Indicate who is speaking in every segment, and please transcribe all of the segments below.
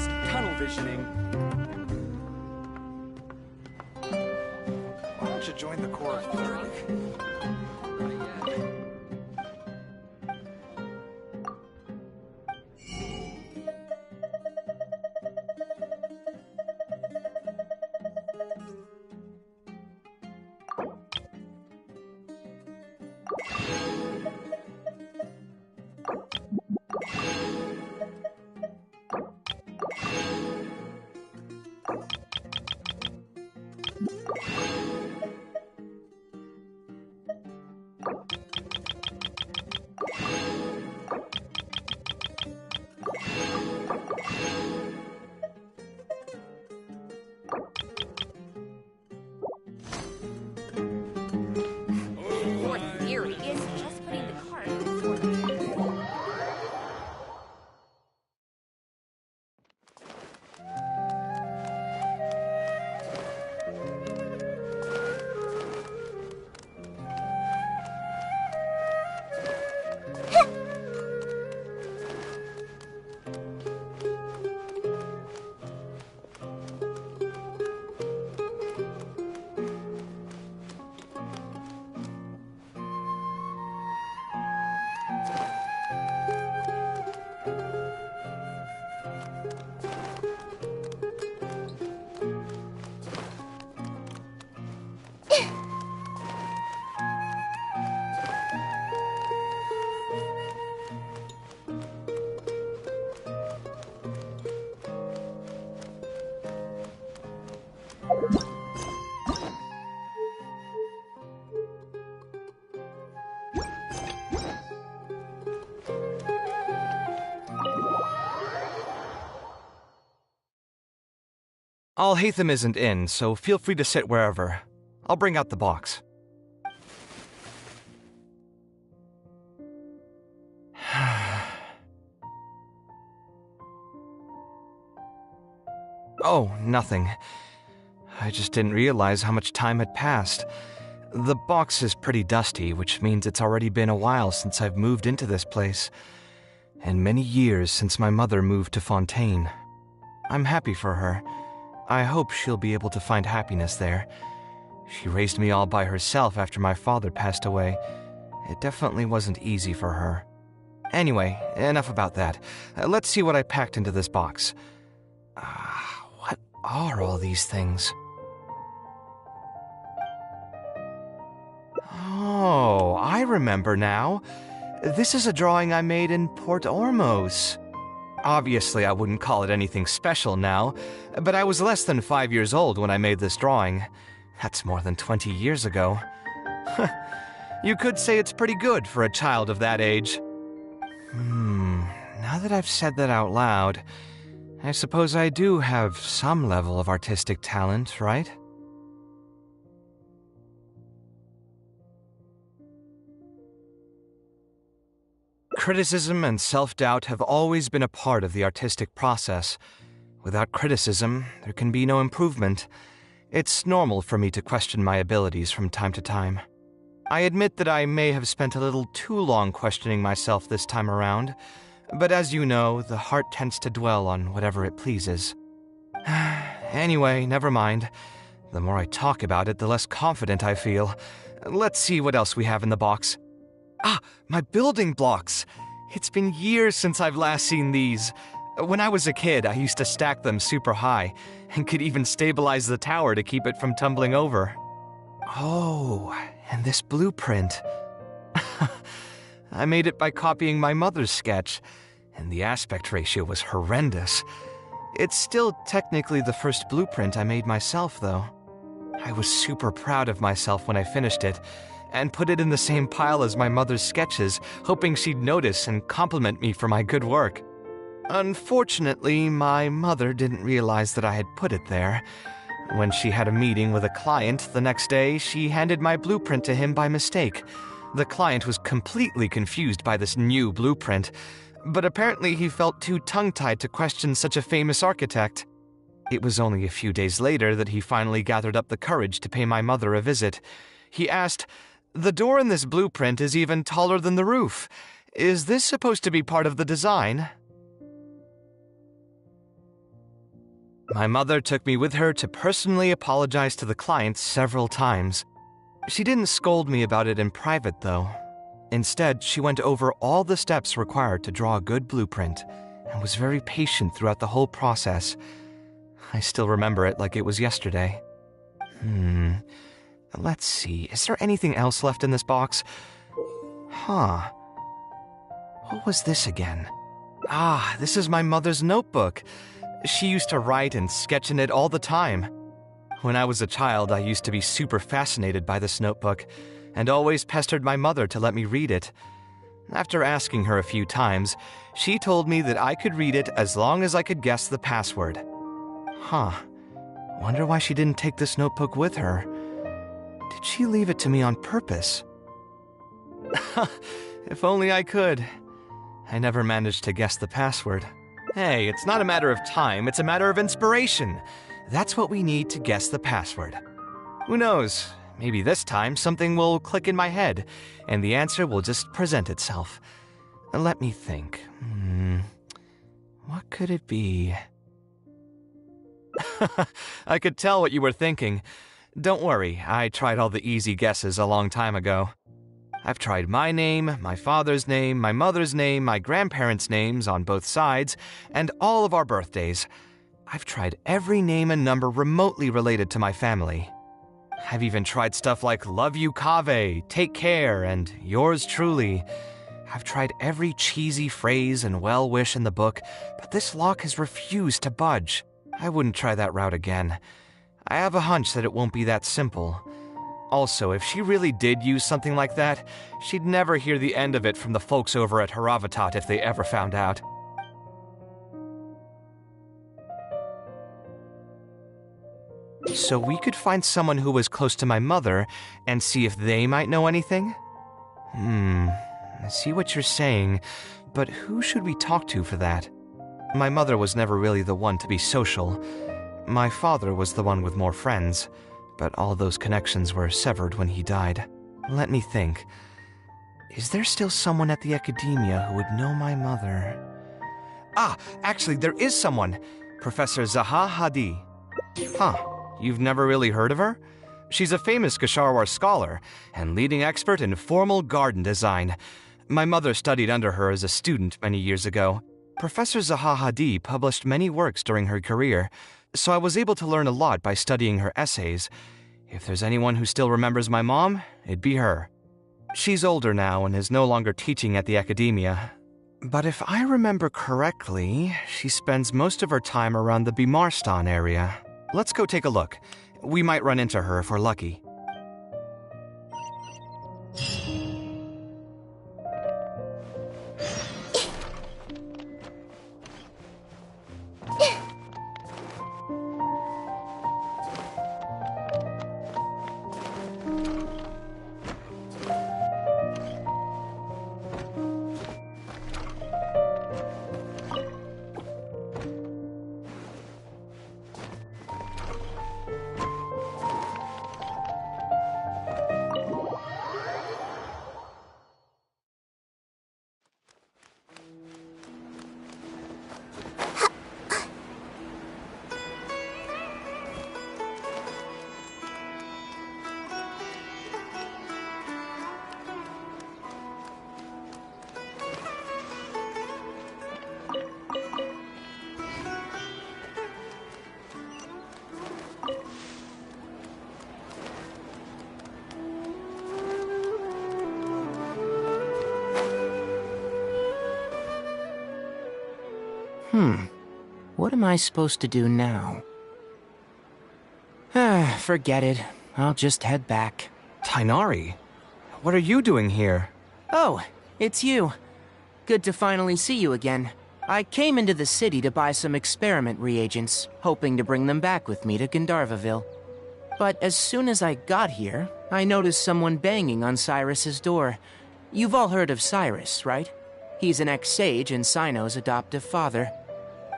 Speaker 1: just tunnel visioning.
Speaker 2: Why don't you join the Corps of 30?
Speaker 3: Your theory is just putting the cart before the horse.
Speaker 4: Alhaitham isn't in, so feel free to sit wherever. I'll bring out the box. Oh, nothing. I just didn't realize how much time had passed. The box is pretty dusty, which means it's already been a while since I've moved into this place, and many years since my mother moved to Fontaine. I'm happy for her. I hope she'll be able to find happiness there. She raised me all by herself after my father passed away. It definitely wasn't easy for her. Anyway, enough about that. Let's see what I packed into this box. What are all these things? Oh, I remember now. This is a drawing I made in Port Ormos. Obviously, I wouldn't call it anything special now, but I was less than 5 years old when I made this drawing. That's more than 20 years ago. You could say it's pretty good for a child of that age. Now that I've said that out loud, I suppose I do have some level of artistic talent, right? Criticism and self-doubt have always been a part of the artistic process. Without criticism, there can be no improvement. It's normal for me to question my abilities from time to time. I admit that I may have spent a little too long questioning myself this time around, but as you know, the heart tends to dwell on whatever it pleases. Anyway, never mind. The more I talk about it, the less confident I feel. Let's see what else we have in the box. My building blocks! It's been years since I've last seen these. When I was a kid, I used to stack them super high, and could even stabilize the tower to keep it from tumbling over. Oh, and this blueprint. I made it by copying my mother's sketch, and the aspect ratio was horrendous. It's still technically the first blueprint I made myself, though. I was super proud of myself when I finished it, and put it in the same pile as my mother's sketches, hoping she'd notice and compliment me for my good work. Unfortunately, my mother didn't realize that I had put it there. When she had a meeting with a client the next day, she handed my blueprint to him by mistake. The client was completely confused by this new blueprint, but apparently he felt too tongue-tied to question such a famous architect. It was only a few days later that he finally gathered up the courage to pay my mother a visit. He asked, "The door in this blueprint is even taller than the roof. Is this supposed to be part of the design?" My mother took me with her to personally apologize to the client several times. She didn't scold me about it in private, though. Instead, she went over all the steps required to draw a good blueprint and was very patient throughout the whole process. I still remember it like it was yesterday. Let's see, is there anything else left in this box? Huh. What was this again? Ah, this is my mother's notebook. She used to write and sketch in it all the time. When I was a child, I used to be super fascinated by this notebook, and always pestered my mother to let me read it. After asking her a few times, she told me that I could read it as long as I could guess the password. Huh. Wonder why she didn't take this notebook with her. Did she leave it to me on purpose? If only I could. I never managed to guess the password. Hey, it's not a matter of time, it's a matter of inspiration. That's what we need to guess the password. Who knows? Maybe this time something will click in my head, and the answer will just present itself. Let me think. What could it be? I could tell what you were thinking. Don't worry, I tried all the easy guesses a long time ago. I've tried my name, my father's name, my mother's name, my grandparents' names on both sides, and all of our birthdays. I've tried every name and number remotely related to my family. I've even tried stuff like love you Kaveh, take care, and yours truly. I've tried every cheesy phrase and well-wish in the book, but this lock has refused to budge. I wouldn't try that route again. I have a hunch that it won't be that simple. Also, if she really did use something like that, she'd never hear the end of it from the folks over at Haravatat if they ever found out. So we could find someone who was close to my mother and see if they might know anything? I see what you're saying, but who should we talk to for that? My mother was never really the one to be social. My father was the one with more friends, but all those connections were severed when he died. Let me think. Is there still someone at the academia who would know my mother? Ah, actually, there is someone. Professor Zaha Hadi. Huh. You've never really heard of her? She's a famous Gasharwar scholar and leading expert in formal garden design. My mother studied under her as a student many years ago. Professor Zaha Hadi published many works during her career, so I was able to learn a lot by studying her essays. If there's anyone who still remembers my mom, it'd be her. She's older now and is no longer teaching at the academia. But if I remember correctly, she spends most of her time around the Bimarstan area. Let's go take a look. We might run into her if we're lucky.
Speaker 1: What am I supposed to do now? Forget it. I'll just head back.
Speaker 4: Tainari, what are you doing here?
Speaker 1: Oh, it's you. Good to finally see you again. I came into the city to buy some experiment reagents, hoping to bring them back with me to Gandharvaville. But as soon as I got here, I noticed someone banging on Cyrus's door. You've all heard of Cyrus, right? He's an ex-sage and Sino's adoptive father.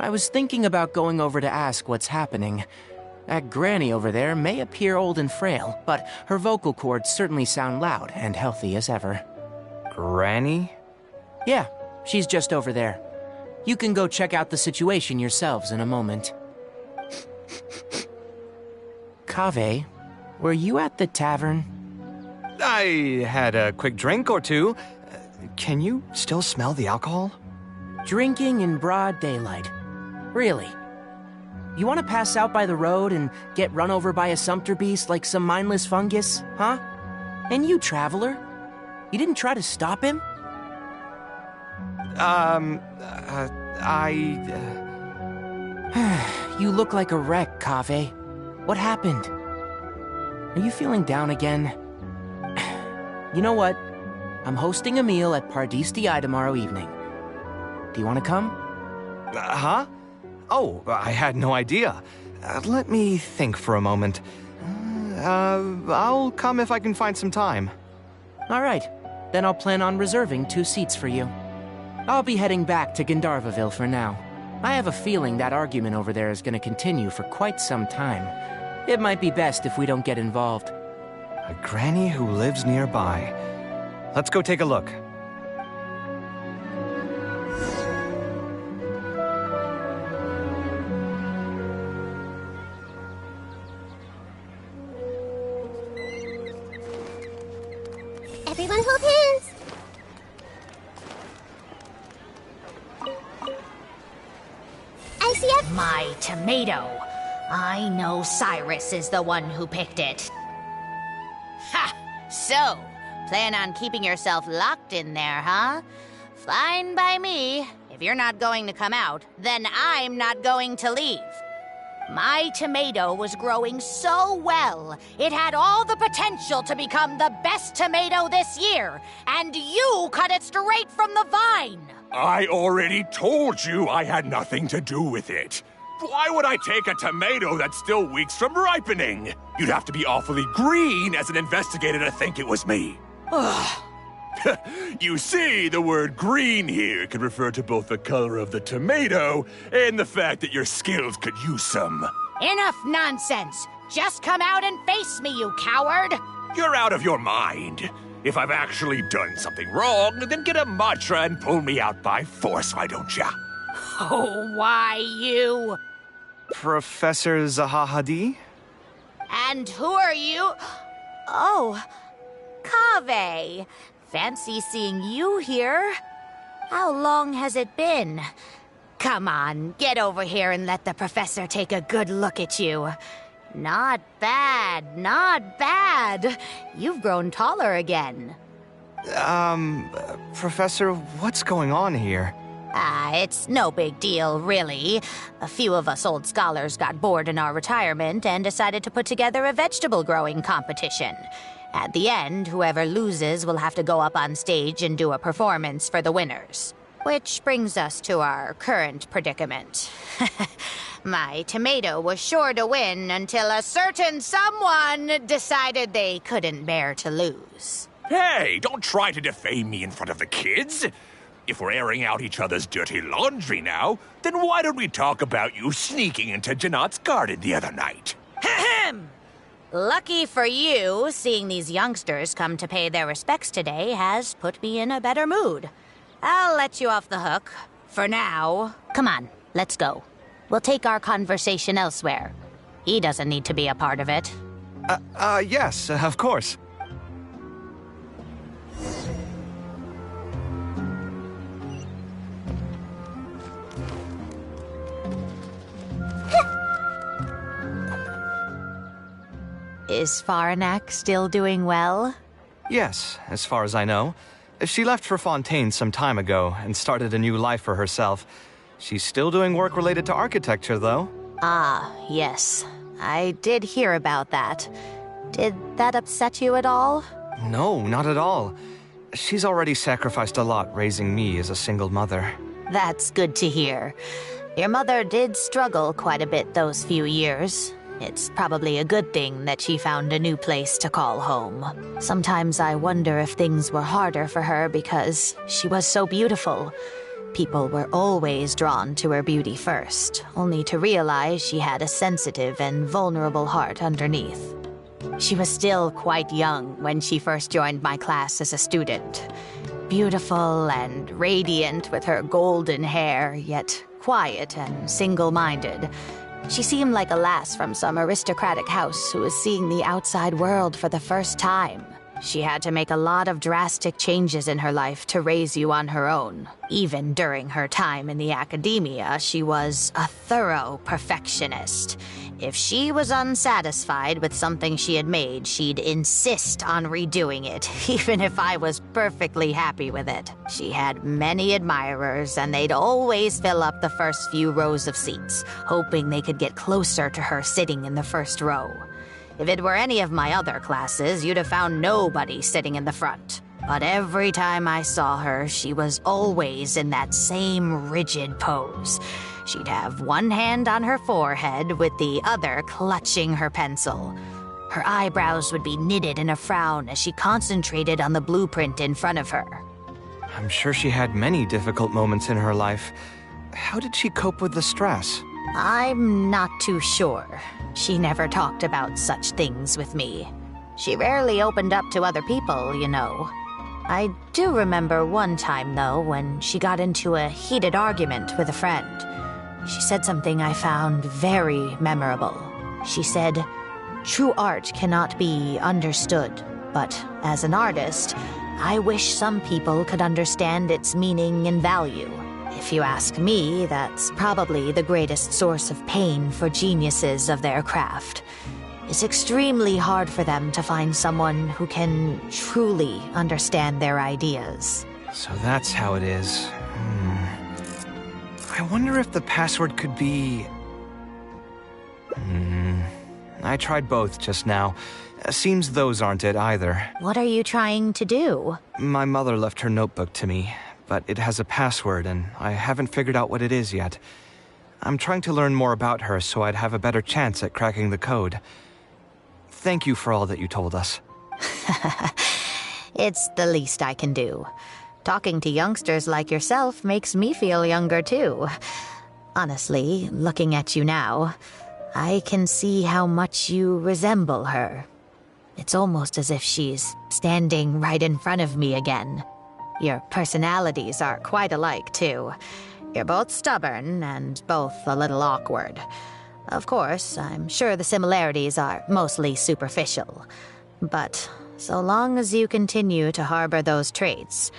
Speaker 1: I was thinking about going over to ask what's happening. That granny over there may appear old and frail, but her vocal cords certainly sound loud and healthy as ever.
Speaker 4: Granny?
Speaker 1: Yeah, she's just over there. You can go check out the situation yourselves in a moment. Kaveh, were you at the tavern?
Speaker 4: I had a quick drink or two. Can you still smell the alcohol?
Speaker 1: Drinking in broad daylight. Really? You want to pass out by the road and get run over by a sumpter beast like some mindless fungus, huh? And you, traveler? You didn't try to stop him? You look like a wreck, Kaveh. What happened? Are you feeling down again? You know what? I'm hosting a meal at Pardistii tomorrow evening. Do you want to come?
Speaker 4: Huh? Oh, I had no idea. Let me think for a moment. I'll come if I can find some time.
Speaker 1: All right. Then I'll plan on reserving 2 seats for you. I'll be heading back to Gandharvaville for now. I have a feeling that argument over there is going to continue for quite some time. It might be best if we don't get involved.
Speaker 4: A granny who lives nearby. Let's go take a look.
Speaker 5: Everyone hold hands. ICF.
Speaker 3: My tomato. I know Cyrus is the one who picked it. Ha! So, plan on keeping yourself locked in there, huh? Fine by me. If you're not going to come out, then I'm not going to leave. My tomato was growing so well, it had all the potential to become the best tomato this year, and you cut it straight from the vine.
Speaker 6: I already told you I had nothing to do with it. Why would I take a tomato that's still weeks from ripening? You'd have to be awfully green as an investigator to think it was me. You see, the word green here can refer to both the color of the tomato and the fact that your skills could use some.
Speaker 3: Enough nonsense. Just come out and face me, you coward.
Speaker 6: You're out of your mind. If I've actually done something wrong, then get a mantra and pull me out by force, why don't ya?
Speaker 3: Oh, why you?
Speaker 4: Professor Zahahadi?
Speaker 3: And who are you? Oh, Kaveh. Fancy seeing you here. How long has it been? Come on, get over here and let the professor take a good look at you. Not bad, not bad. You've grown taller again.
Speaker 4: Professor, what's going on here?
Speaker 3: It's no big deal, really. A few of us old scholars got bored in our retirement and decided to put together a vegetable growing competition. At the end, whoever loses will have to go up on stage and do a performance for the winners. Which brings us to our current predicament. My tomato was sure to win until a certain someone decided they couldn't bear to lose.
Speaker 6: Hey, don't try to defame me in front of the kids. If we're airing out each other's dirty laundry now, then why don't we talk about you sneaking into Janat's garden the other night?
Speaker 3: Ahem! Lucky for you, seeing these youngsters come to pay their respects today has put me in a better mood. I'll let you off the hook. For now. Come on, let's go. We'll take our conversation elsewhere. He doesn't need to be a part of it.
Speaker 4: Yes, of course.
Speaker 3: Is Faranak still doing well?
Speaker 4: Yes, as far as I know. She left for Fontaine some time ago and started a new life for herself. She's still doing work related to architecture, though.
Speaker 3: Ah, yes. I did hear about that. Did that upset you at all?
Speaker 4: No, not at all. She's already sacrificed a lot raising me as a single mother.
Speaker 3: That's good to hear. Your mother did struggle quite a bit those few years. It's probably a good thing that she found a new place to call home. Sometimes I wonder if things were harder for her because she was so beautiful. People were always drawn to her beauty first, only to realize she had a sensitive and vulnerable heart underneath. She was still quite young when she first joined my class as a student. Beautiful and radiant with her golden hair, yet quiet and single-minded. She seemed like a lass from some aristocratic house who was seeing the outside world for the first time. She had to make a lot of drastic changes in her life to raise you on her own. Even during her time in the academia, she was a thorough perfectionist. If she was unsatisfied with something she had made, she'd insist on redoing it, even if I was perfectly happy with it. She had many admirers, and they'd always fill up the first few rows of seats, hoping they could get closer to her sitting in the first row. If it were any of my other classes, you'd have found nobody sitting in the front. But every time I saw her, she was always in that same rigid pose. She'd have one hand on her forehead with the other clutching her pencil. Her eyebrows would be knitted in a frown as she concentrated on the blueprint in front of her.
Speaker 4: I'm sure she had many difficult moments in her life. How did she cope with the stress?
Speaker 3: I'm not too sure. She never talked about such things with me. She rarely opened up to other people, you know. I do remember one time, though, when she got into a heated argument with a friend. She said something I found very memorable. She said, "True art cannot be understood, but as an artist, I wish some people could understand its meaning and value. If you ask me, that's probably the greatest source of pain for geniuses of their craft. It's extremely hard for them to find someone who can truly understand their ideas."
Speaker 4: So that's how it is. I wonder if the password could be... I tried both just now. Seems those aren't it either.
Speaker 3: What are you trying to do?
Speaker 4: My mother left her notebook to me, but it has a password and I haven't figured out what it is yet. I'm trying to learn more about her so I'd have a better chance at cracking the code. Thank you for all that you told us.
Speaker 3: It's the least I can do. Talking to youngsters like yourself makes me feel younger, too. Honestly, looking at you now, I can see how much you resemble her. It's almost as if she's standing right in front of me again. Your personalities are quite alike, too. You're both stubborn and both a little awkward. Of course, I'm sure the similarities are mostly superficial. But so long as you continue to harbor those traits,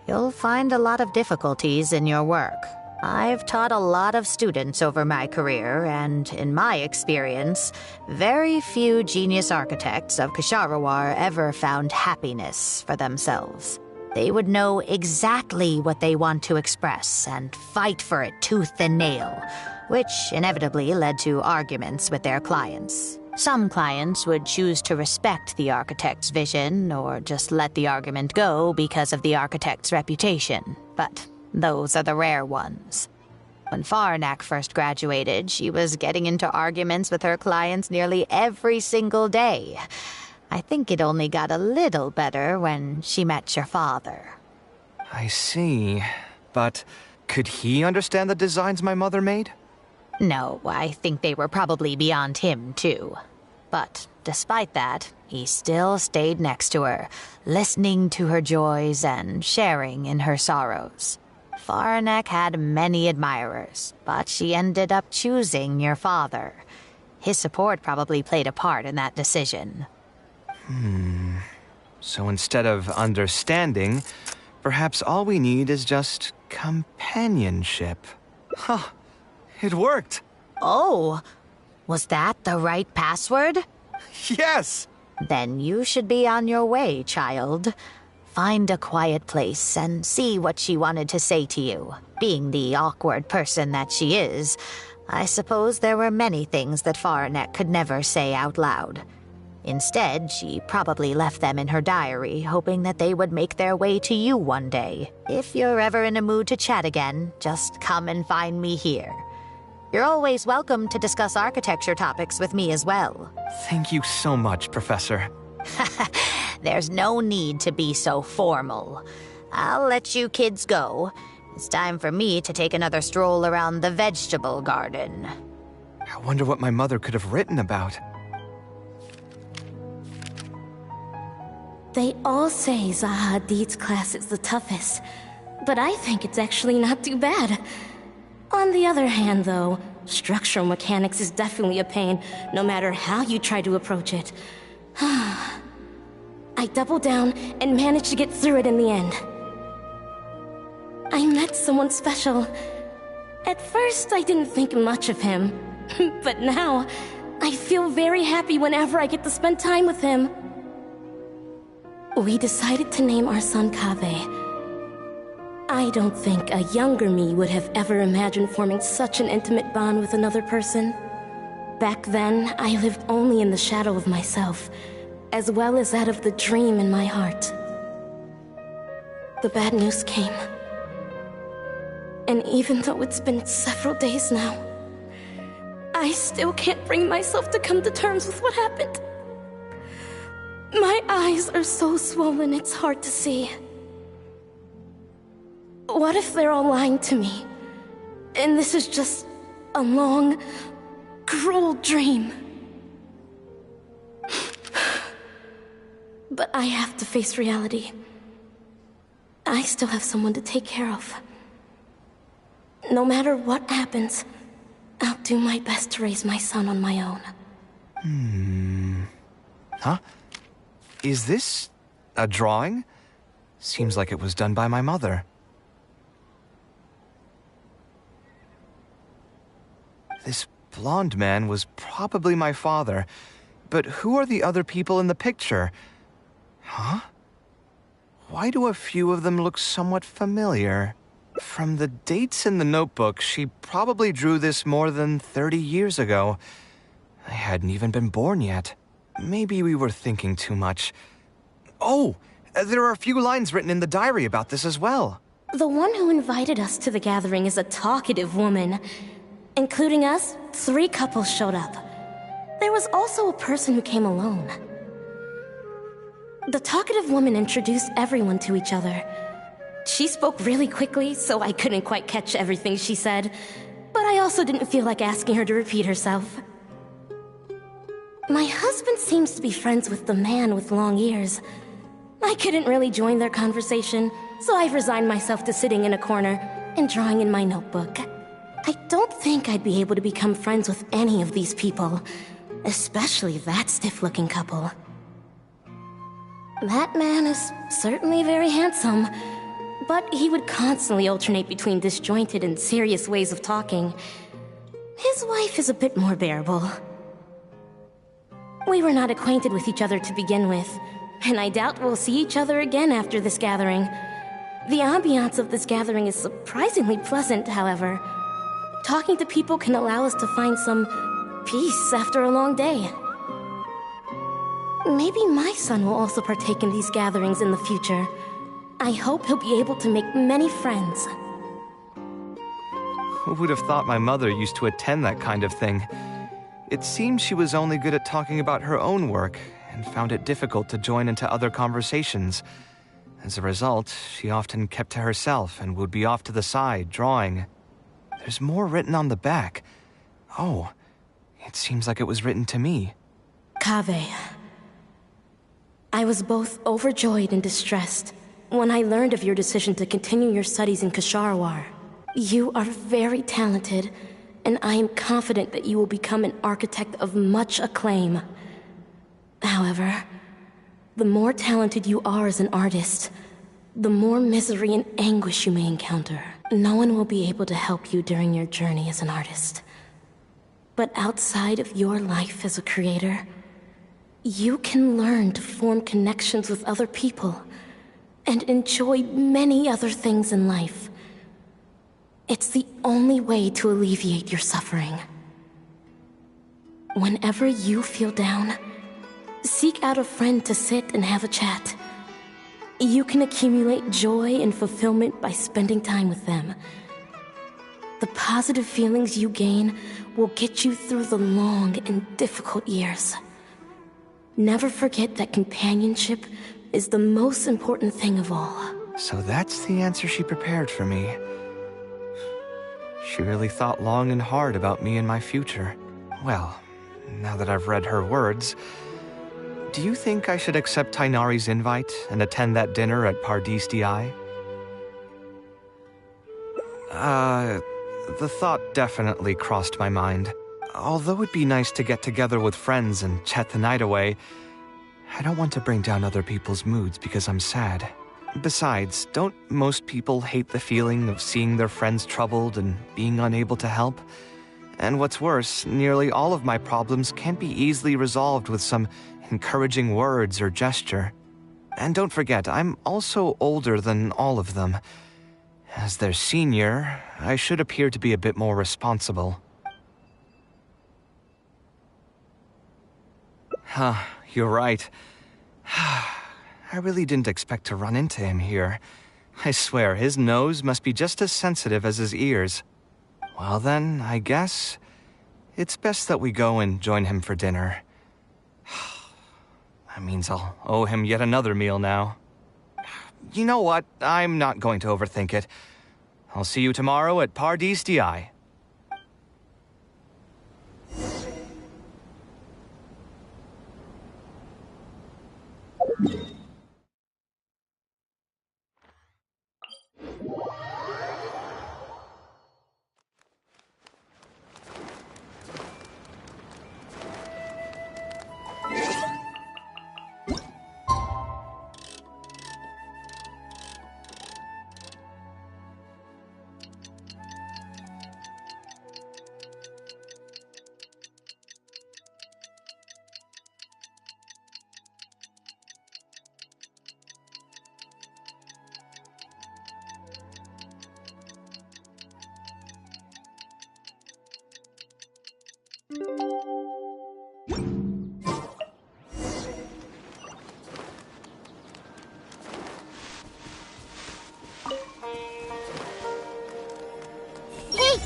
Speaker 3: you'll find a lot of difficulties in your work. I've taught a lot of students over my career, and in my experience, very few genius architects of Ksharawar ever found happiness for themselves. They would know exactly what they want to express and fight for it tooth and nail, which inevitably led to arguments with their clients. Some clients would choose to respect the architect's vision or just let the argument go because of the architect's reputation, but those are the rare ones. When Faranak first graduated, she was getting into arguments with her clients nearly every single day. I think it only got a little better when she met your father.
Speaker 4: I see. But could he understand the designs my mother made?
Speaker 3: No, I think they were probably beyond him, too. But despite that, he still stayed next to her, listening to her joys and sharing in her sorrows. Faranek had many admirers, but she ended up choosing your father. His support probably played a part in that decision.
Speaker 4: So instead of understanding, perhaps all we need is just companionship. Huh. It worked!
Speaker 3: Oh, was that the right password?
Speaker 4: Yes!
Speaker 3: Then you should be on your way, child. Find a quiet place and see what she wanted to say to you. Being the awkward person that she is, I suppose there were many things that Faranek could never say out loud. Instead, she probably left them in her diary, hoping that they would make their way to you one day. If you're ever in a mood to chat again, just come and find me here. You're always welcome to discuss architecture topics with me as well.
Speaker 4: Thank you so much, Professor.
Speaker 3: There's no need to be so formal. I'll let you kids go. It's time for me to take another stroll around the vegetable garden.
Speaker 4: I wonder what my mother could have written about.
Speaker 7: They all say Zaha Hadid's class is the toughest, but I think it's actually not too bad. On the other hand, though, Structural mechanics is definitely a pain, no matter how you try to approach it. I doubled down and managed to get through it in the end. I met someone special. At first, I didn't think much of him. But now, I feel very happy whenever I get to spend time with him. We decided to name our son Kaveh. I don't think a younger me would have ever imagined forming such an intimate bond with another person. Back then, I lived only in the shadow of myself, as well as that of the dream in my heart. The bad news came. And even though it's been several days now, I still can't bring myself to come to terms with what happened. My eyes are so swollen it's hard to see. What if they're all lying to me? And this is just a long, cruel dream. But I have to face reality. I still have someone to take care of. No matter what happens, I'll do my best to raise my son on my own.
Speaker 4: Huh? Is this a drawing? Seems like it was done by my mother. This blonde man was probably my father, but who are the other people in the picture? Huh? Why do a few of them look somewhat familiar? From the dates in the notebook, she probably drew this more than 30 years ago. I hadn't even been born yet. Maybe we were thinking too much. Oh, there are a few lines written in the diary about this as well.
Speaker 7: The one who invited us to the gathering is a talkative woman. Including us, 3 couples showed up. There was also a person who came alone. The talkative woman introduced everyone to each other. She spoke really quickly, so I couldn't quite catch everything she said, but I also didn't feel like asking her to repeat herself. My husband seems to be friends with the man with long ears. I couldn't really join their conversation, so I've resigned myself to sitting in a corner and drawing in my notebook. I don't think I'd be able to become friends with any of these people, especially that stiff-looking couple. That man is certainly very handsome, but he would constantly alternate between disjointed and serious ways of talking. His wife is a bit more bearable. We were not acquainted with each other to begin with, and I doubt we'll see each other again after this gathering. The ambiance of this gathering is surprisingly pleasant, however. Talking to people can allow us to find some peace after a long day. Maybe my son will also partake in these gatherings in the future. I hope he'll be able to make many friends.
Speaker 4: Who would have thought my mother used to attend that kind of thing? It seemed she was only good at talking about her own work, and found it difficult to join into other conversations. As a result, she often kept to herself and would be off to the side, drawing. There's more written on the back. Oh, it seems like it was written to me.
Speaker 7: Kaveh. I was both overjoyed and distressed when I learned of your decision to continue your studies in Kasharwar. You are very talented, and I am confident that you will become an architect of much acclaim. However, the more talented you are as an artist, the more misery and anguish you may encounter. No one will be able to help you during your journey as an artist. But outside of your life as a creator, you can learn to form connections with other people and enjoy many other things in life. It's the only way to alleviate your suffering. Whenever you feel down, seek out a friend to sit and have a chat. You can accumulate joy and fulfillment by spending time with them. The positive feelings you gain will get you through the long and difficult years. Never forget that companionship is the most important thing of all.
Speaker 4: So that's the answer she prepared for me. She really thought long and hard about me and my future. Well, now that I've read her words, do you think I should accept Tainari's invite and attend that dinner at Pardis Di? The thought definitely crossed my mind. Although it'd be nice to get together with friends and chat the night away, I don't want to bring down other people's moods because I'm sad. Besides, don't most people hate the feeling of seeing their friends troubled and being unable to help? And what's worse, nearly all of my problems can't be easily resolved with some encouraging words or gesture. And don't forget, I'm also older than all of them. As their senior, I should appear to be a bit more responsible. You're right. I really didn't expect to run into him here. I swear, his nose must be just as sensitive as his ears. Well then, I guess it's best that we go and join him for dinner. That means I'll owe him yet another meal now. You know what? I'm not going to overthink it. I'll see you tomorrow at Pardis DI.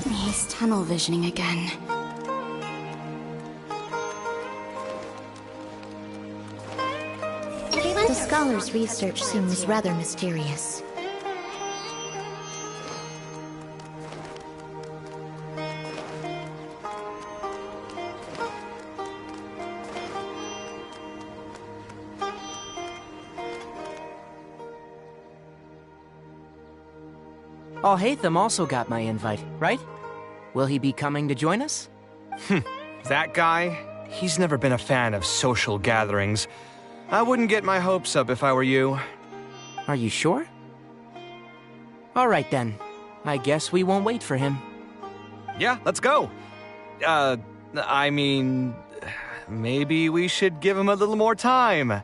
Speaker 7: He's tunnel visioning again.
Speaker 5: The scholar's research seems rather mysterious.
Speaker 1: Alhaitham also got my invite, right? Will he be coming to join us?
Speaker 4: That guy? He's never been a fan of social gatherings. I wouldn't get my hopes up if I were you.
Speaker 1: Are you sure? All right then. I guess we won't wait for him.
Speaker 4: Yeah, let's go. I mean, maybe we should give him a little more time.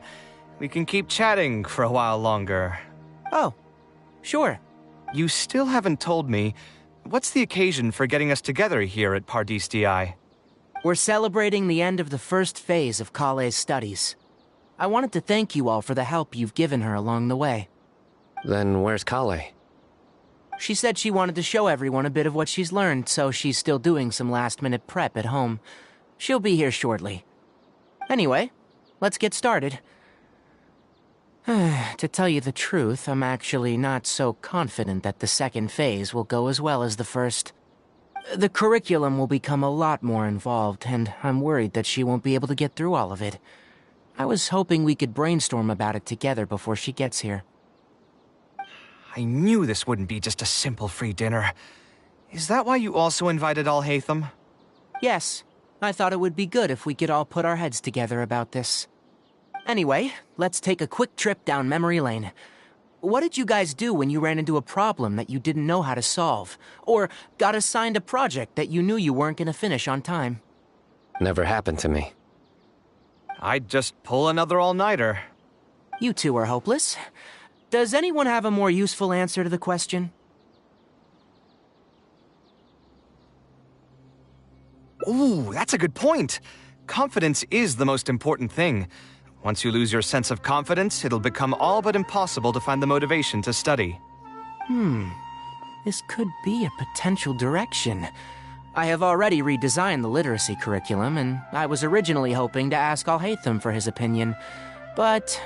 Speaker 4: We can keep chatting for a while longer.
Speaker 1: Oh, sure.
Speaker 4: You still haven't told me, what's the occasion for getting us together here at Pardis DI?
Speaker 1: We're celebrating the end of the first phase of Kaveh's studies. I wanted to thank you all for the help you've given her along the way.
Speaker 8: Then where's Kaveh?
Speaker 1: She said she wanted to show everyone a bit of what she's learned, so she's still doing some last-minute prep at home. She'll be here shortly. Anyway, let's get started. To tell you the truth, I'm actually not so confident that the second phase will go as well as the first. The curriculum will become a lot more involved, and I'm worried that she won't be able to get through all of it. I was hoping we could brainstorm about it together before she gets here.
Speaker 4: I knew this wouldn't be just a simple free dinner. Is that why you also invited Alhaitham?
Speaker 1: Yes, I thought it would be good if we could all put our heads together about this. Anyway, let's take a quick trip down memory lane. What did you guys do when you ran into a problem that you didn't know how to solve? Or got assigned a project that you knew you weren't going to finish on time?
Speaker 8: Never happened to me.
Speaker 4: I'd just pull another all-nighter.
Speaker 1: You two are hopeless. Does anyone have a more useful answer to the question?
Speaker 4: Ooh, that's a good point. Confidence is the most important thing. Once you lose your sense of confidence, it'll become all but impossible to find the motivation to study.
Speaker 1: This could be a potential direction. I have already redesigned the literacy curriculum, and I was originally hoping to ask Alhaitham for his opinion, but...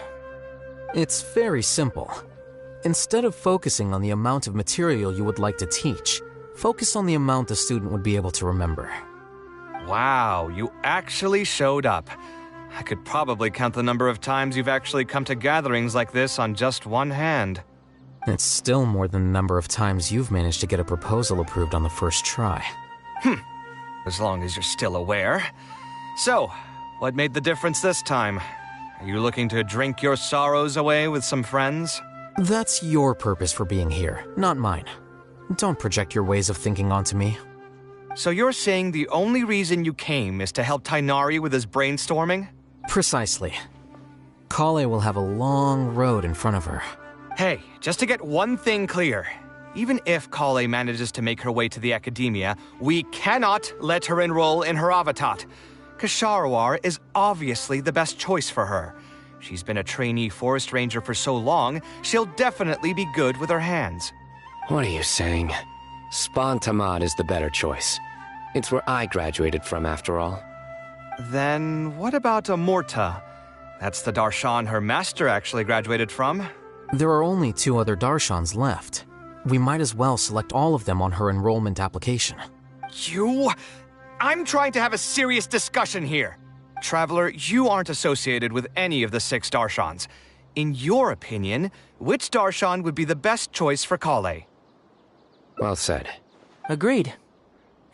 Speaker 9: It's very simple. Instead of focusing on the amount of material you would like to teach, focus on the amount the student would be able to remember.
Speaker 4: Wow, you actually showed up. I could probably count the number of times you've actually come to gatherings like this on just one hand.
Speaker 9: It's still more than the number of times you've managed to get a proposal approved on the first try.
Speaker 4: As long as you're still aware. So, what made the difference this time? Are you looking to drink your sorrows away with some friends?
Speaker 9: That's your purpose for being here, not mine. Don't project your ways of thinking onto me.
Speaker 4: So you're saying the only reason you came is to help Tainari with his brainstorming?
Speaker 9: Precisely. Kale will have a long road in front of her.
Speaker 4: Hey, just to get one thing clear. Even if Kale manages to make her way to the academia, we cannot let her enroll in her avatat. Ksharawar is obviously the best choice for her. She's been a trainee forest ranger for so long, she'll definitely be good with her hands.
Speaker 8: What are you saying? Spontamad is the better choice. It's where I graduated from, after all.
Speaker 4: Then what about Amorta? That's the Darshan her master actually graduated from.
Speaker 9: There are only 2 other Darshans left. We might as well select all of them on her enrollment application.
Speaker 4: I'm trying to have a serious discussion here. Traveler, you aren't associated with any of the 6 Darshans. In your opinion, which Darshan would be the best choice for Kale?
Speaker 8: Well said.
Speaker 1: Agreed.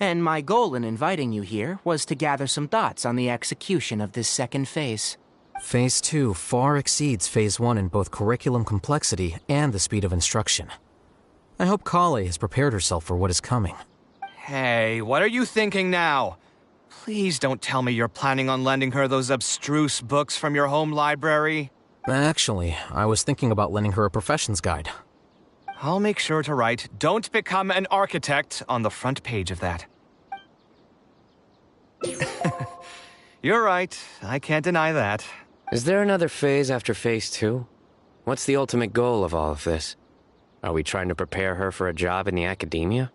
Speaker 1: And my goal in inviting you here was to gather some thoughts on the execution of this second phase.
Speaker 9: Phase 2 far exceeds Phase 1 in both curriculum complexity and the speed of instruction. I hope Kale has prepared herself for what is coming.
Speaker 4: Hey, what are you thinking now? Please don't tell me you're planning on lending her those abstruse books from your home library.
Speaker 9: Actually, I was thinking about lending her a professions guide.
Speaker 4: I'll make sure to write, "Don't become an architect" on the front page of that. You're right, I can't deny that.
Speaker 8: Is there another phase after Phase 2? What's the ultimate goal of all of this? Are we trying to prepare her for a job in the academia?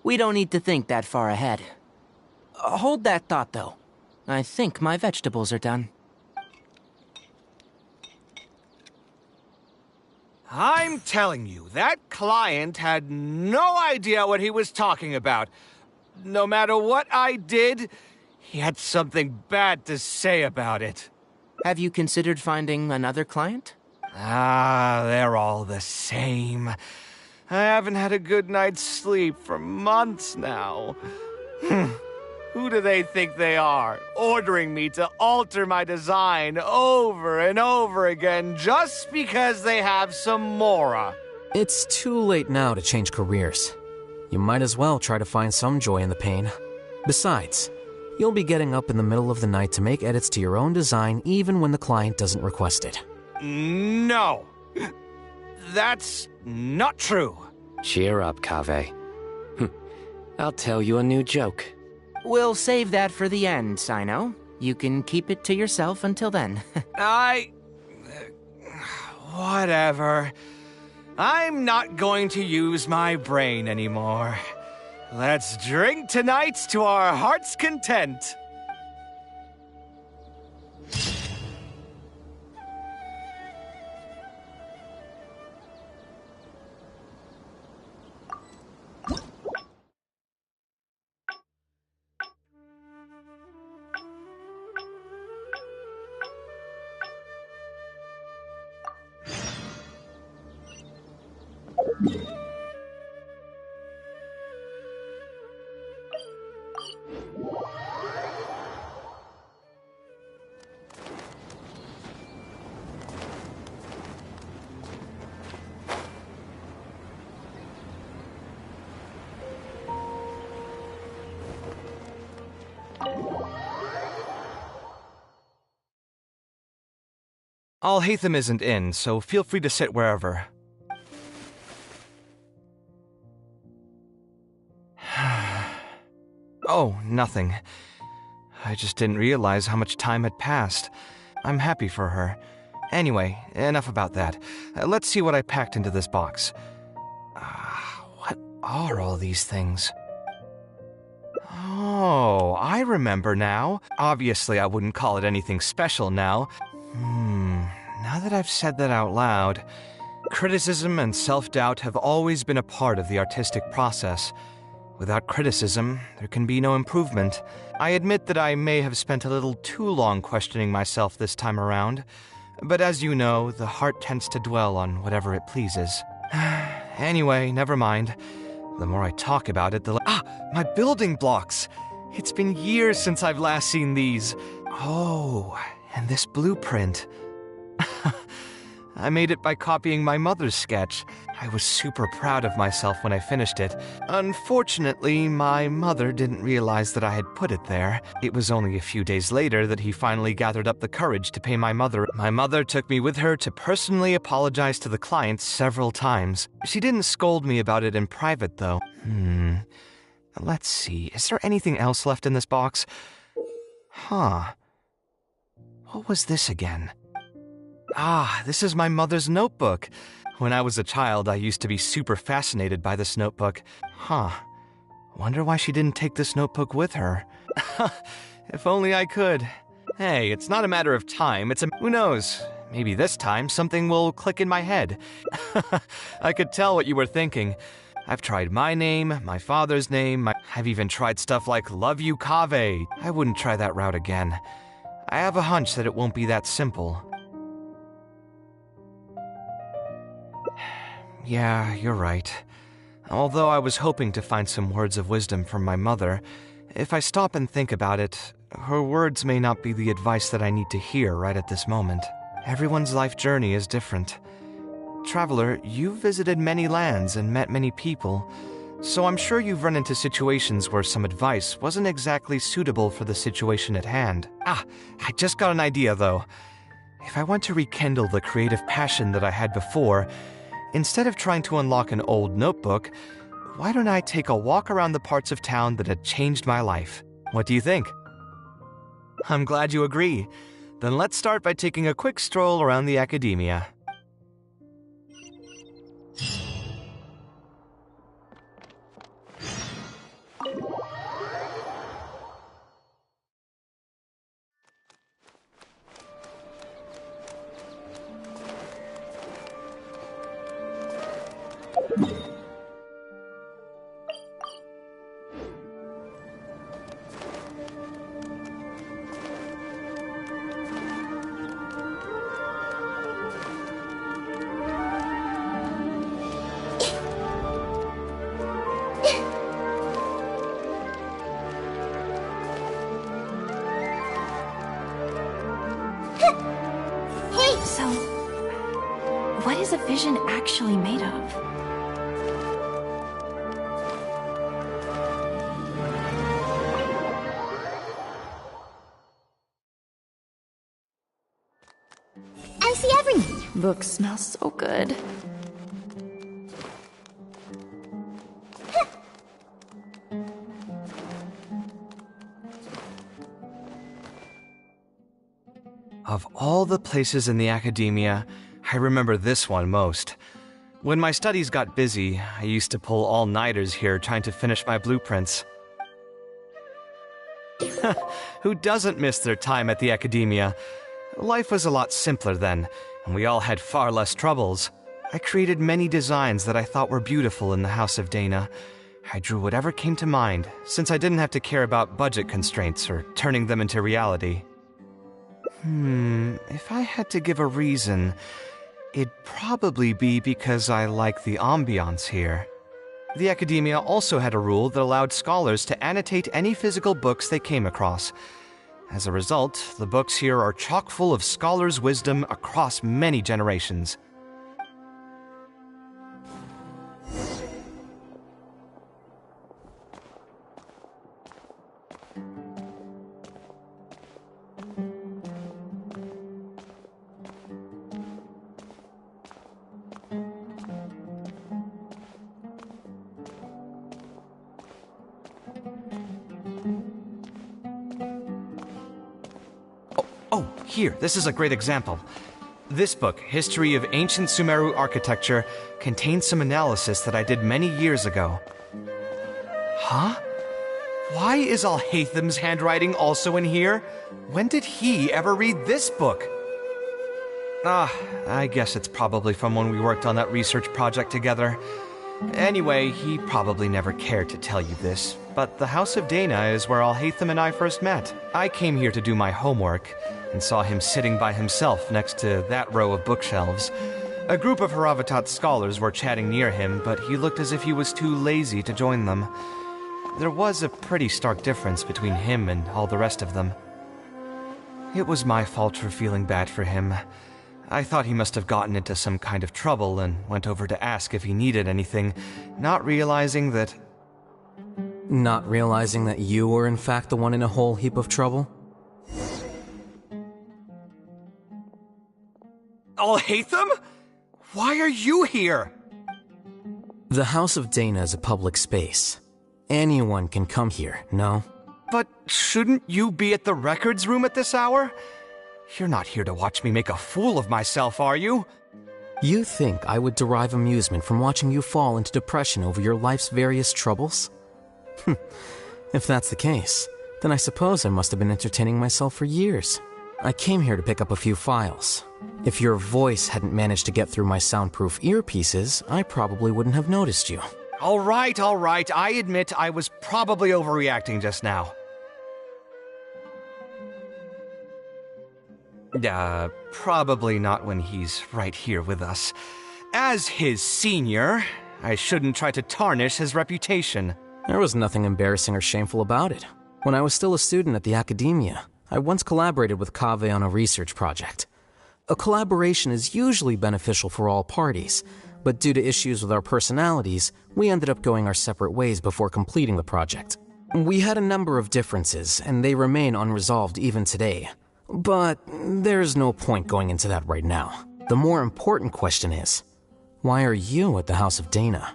Speaker 1: We don't need to think that far ahead. Hold that thought, though. I think my vegetables are done.
Speaker 4: I'm telling you, that client had no idea what he was talking about. No matter what I did, he had something bad to say about it.
Speaker 1: Have you considered finding another client?
Speaker 4: They're all the same. I haven't had a good night's sleep for months now. Who do they think they are, ordering me to alter my design over and over again just because they have some mora?
Speaker 9: It's too late now to change careers. You might as well try to find some joy in the pain. Besides, you'll be getting up in the middle of the night to make edits to your own design even when the client doesn't request it.
Speaker 4: No. That's not true.
Speaker 8: Cheer up, Kaveh. I'll tell you a new joke.
Speaker 1: We'll save that for the end, Sino. You can keep it to yourself until then.
Speaker 4: Whatever. I'm not going to use my brain anymore. Let's drink tonight to our heart's content. Al-Haytham isn't in, so feel free to sit wherever. Oh, nothing. I just didn't realize how much time had passed. I'm happy for her. Anyway, enough about that. Let's see what I packed into this box. What are all these things? Oh, I remember now. Obviously, I wouldn't call it anything special now. Now that I've said that out loud, criticism and self-doubt have always been a part of the artistic process. Without criticism, there can be no improvement. I admit that I may have spent a little too long questioning myself this time around. But as you know, the heart tends to dwell on whatever it pleases. Anyway, never mind. The more I talk about it, my building blocks! It's been years since I've last seen these. Oh, and this blueprint. I made it by copying my mother's sketch. I was super proud of myself when I finished it. Unfortunately, my mother didn't realize that I had put it there. It was only a few days later that he finally gathered up the courage to pay my mother. My mother took me with her to personally apologize to the client several times. She didn't scold me about it in private, though. Let's see, is there anything else left in this box? Huh. What was this again? This is my mother's notebook. When I was a child, I used to be super fascinated by this notebook. Wonder why she didn't take this notebook with her. If only I could. Hey, it's not a matter of time, who knows? Maybe this time something will click in my head. I could tell what you were thinking. I've tried my name, my father's name, I've even tried stuff like Love You Kaveh. I wouldn't try that route again. I have a hunch that it won't be that simple. Yeah, you're right. Although I was hoping to find some words of wisdom from my mother, if I stop and think about it, her words may not be the advice that I need to hear right at this moment. Everyone's life journey is different. Traveler, you've visited many lands and met many people, so I'm sure you've run into situations where some advice wasn't exactly suitable for the situation at hand. I just got an idea though. If I want to rekindle the creative passion that I had before, instead of trying to unlock an old notebook, why don't I take a walk around the parts of town that had changed my life? What do you think? I'm glad you agree. Then let's start by taking a quick stroll around the academia.
Speaker 10: So, what is a vision actually made of?
Speaker 5: I see everything.
Speaker 10: Book smells so good.
Speaker 4: Of all the places in the academia, I remember this one most. When my studies got busy, I used to pull all-nighters here trying to finish my blueprints. Who doesn't miss their time at the academia? Life was a lot simpler then, and we all had far less troubles. I created many designs that I thought were beautiful in the House of Dana. I drew whatever came to mind, since I didn't have to care about budget constraints or turning them into reality. If I had to give a reason, it'd probably be because I like the ambiance here. The academia also had a rule that allowed scholars to annotate any physical books they came across. As a result, the books here are chock full of scholars' wisdom across many generations. Here, this is a great example. This book, History of Ancient Sumeru Architecture, contains some analysis that I did many years ago. Huh? Why is Al-Haytham's handwriting also in here? When did he ever read this book? I guess it's probably from when we worked on that research project together. Anyway, he probably never cared to tell you this, but the House of Dana is where Alhaitham and I first met. I came here to do my homework, and saw him sitting by himself next to that row of bookshelves. A group of Haravatat scholars were chatting near him, but he looked as if he was too lazy to join them. There was a pretty stark difference between him and all the rest of them. It was my fault for feeling bad for him. I thought he must have gotten into some kind of trouble and went over to ask if he needed anything, not realizing that...
Speaker 9: Not realizing that you were in fact the one in a whole heap of trouble?
Speaker 4: Alhaitham? Why are you here?
Speaker 9: The House of Dana is a public space. Anyone can come here, no?
Speaker 4: But shouldn't you be at the records room at this hour? You're not here to watch me make a fool of myself, are you?
Speaker 9: You think I would derive amusement from watching you fall into depression over your life's various troubles? If that's the case, then I suppose I must have been entertaining myself for years. I came here to pick up a few files. If your voice hadn't managed to get through my soundproof earpieces, I probably wouldn't have noticed you.
Speaker 4: All right. I admit I was probably overreacting just now. Probably not when he's right here with us. As his senior, I shouldn't try to tarnish his reputation.
Speaker 9: There was nothing embarrassing or shameful about it. When I was still a student at the academia, I once collaborated with Kaveh on a research project. A collaboration is usually beneficial for all parties, but due to issues with our personalities, we ended up going our separate ways before completing the project. We had a number of differences, and they remain unresolved even today. But there's no point going into that right now. The more important question is, why are you at the House of Dana?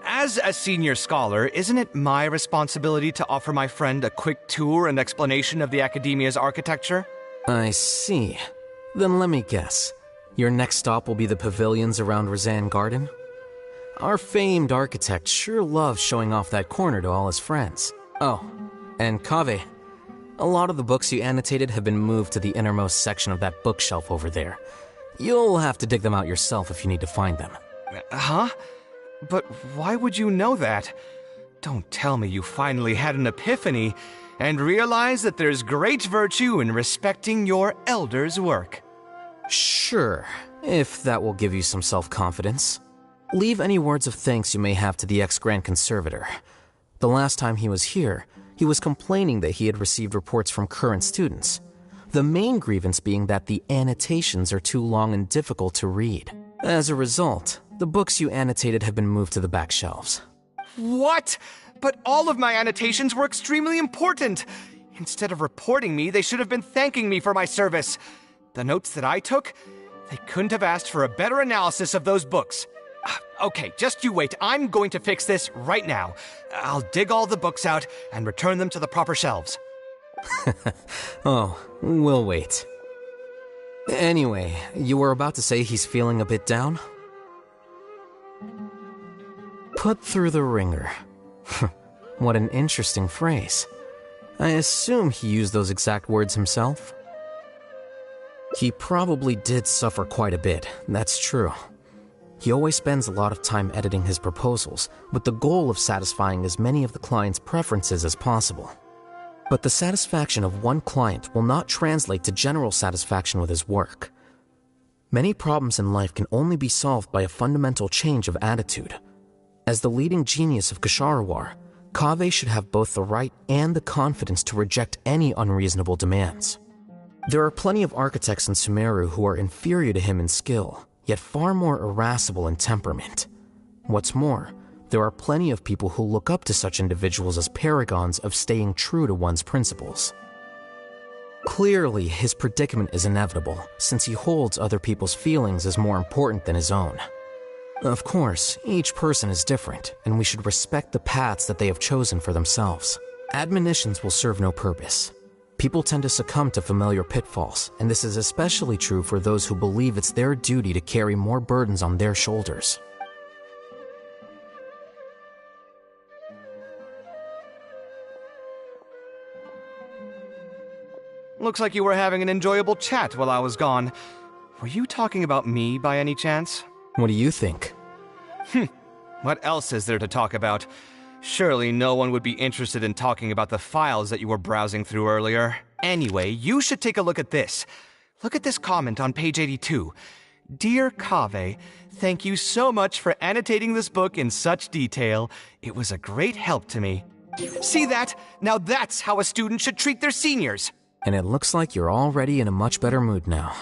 Speaker 4: As a senior scholar, isn't it my responsibility to offer my friend a quick tour and explanation of the academia's architecture?
Speaker 9: I see. Then let me guess. Your next stop will be the pavilions around Razan Garden? Our famed architect sure loves showing off that corner to all his friends. Oh, and Kaveh, a lot of the books you annotated have been moved to the innermost section of that bookshelf over there. You'll have to dig them out yourself if you need to find them.
Speaker 4: Huh? But why would you know that? Don't tell me you finally had an epiphany and realized that there's great virtue in respecting your elder's work.
Speaker 9: Sure, if that will give you some self-confidence. Leave any words of thanks you may have to the ex-Grand Conservator. The last time he was here, he was complaining that he had received reports from current students. The main grievance being that the annotations are too long and difficult to read. As a result, the books you annotated have been moved to the back shelves.
Speaker 4: What? But all of my annotations were extremely important. Instead of reporting me, they should have been thanking me for my service. The notes that I took, they couldn't have asked for a better analysis of those books. Okay, just you wait. I'm going to fix this right now. I'll dig all the books out and return them to the proper shelves.
Speaker 9: Oh, we'll wait. Anyway, you were about to say he's feeling a bit down? Put through the ringer. What an interesting phrase. I assume he used those exact words himself? He probably did suffer quite a bit, that's true. He always spends a lot of time editing his proposals, with the goal of satisfying as many of the client's preferences as possible. But the satisfaction of one client will not translate to general satisfaction with his work. Many problems in life can only be solved by a fundamental change of attitude. As the leading genius of Ksharawar, Kaveh should have both the right and the confidence to reject any unreasonable demands. There are plenty of architects in Sumeru who are inferior to him in skill, yet far more irascible in temperament. What's more, there are plenty of people who look up to such individuals as paragons of staying true to one's principles. Clearly, his predicament is inevitable, since he holds other people's feelings as more important than his own. Of course, each person is different, and we should respect the paths that they have chosen for themselves. Admonitions will serve no purpose. People tend to succumb to familiar pitfalls, and this is especially true for those who believe it's their duty to carry more burdens on their shoulders.
Speaker 4: Looks like you were having an enjoyable chat while I was gone. Were you talking about me by any chance?
Speaker 9: What do you think?
Speaker 4: What else is there to talk about? Surely no one would be interested in talking about the files that you were browsing through earlier. Anyway, you should take a look at this. Look at this comment on page 82. Dear Kaveh, thank you so much for annotating this book in such detail. It was a great help to me. See that? Now that's how a student should treat their seniors.
Speaker 9: And it looks like you're already in a much better mood now.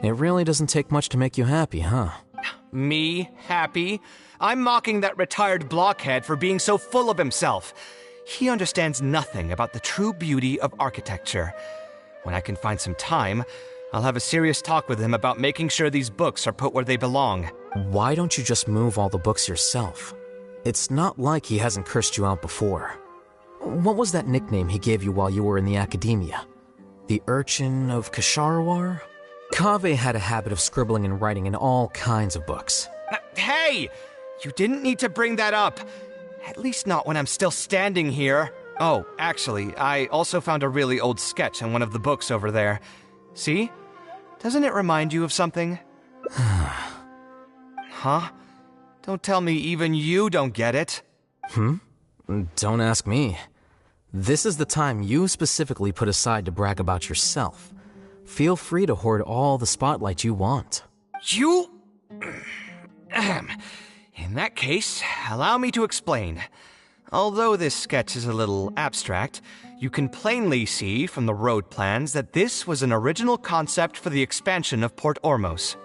Speaker 9: It really doesn't take much to make you happy, huh?
Speaker 4: Me? Happy? I'm mocking that retired blockhead for being so full of himself. He understands nothing about the true beauty of architecture. When I can find some time, I'll have a serious talk with him about making sure these books are put where they belong.
Speaker 9: Why don't you just move all the books yourself? It's not like he hasn't cursed you out before. What was that nickname he gave you while you were in the academia? The Urchin of Kasharwar? Kaveh had a habit of scribbling and writing in all kinds of books.
Speaker 4: Hey! You didn't need to bring that up. At least not when I'm still standing here. Oh, actually, I also found a really old sketch in one of the books over there. See? Doesn't it remind you of something? Huh? Don't tell me even you don't get it.
Speaker 9: Don't ask me. This is the time you specifically put aside to brag about yourself. Feel free to hoard all the spotlight you want.
Speaker 4: You? In that case, allow me to explain. Although this sketch is a little abstract, you can plainly see from the road plans that this was an original concept for the expansion of Port Ormos.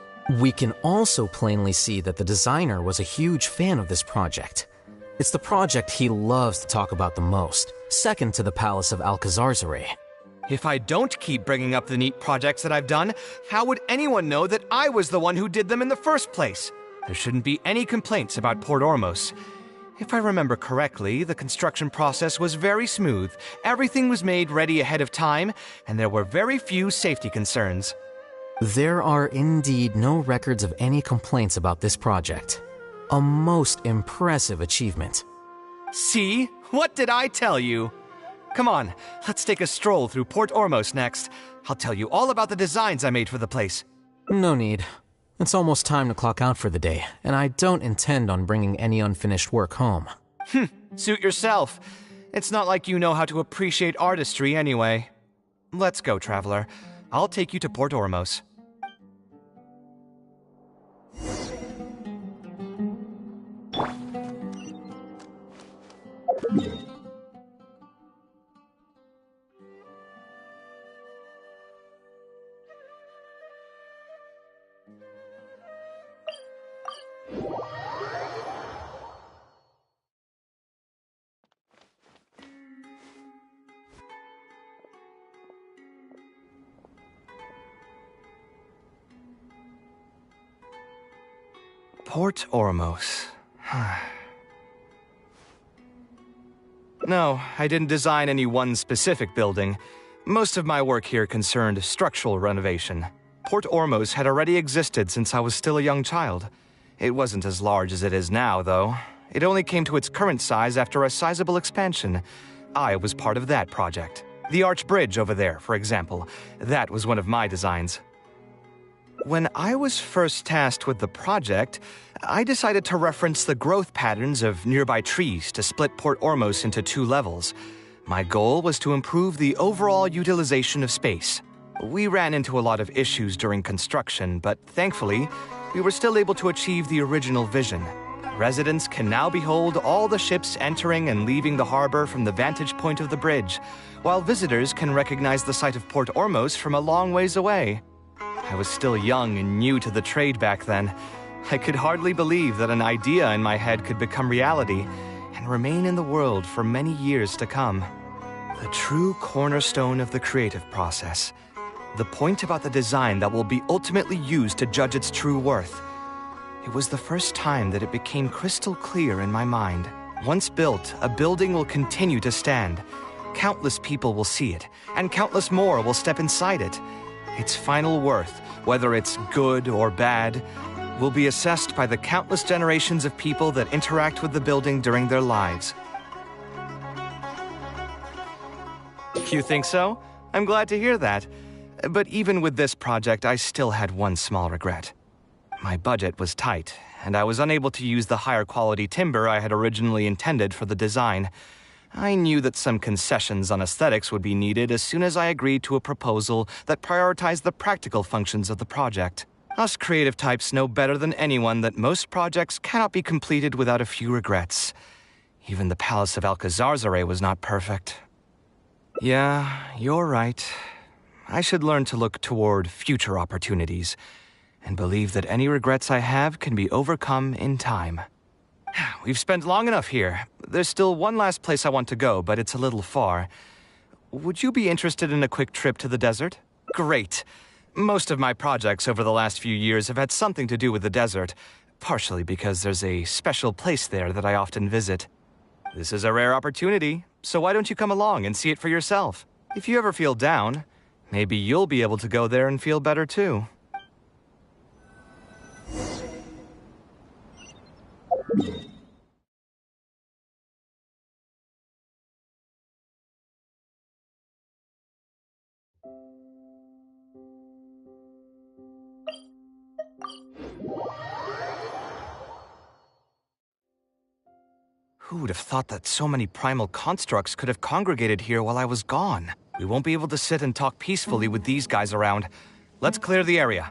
Speaker 9: We can also plainly see that the designer was a huge fan of this project. It's the project he loves to talk about the most, second to the Palace of Alcazarzaray.
Speaker 4: If I don't keep bringing up the neat projects that I've done, how would anyone know that I was the one who did them in the first place? There shouldn't be any complaints about Port Ormos. If I remember correctly, the construction process was very smooth, everything was made ready ahead of time, and there were very few safety concerns.
Speaker 9: There are indeed no records of any complaints about this project. A most impressive achievement.
Speaker 4: See? What did I tell you? Come on, let's take a stroll through Port Ormos next. I'll tell you all about the designs I made for the place.
Speaker 9: No need. It's almost time to clock out for the day, and I don't intend on bringing any unfinished work home.
Speaker 4: Suit yourself. It's not like you know how to appreciate artistry anyway. Let's go, traveler. I'll take you to Port Ormos. Port Ormos. No, I didn't design any one specific building. Most of my work here concerned structural renovation. Port Ormos had already existed since I was still a young child. It wasn't as large as it is now, though. It only came to its current size after a sizable expansion. I was part of that project. The arch bridge over there, for example. That was one of my designs. When I was first tasked with the project, I decided to reference the growth patterns of nearby trees to split Port Ormos into 2 levels. My goal was to improve the overall utilization of space. We ran into a lot of issues during construction, but thankfully, we were still able to achieve the original vision. Residents can now behold all the ships entering and leaving the harbor from the vantage point of the bridge, while visitors can recognize the site of Port Ormos from a long ways away. I was still young and new to the trade back then. I could hardly believe that an idea in my head could become reality and remain in the world for many years to come. The true cornerstone of the creative process. The point about the design that will be ultimately used to judge its true worth. It was the first time that it became crystal clear in my mind. Once built, a building will continue to stand. Countless people will see it, and countless more will step inside it. Its final worth, whether it's good or bad, will be assessed by the countless generations of people that interact with the building during their lives. You think so? I'm glad to hear that. But even with this project, I still had one small regret. My budget was tight, and I was unable to use the higher quality timber I had originally intended for the design. I knew that some concessions on aesthetics would be needed as soon as I agreed to a proposal that prioritized the practical functions of the project. Us creative types know better than anyone that most projects cannot be completed without a few regrets. Even the Palace of Alcazarzaray was not perfect. Yeah, you're right. I should learn to look toward future opportunities, and believe that any regrets I have can be overcome in time. We've spent long enough here. There's still one last place I want to go, but it's a little far. Would you be interested in a quick trip to the desert? Great. Most of my projects over the last few years have had something to do with the desert, partially because there's a special place there that I often visit. This is a rare opportunity, so why don't you come along and see it for yourself? If you ever feel down, maybe you'll be able to go there and feel better too. Who would have thought that so many primal constructs could have congregated here while I was gone? We won't be able to sit and talk peacefully with these guys around. Let's clear the area.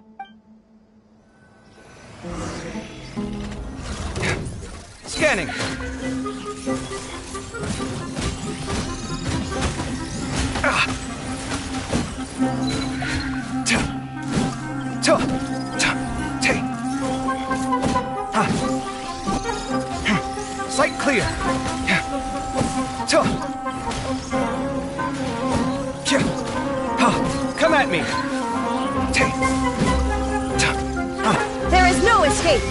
Speaker 4: Scanning! Sight clear! Come at me!
Speaker 10: There is no escape!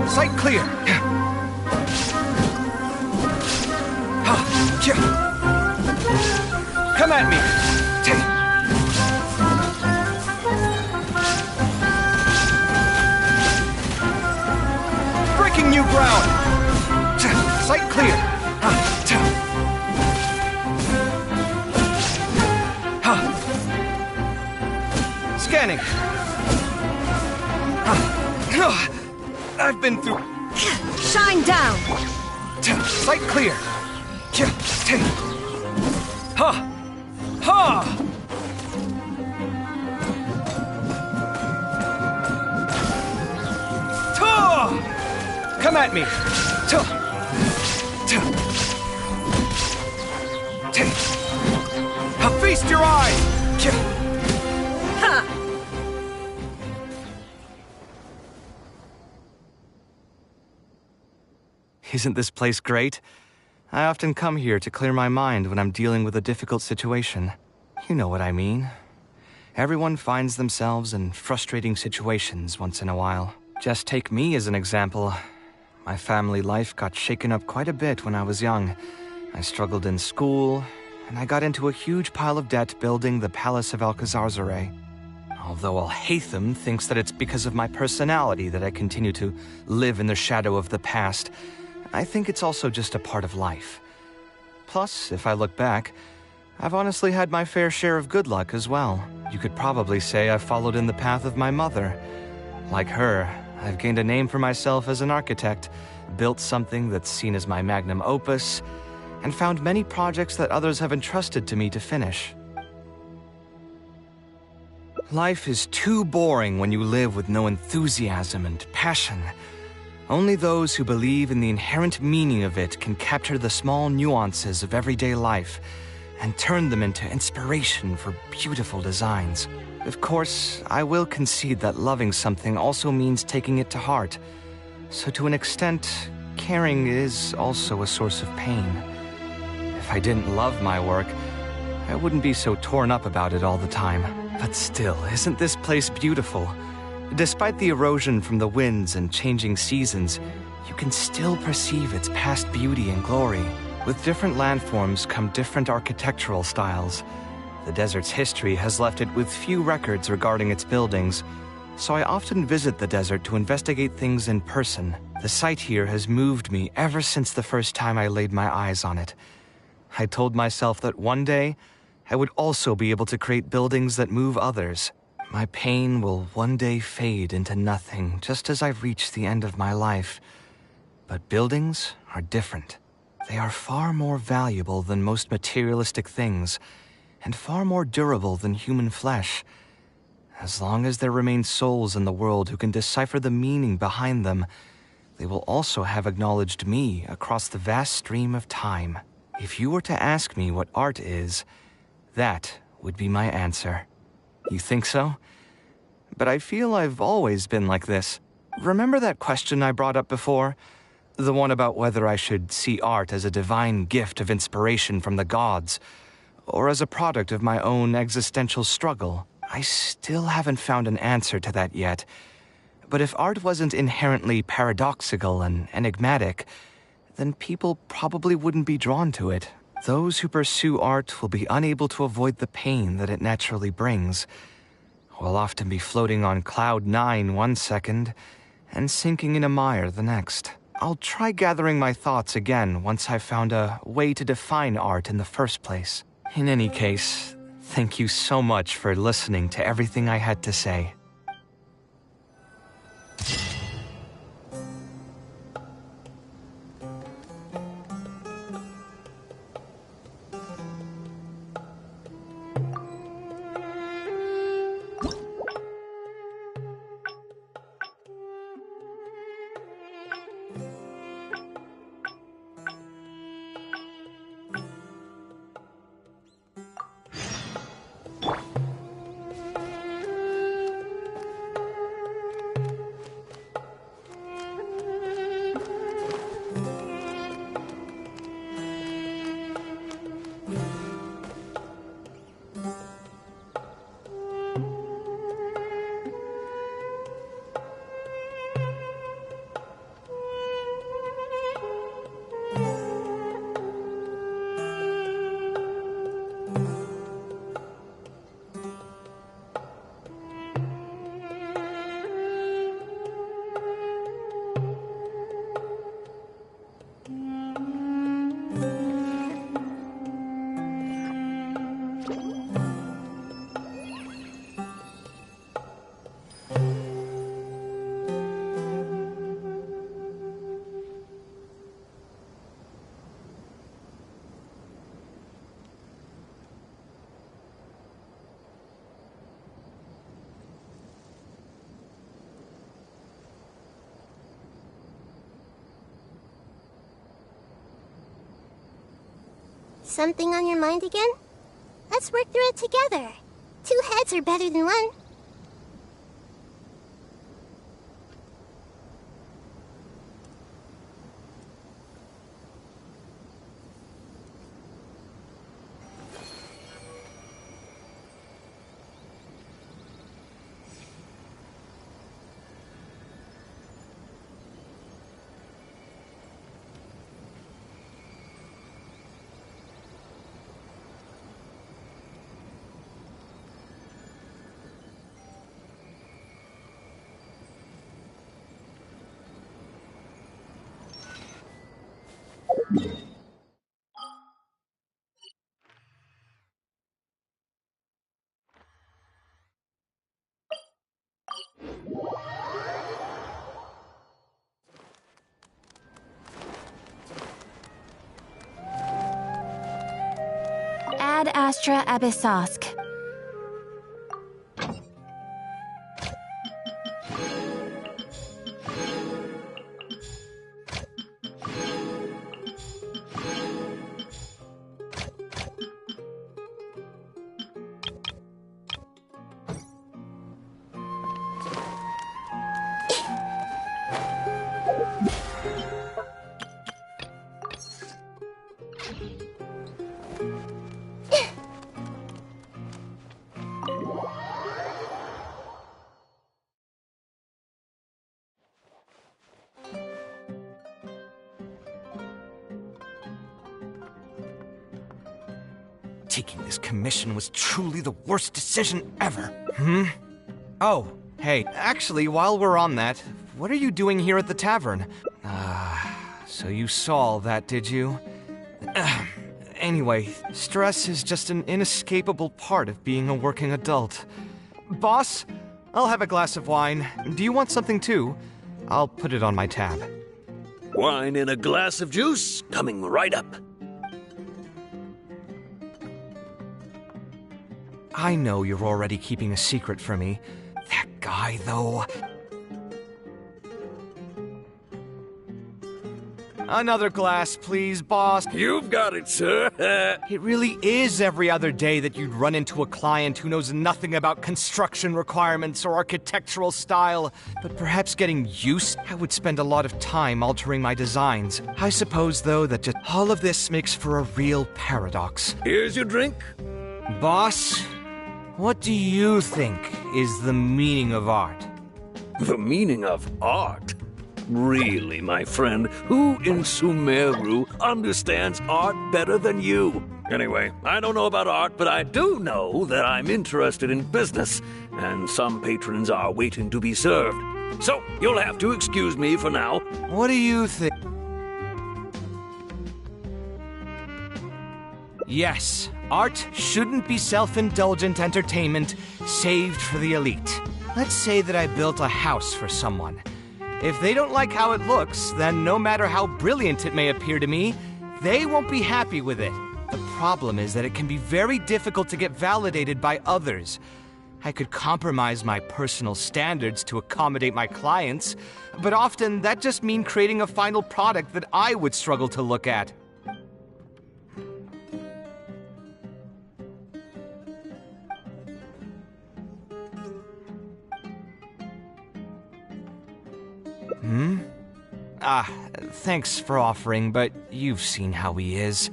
Speaker 4: Sight clear! Come at me! Breaking new ground! Sight clear! Scanning! I've been through...
Speaker 10: Shine down!
Speaker 4: Sight clear! Ha! Ha! Come at me! Feast your eyes! Isn't this place great? I often come here to clear my mind when I'm dealing with a difficult situation. You know what I mean. Everyone finds themselves in frustrating situations once in a while. Just take me as an example. My family life got shaken up quite a bit when I was young. I struggled in school, and I got into a huge pile of debt building the Palace of Alcazarzaray. Although Alhaitham thinks that it's because of my personality that I continue to live in the shadow of the past, I think it's also just a part of life. Plus, if I look back, I've honestly had my fair share of good luck as well. You could probably say I've followed in the path of my mother. Like her, I've gained a name for myself as an architect, built something that's seen as my magnum opus, and found many projects that others have entrusted to me to finish. Life is too boring when you live with no enthusiasm and passion. Only those who believe in the inherent meaning of it can capture the small nuances of everyday life and turn them into inspiration for beautiful designs. Of course, I will concede that loving something also means taking it to heart. So to an extent, caring is also a source of pain. If I didn't love my work, I wouldn't be so torn up about it all the time. But still, isn't this place beautiful? Despite the erosion from the winds and changing seasons, you can still perceive its past beauty and glory. With different landforms come different architectural styles. The desert's history has left it with few records regarding its buildings, so I often visit the desert to investigate things in person. The sight here has moved me ever since the first time I laid my eyes on it. I told myself that one day, I would also be able to create buildings that move others. My pain will one day fade into nothing, just as I reach the end of my life. But buildings are different. They are far more valuable than most materialistic things, and far more durable than human flesh. As long as there remain souls in the world who can decipher the meaning behind them, they will also have acknowledged me across the vast stream of time. If you were to ask me what art is, that would be my answer. You think so? But I feel I've always been like this. Remember that question I brought up before? The one about whether I should see art as a divine gift of inspiration from the gods, or as a product of my own existential struggle. I still haven't found an answer to that yet. But if art wasn't inherently paradoxical and enigmatic, then people probably wouldn't be drawn to it. Those who pursue art will be unable to avoid the pain that it naturally brings. Will often be floating on cloud 9 one second and sinking in a mire the next. I'll try gathering my thoughts again once I've found a way to define art in the first place. In any case, thank you so much for listening to everything I had to say.
Speaker 11: Something on your mind again? Let's work through it together. 2 heads are better than 1.
Speaker 10: Ad Astra Abyssosk.
Speaker 4: Taking this commission was truly the worst decision ever. Oh, hey, actually, while we're on that, what are you doing here at the tavern? So you saw all that, did you? Anyway, stress is just an inescapable part of being a working adult. Boss, I'll have a glass of wine. Do you want something too? I'll put it on my tab.
Speaker 12: Wine and a glass of juice coming right up.
Speaker 4: I know you're already keeping a secret from me. That guy, though. Another glass, please, boss.
Speaker 12: You've got it, sir.
Speaker 4: It really is every other day that you'd run into a client who knows nothing about construction requirements or architectural style. But perhaps getting used, I would spend a lot of time altering my designs. I suppose, though, that just all of this makes for a real paradox.
Speaker 12: Here's your drink.
Speaker 4: Boss, what do you think is the meaning of art?
Speaker 12: The meaning of art? Really, my friend, who in Sumeru understands art better than you? Anyway, I don't know about art, but I do know that I'm interested in business, and some patrons are waiting to be served. So, you'll have to excuse me for now.
Speaker 4: What do you think? Yes, art shouldn't be self-indulgent entertainment saved for the elite. Let's say that I built a house for someone. If they don't like how it looks, then no matter how brilliant it may appear to me, they won't be happy with it. The problem is that it can be very difficult to get validated by others. I could compromise my personal standards to accommodate my clients, but often that just means creating a final product that I would struggle to look at. Thanks for offering, but you've seen how he is.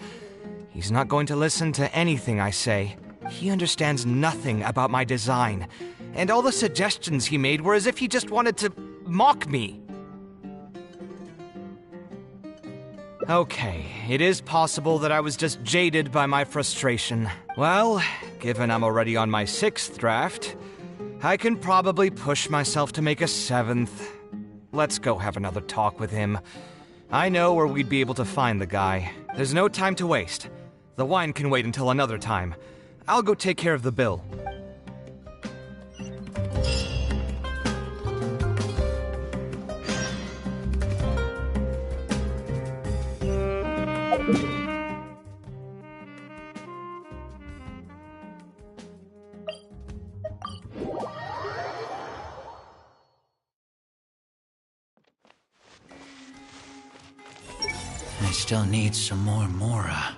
Speaker 4: He's not going to listen to anything I say. He understands nothing about my design, and all the suggestions he made were as if he just wanted to mock me. Okay, it is possible that I was just jaded by my frustration. Well, given I'm already on my 6th draft, I can probably push myself to make a 7th. Let's go have another talk with him. I know where we'd be able to find the guy. There's no time to waste. The wine can wait until another time. I'll go take care of the bill.
Speaker 13: I still need some more Mora.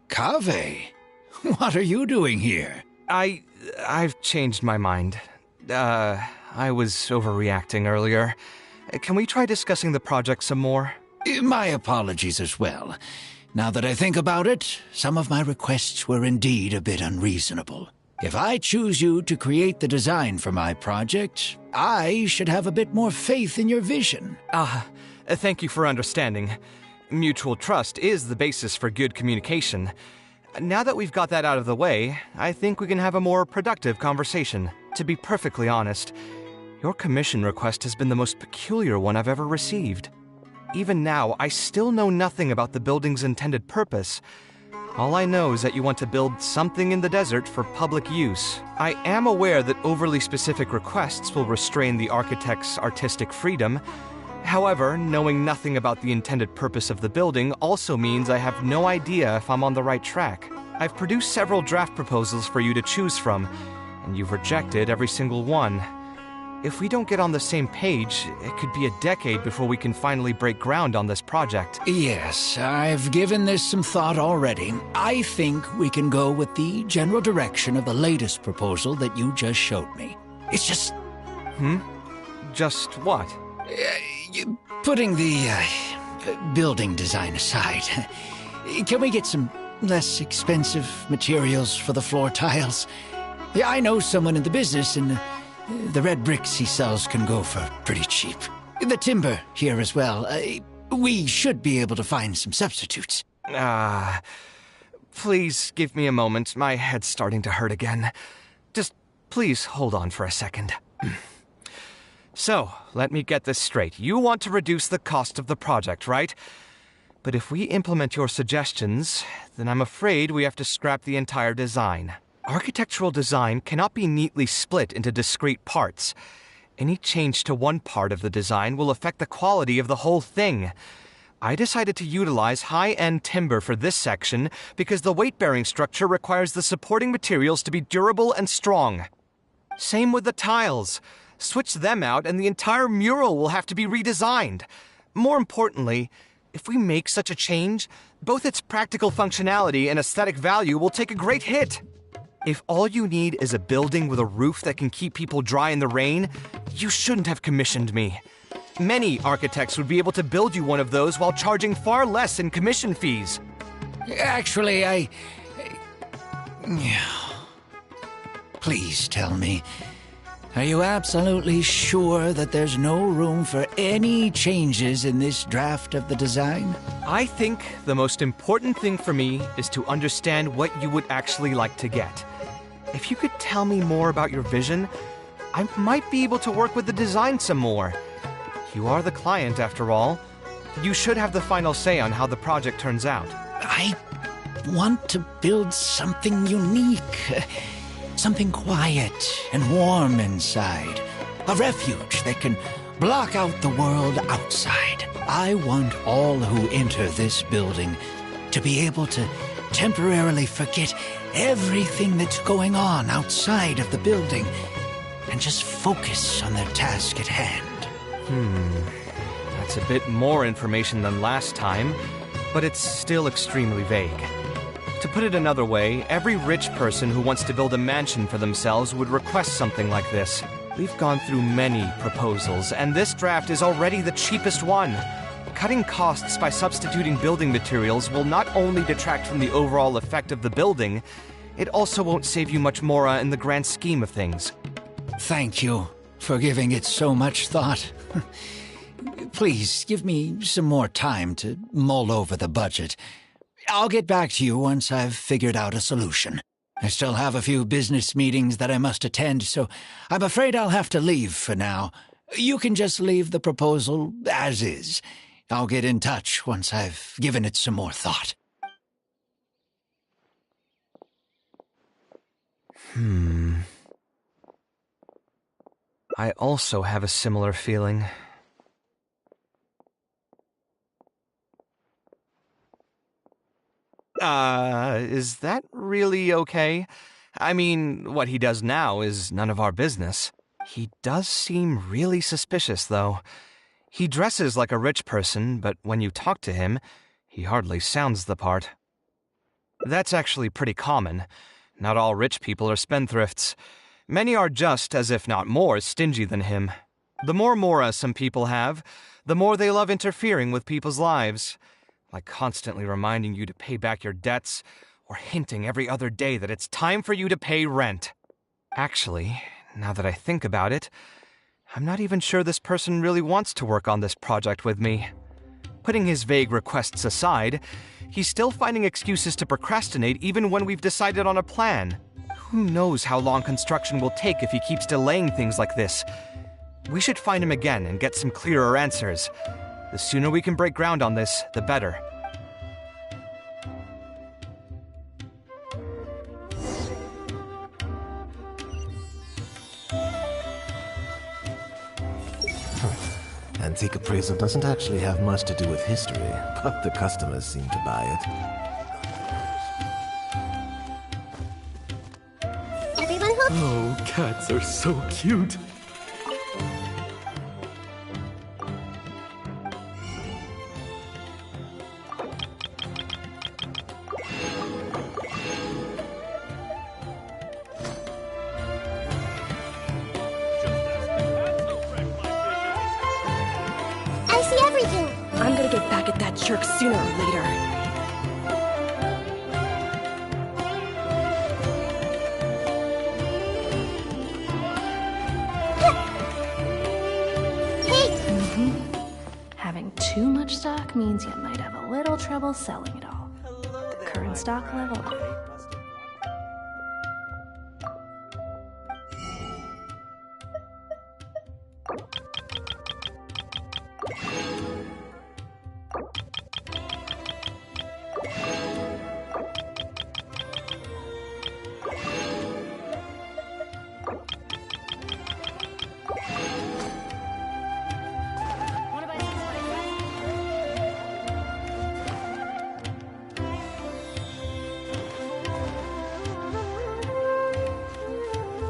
Speaker 13: Kaveh, what are you doing here?
Speaker 4: I've changed my mind. I was overreacting earlier. Can we try discussing the project some more?
Speaker 13: My apologies as well. Now that I think about it, some of my requests were indeed a bit unreasonable. If I choose you to create the design for my project, I should have a bit more faith in your vision.
Speaker 4: Thank you for understanding. Mutual trust is the basis for good communication. Now that we've got that out of the way, I think we can have a more productive conversation. To be perfectly honest, your commission request has been the most peculiar one I've ever received. Even now, I still know nothing about the building's intended purpose. All I know is that you want to build something in the desert for public use. I am aware that overly specific requests will restrain the architect's artistic freedom. However, knowing nothing about the intended purpose of the building also means I have no idea if I'm on the right track. I've produced several draft proposals for you to choose from, and you've rejected every single one. If we don't get on the same page, it could be a decade before we can finally break ground on this project.
Speaker 13: Yes, I've given this some thought already. I think we can go with the general direction of the latest proposal that you just showed me. It's just...
Speaker 4: Just what?
Speaker 13: Putting the building design aside, can we get some less expensive materials for the floor tiles? Yeah, I know someone in the business, and the red bricks he sells can go for pretty cheap. The timber here as well. We should be able to find some substitutes.
Speaker 4: Please give me a moment. My head's starting to hurt again. Just please hold on for a second. So, let me get this straight. You want to reduce the cost of the project, right? But if we implement your suggestions, then I'm afraid we have to scrap the entire design. Architectural design cannot be neatly split into discrete parts. Any change to one part of the design will affect the quality of the whole thing. I decided to utilize high-end timber for this section because the weight-bearing structure requires the supporting materials to be durable and strong. Same with the tiles. Switch them out and the entire mural will have to be redesigned. More importantly, if we make such a change, both its practical functionality and aesthetic value will take a great hit. If all you need is a building with a roof that can keep people dry in the rain, you shouldn't have commissioned me. Many architects would be able to build you one of those while charging far less in commission fees.
Speaker 13: Actually, Please tell me, are you absolutely sure that there's no room for any changes in this draft of the design?
Speaker 4: I think the most important thing for me is to understand what you would actually like to get. If you could tell me more about your vision, I might be able to work with the design some more. You are the client, after all. You should have the final say on how the project turns out.
Speaker 13: I want to build something unique. Something quiet and warm inside. A refuge that can block out the world outside. I want all who enter this building to be able to temporarily forget everything that's going on outside of the building and just focus on their task at hand.
Speaker 4: That's a bit more information than last time, but it's still extremely vague. To put it another way, every rich person who wants to build a mansion for themselves would request something like this. We've gone through many proposals, and this draft is already the cheapest one. Cutting costs by substituting building materials will not only detract from the overall effect of the building, it also won't save you much more in the grand scheme of things.
Speaker 13: Thank you for giving it so much thought. Please, give me some more time to mull over the budget. I'll get back to you once I've figured out a solution. I still have a few business meetings that I must attend, so I'm afraid I'll have to leave for now. You can just leave the proposal as is. I'll get in touch once I've given it some more thought.
Speaker 4: I also have a similar feeling. Is that really okay? I mean, what he does now is none of our business. He does seem really suspicious, though. He dresses like a rich person, but when you talk to him, he hardly sounds the part. That's actually pretty common. Not all rich people are spendthrifts. Many are just, as if not more, stingy than him. The more mora some people have, the more they love interfering with people's lives. Like constantly reminding you to pay back your debts, or hinting every other day that it's time for you to pay rent. Actually, now that I think about it, I'm not even sure this person really wants to work on this project with me. Putting his vague requests aside, he's still finding excuses to procrastinate even when we've decided on a plan. Who knows how long construction will take if he keeps delaying things like this? We should find him again and get some clearer answers. The sooner we can break ground on this, the better.
Speaker 14: Antique appraisal doesn't actually have much to do with history, but the customers seem to buy
Speaker 11: it. Everyone who...
Speaker 15: Oh, cats are so cute.
Speaker 7: Jerk sooner or later.
Speaker 10: Having too much stock means you might have a little trouble selling it all. The current stock level.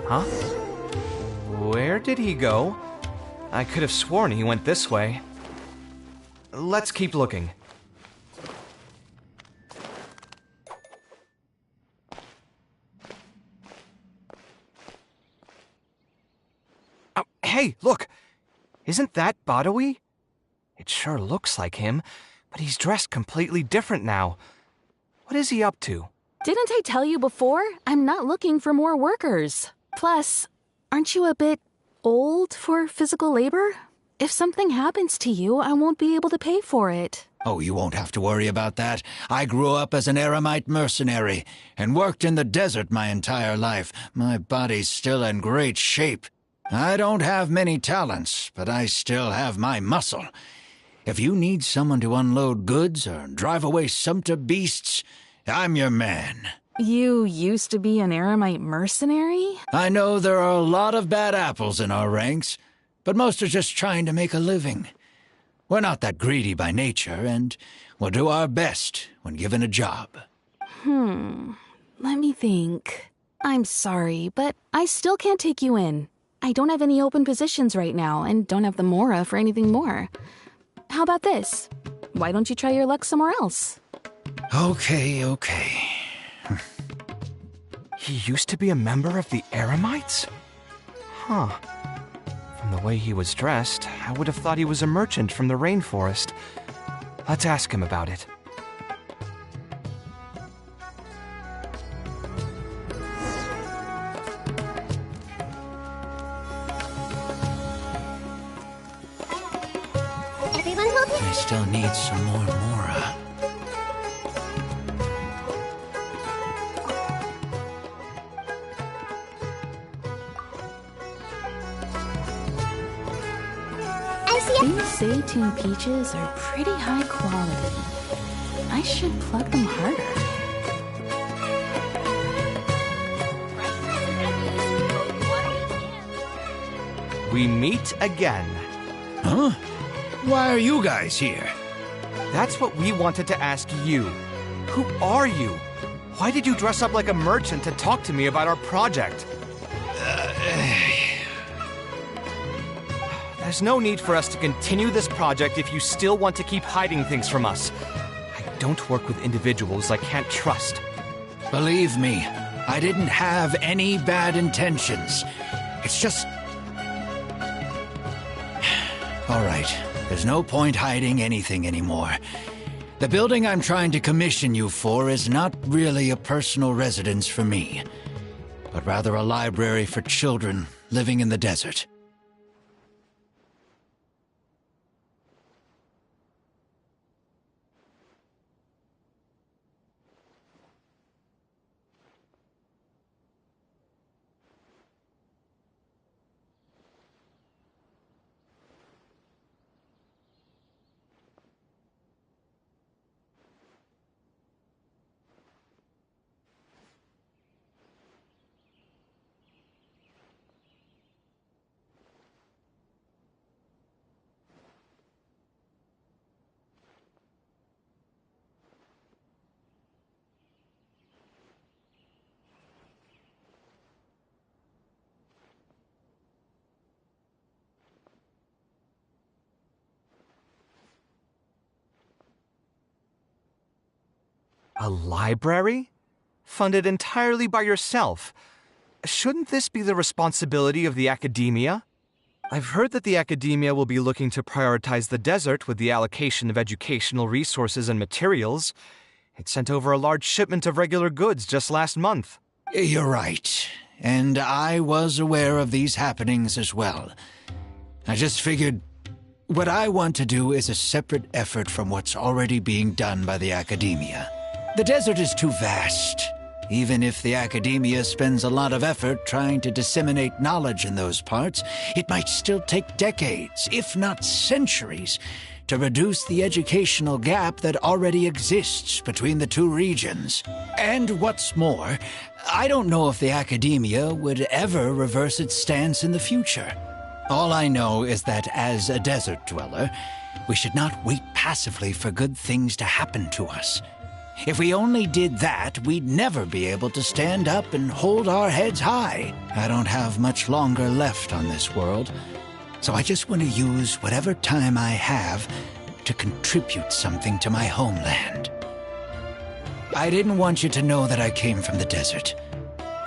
Speaker 4: Huh? Where did he go? I could have sworn he went this way. Let's keep looking. Oh, hey, look! Isn't that Badawi? It sure looks like him, but he's dressed completely different now. What is he up to?
Speaker 10: Didn't I tell you before? I'm not looking for more workers. Plus, aren't you a bit old for physical labor? If something happens to you, I won't be able to pay for it.
Speaker 13: Oh, you won't have to worry about that. I grew up as an Eremite mercenary and worked in the desert my entire life. My body's still in great shape. I don't have many talents, but I still have my muscle. If you need someone to unload goods or drive away sumpter beasts, I'm your man.
Speaker 10: You used to be an Eremite mercenary?
Speaker 13: I know there are a lot of bad apples in our ranks, but most are just trying to make a living. We're not that greedy by nature, and we'll do our best when given a job.
Speaker 10: Let me think. I'm sorry, but I still can't take you in. I don't have any open positions right now, and don't have the Mora for anything more. How about this? Why don't you try your luck somewhere else?
Speaker 13: Okay.
Speaker 4: He used to be a member of the Eremites? Huh. From the way he was dressed, I would have thought he was a merchant from the rainforest. Let's ask him about it.
Speaker 11: Everyone hold it.
Speaker 13: I still need some more Mora.
Speaker 10: These Zaytune peaches are pretty high quality. I should plug them harder.
Speaker 4: We meet again.
Speaker 13: Huh? Why are you guys here?
Speaker 4: That's what we wanted to ask you. Who are you? Why did you dress up like a merchant to talk to me about our project? There's no need for us to continue this project if you still want to keep hiding things from us. I don't work with individuals I can't trust.
Speaker 13: Believe me, I didn't have any bad intentions. It's just... All right, there's no point hiding anything anymore. The building I'm trying to commission you for is not really a personal residence for me, but rather a library for children living in the desert.
Speaker 4: A library? Funded entirely by yourself? Shouldn't this be the responsibility of the academia? I've heard that the academia will be looking to prioritize the desert with the allocation of educational resources and materials. It sent over a large shipment of regular goods just last month.
Speaker 13: You're right, and I was aware of these happenings as well. I just figured what I want to do is a separate effort from what's already being done by the academia. The desert is too vast. Even if the academia spends a lot of effort trying to disseminate knowledge in those parts, it might still take decades, if not centuries, to reduce the educational gap that already exists between the two regions. And what's more, I don't know if the academia would ever reverse its stance in the future. All I know is that as a desert dweller, we should not wait passively for good things to happen to us. If we only did that, we'd never be able to stand up and hold our heads high. I don't have much longer left on this world, so I just want to use whatever time I have to contribute something to my homeland. I didn't want you to know that I came from the desert.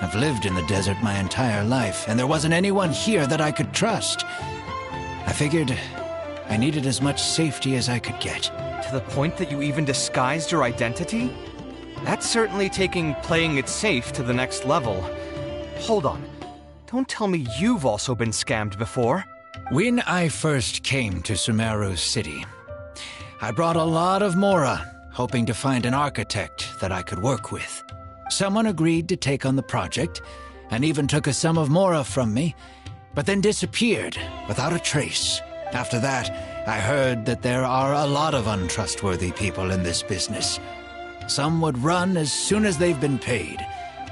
Speaker 13: I've lived in the desert my entire life, and there wasn't anyone here that I could trust. I figured I needed as much safety as I could get.
Speaker 4: To the point that you even disguised your identity? That's certainly taking playing it safe to the next level. Hold on. Don't tell me you've also been scammed before.
Speaker 13: When I first came to Sumeru City, I brought a lot of Mora, hoping to find an architect that I could work with. Someone agreed to take on the project, and even took a sum of Mora from me, but then disappeared without a trace. After that, I heard that there are a lot of untrustworthy people in this business. Some would run as soon as they've been paid,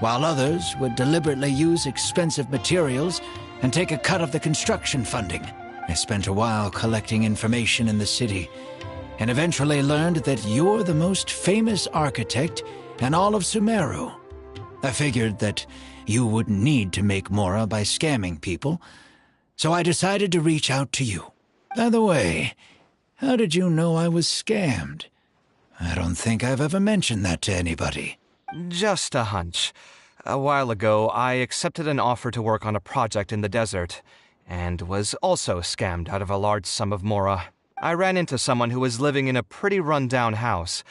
Speaker 13: while others would deliberately use expensive materials and take a cut of the construction funding. I spent a while collecting information in the city, and eventually learned that you're the most famous architect in all of Sumeru. I figured that you wouldn't need to make Mora by scamming people, so I decided to reach out to you. By the way, how did you know I was scammed? I don't think I've ever mentioned that to anybody.
Speaker 4: Just a hunch. A while ago, I accepted an offer to work on a project in the desert, and was also scammed out of a large sum of Mora. I ran into someone who was living in a pretty run-down house.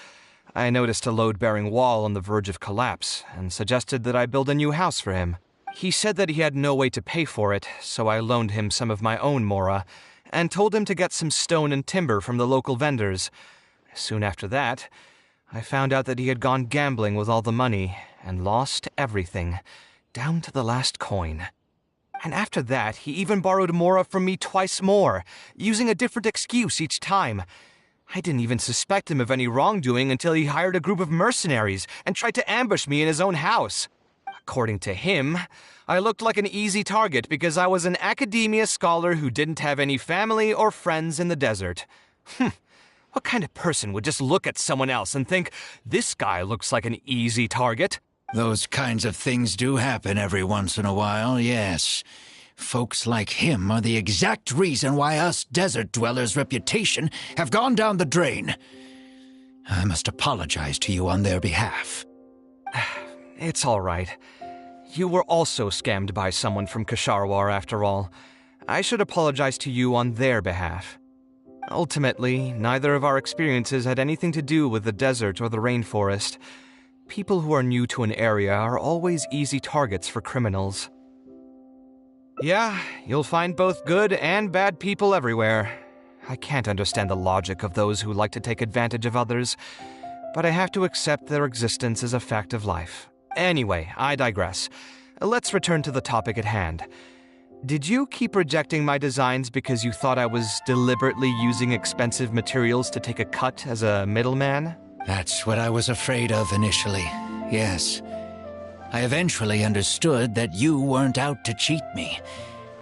Speaker 4: I noticed a load-bearing wall on the verge of collapse, and suggested that I build a new house for him. He said that he had no way to pay for it, so I loaned him some of my own Mora, and told him to get some stone and timber from the local vendors. Soon after that, I found out that he had gone gambling with all the money, and lost everything, down to the last coin. And after that, he even borrowed Mora from me twice more, using a different excuse each time. I didn't even suspect him of any wrongdoing until he hired a group of mercenaries and tried to ambush me in his own house. According to him, I looked like an easy target because I was an academia scholar who didn't have any family or friends in the desert. What kind of person would just look at someone else and think, this guy looks like an easy target?
Speaker 13: Those kinds of things do happen every once in a while, yes. Folks like him are the exact reason why us desert dwellers' reputation have gone down the drain. I must apologize to you on their behalf.
Speaker 4: It's all right. You were also scammed by someone from Kasharwar after all. I should apologize to you on their behalf. Ultimately, neither of our experiences had anything to do with the desert or the rainforest. People who are new to an area are always easy targets for criminals. Yeah, you'll find both good and bad people everywhere. I can't understand the logic of those who like to take advantage of others, but I have to accept their existence as a fact of life. Anyway, I digress. Let's return to the topic at hand. Did you keep rejecting my designs because you thought I was deliberately using expensive materials to take a cut as a middleman?
Speaker 13: That's what I was afraid of initially, yes. I eventually understood that you weren't out to cheat me.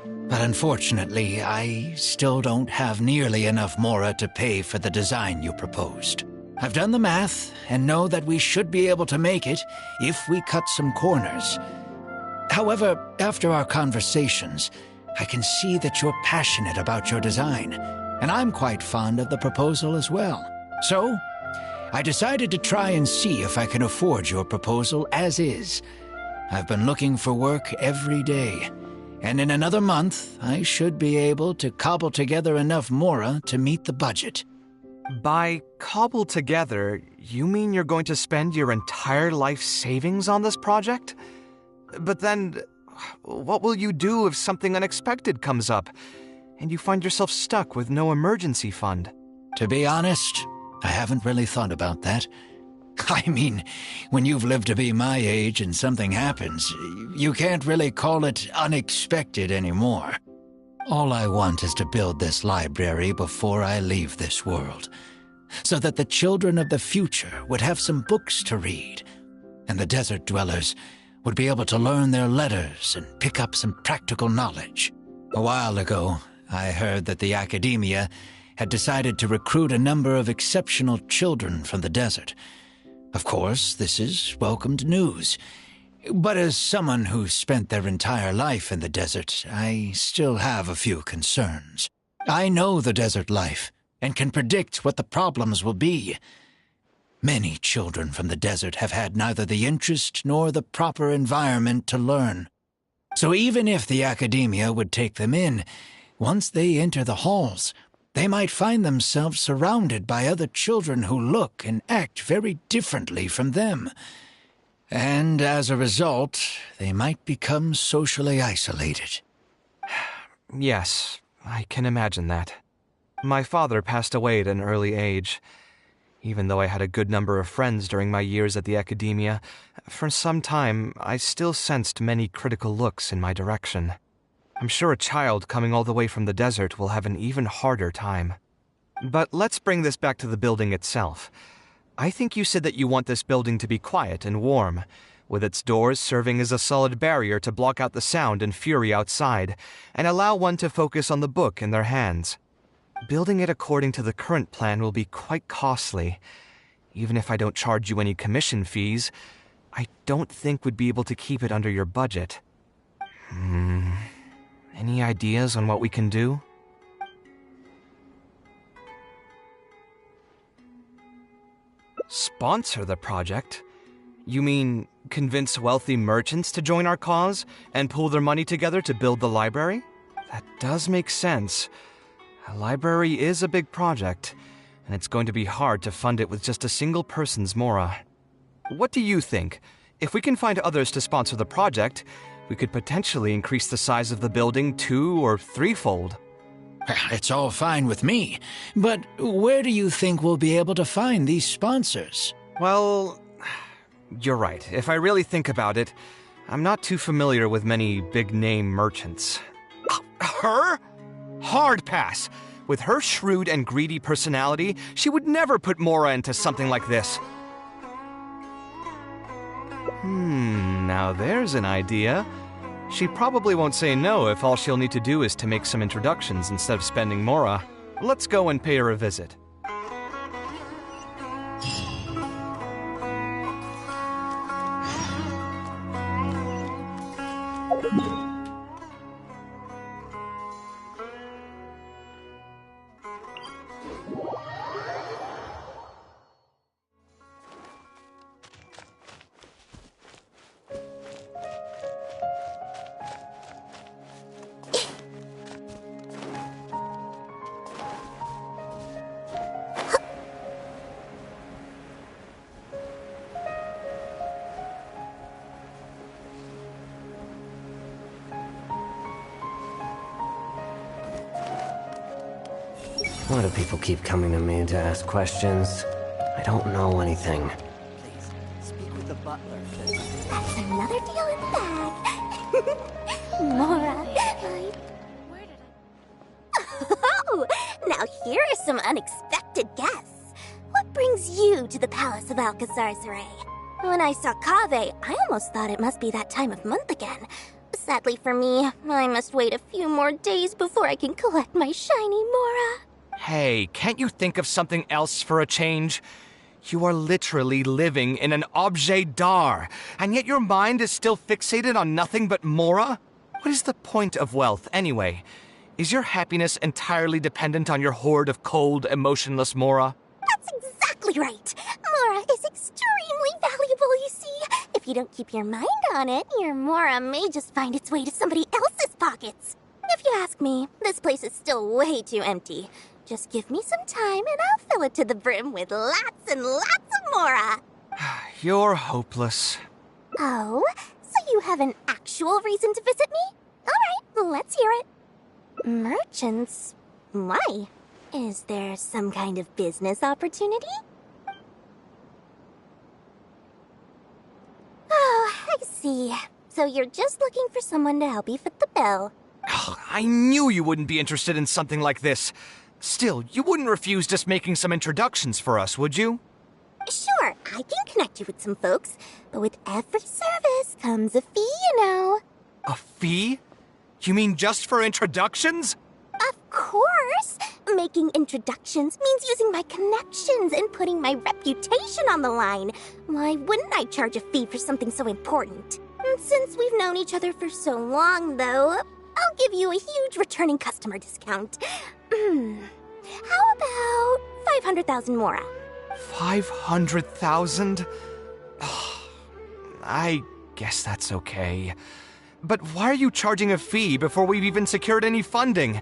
Speaker 13: But unfortunately, I still don't have nearly enough Mora to pay for the design you proposed. I've done the math and know that we should be able to make it if we cut some corners. However, after our conversations, I can see that you're passionate about your design, and I'm quite fond of the proposal as well. So, I decided to try and see if I can afford your proposal as is. I've been looking for work every day, and in another month, I should be able to cobble together enough Mora to meet the budget.
Speaker 4: By cobble together, you mean you're going to spend your entire life savings on this project? But then, what will you do if something unexpected comes up, and you find yourself stuck with no emergency fund?
Speaker 13: To be honest, I haven't really thought about that. I mean, when you've lived to be my age and something happens, you can't really call it unexpected anymore. All I want is to build this library before I leave this world, so that the children of the future would have some books to read, and the desert dwellers would be able to learn their letters and pick up some practical knowledge. A while ago, I heard that the academia had decided to recruit a number of exceptional children from the desert, Of course, this is welcomed news. But as someone who spent their entire life in the desert, I still have a few concerns. I know the desert life, and can predict what the problems will be. Many children from the desert have had neither the interest nor the proper environment to learn. So even if the academia would take them in, once they enter the halls, they might find themselves surrounded by other children who look and act very differently from them. And as a result, they might become socially isolated.
Speaker 4: Yes, I can imagine that. My father passed away at an early age. Even though I had a good number of friends during my years at the academia, for some time I still sensed many critical looks in my direction. I'm sure a child coming all the way from the desert will have an even harder time. But let's bring this back to the building itself. I think you said that you want this building to be quiet and warm, with its doors serving as a solid barrier to block out the sound and fury outside, and allow one to focus on the book in their hands. Building it according to the current plan will be quite costly. Even if I don't charge you any commission fees, I don't think we'd be able to keep it under your budget. Any ideas on what we can do? Sponsor the project? You mean convince wealthy merchants to join our cause and pool their money together to build the library? That does make sense. A library is a big project, and it's going to be hard to fund it with just a single person's mora. What do you think? If we can find others to sponsor the project, we could potentially increase the size of the building 2- or 3-fold.
Speaker 13: It's all fine with me, but where do you think we'll be able to find these sponsors?
Speaker 4: Well, you're right. If I really think about it, I'm not too familiar with many big-name merchants. Her? Hard pass. With her shrewd and greedy personality, she would never put Mora into something like this. Now there's an idea. She probably won't say no if all she'll need to do is to make some introductions instead of spending Mora. Let's go and pay her a visit.
Speaker 8: Why do people keep coming to me to ask questions? I don't know anything.
Speaker 16: Please, speak with the butler.
Speaker 11: That's another deal in the bag. Mora, Where did I... Oh, now here are some unexpected guests. What brings you to the Palace of Alcazar's-Ray? When I saw Kaveh, I almost thought it must be that time of month again. Sadly for me, I must wait a few more days before I can collect my shiny Mora.
Speaker 4: Hey, can't you think of something else for a change? You are literally living in an objet d'art, and yet your mind is still fixated on nothing but Mora? What is the point of wealth, anyway? Is your happiness entirely dependent on your hoard of cold, emotionless Mora?
Speaker 11: That's exactly right. Mora is extremely valuable, you see. If you don't keep your mind on it, your Mora may just find its way to somebody else's pockets. If you ask me, this place is still way too empty. Just give me some time and I'll fill it to the brim with lots and lots of Mora.
Speaker 4: You're hopeless.
Speaker 11: Oh, so you have an actual reason to visit me? All right, let's hear it. Merchants? Why? Is there some kind of business opportunity? Oh, I see. So you're just looking for someone to help you fit the bill.
Speaker 4: I knew you wouldn't be interested in something like this. Still, you wouldn't refuse just making some introductions for us, would you?
Speaker 11: Sure, I can connect you with some folks, but with every service comes a fee, you know.
Speaker 4: A fee? You mean just for introductions?
Speaker 11: Of course! Making introductions means using my connections and putting my reputation on the line. Why wouldn't I charge a fee for something so important? And since we've known each other for so long, though, I'll give you a huge returning customer discount. How about 500,000 Mora?
Speaker 4: 500,000? I guess that's okay. But why are you charging a fee before we've even secured any funding?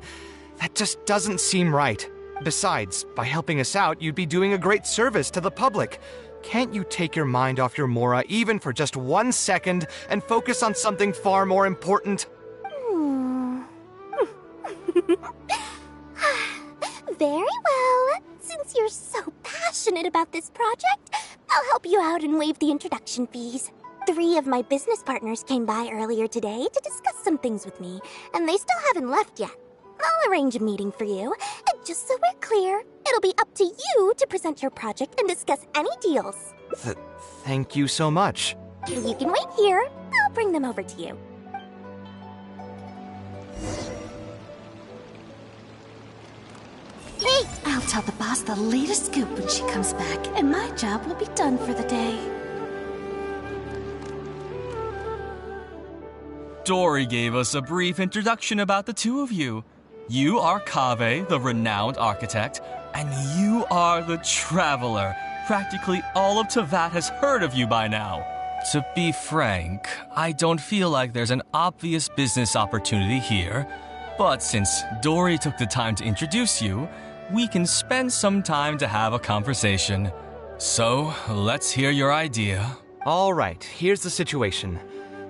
Speaker 4: That just doesn't seem right. Besides, by helping us out, you'd be doing a great service to the public. Can't you take your mind off your Mora even for just 1 second and focus on something far more important?
Speaker 11: Very well. Since you're so passionate about this project, I'll help you out and waive the introduction fees. 3 of my business partners came by earlier today to discuss some things with me, and they still haven't left yet. I'll arrange a meeting for you, and just so we're clear, it'll be up to you to present your project and discuss any deals.
Speaker 4: Thank you so much.
Speaker 11: You can wait here. I'll bring them over to you.
Speaker 7: Hey! I'll tell the boss the latest scoop when she comes back, and my job will be done for the day.
Speaker 17: Dory gave us a brief introduction about the two of you. You are Kaveh, the renowned architect, and you are the traveler. Practically all of Teyvat has heard of you by now. To be frank, I don't feel like there's an obvious business opportunity here, but since Dory took the time to introduce you, we can spend some time to have a conversation. So, let's hear your idea.
Speaker 4: All right, here's the situation.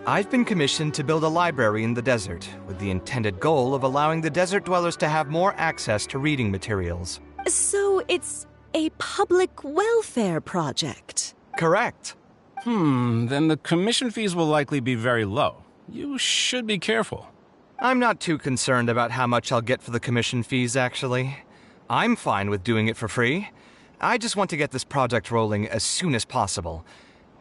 Speaker 4: I've been commissioned to build a library in the desert, with the intended goal of allowing the desert dwellers to have more access to reading materials.
Speaker 18: So it's a public welfare project?
Speaker 4: Correct.
Speaker 19: Then the commission fees will likely be very low. You should be careful.
Speaker 4: I'm not too concerned about how much I'll get for the commission fees, actually. I'm fine with doing it for free. I just want to get this project rolling as soon as possible.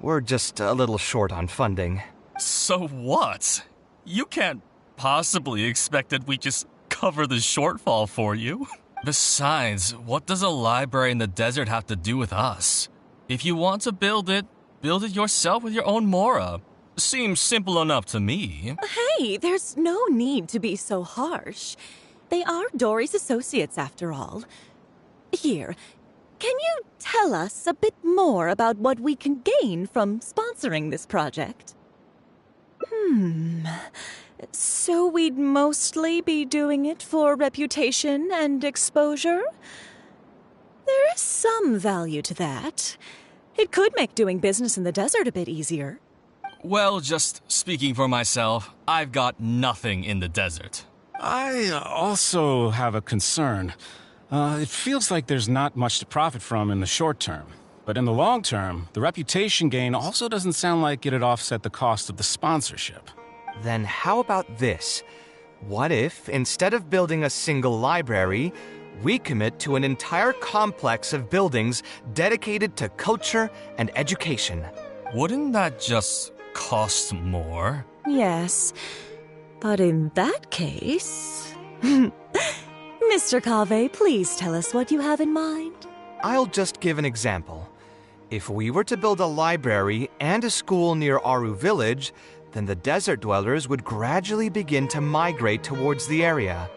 Speaker 4: We're just a little short on funding.
Speaker 17: So what? You can't possibly expect that we just cover the shortfall for you. Besides, what does a library in the desert have to do with us? If you want to build it yourself with your own Mora. Seems simple enough to me.
Speaker 18: Hey, there's no need to be so harsh. They are Dory's associates, after all. Here, can you tell us a bit more about what we can gain from sponsoring this project? So we'd mostly be doing it for reputation and exposure? There is some value to that. It could make doing business in the desert a bit easier.
Speaker 17: Well, just speaking for myself, I've got nothing in the desert.
Speaker 19: I also have a concern. It feels like there's not much to profit from in the short term. But in the long term, the reputation gain also doesn't sound like it'd offset the cost of the sponsorship.
Speaker 4: Then how about this? What if, instead of building a single library, we commit to an entire complex of buildings dedicated to culture and education?
Speaker 17: Wouldn't that just cost more?
Speaker 18: Yes, but in that case... Mr. Kaveh, please tell us what you have in mind.
Speaker 4: I'll just give an example. If we were to build a library and a school near Aru Village, then the desert dwellers would gradually begin to migrate towards the area.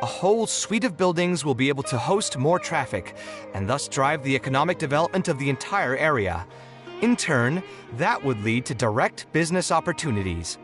Speaker 4: A whole suite of buildings will be able to host more traffic, and thus drive the economic development of the entire area. In turn, that would lead to direct business opportunities.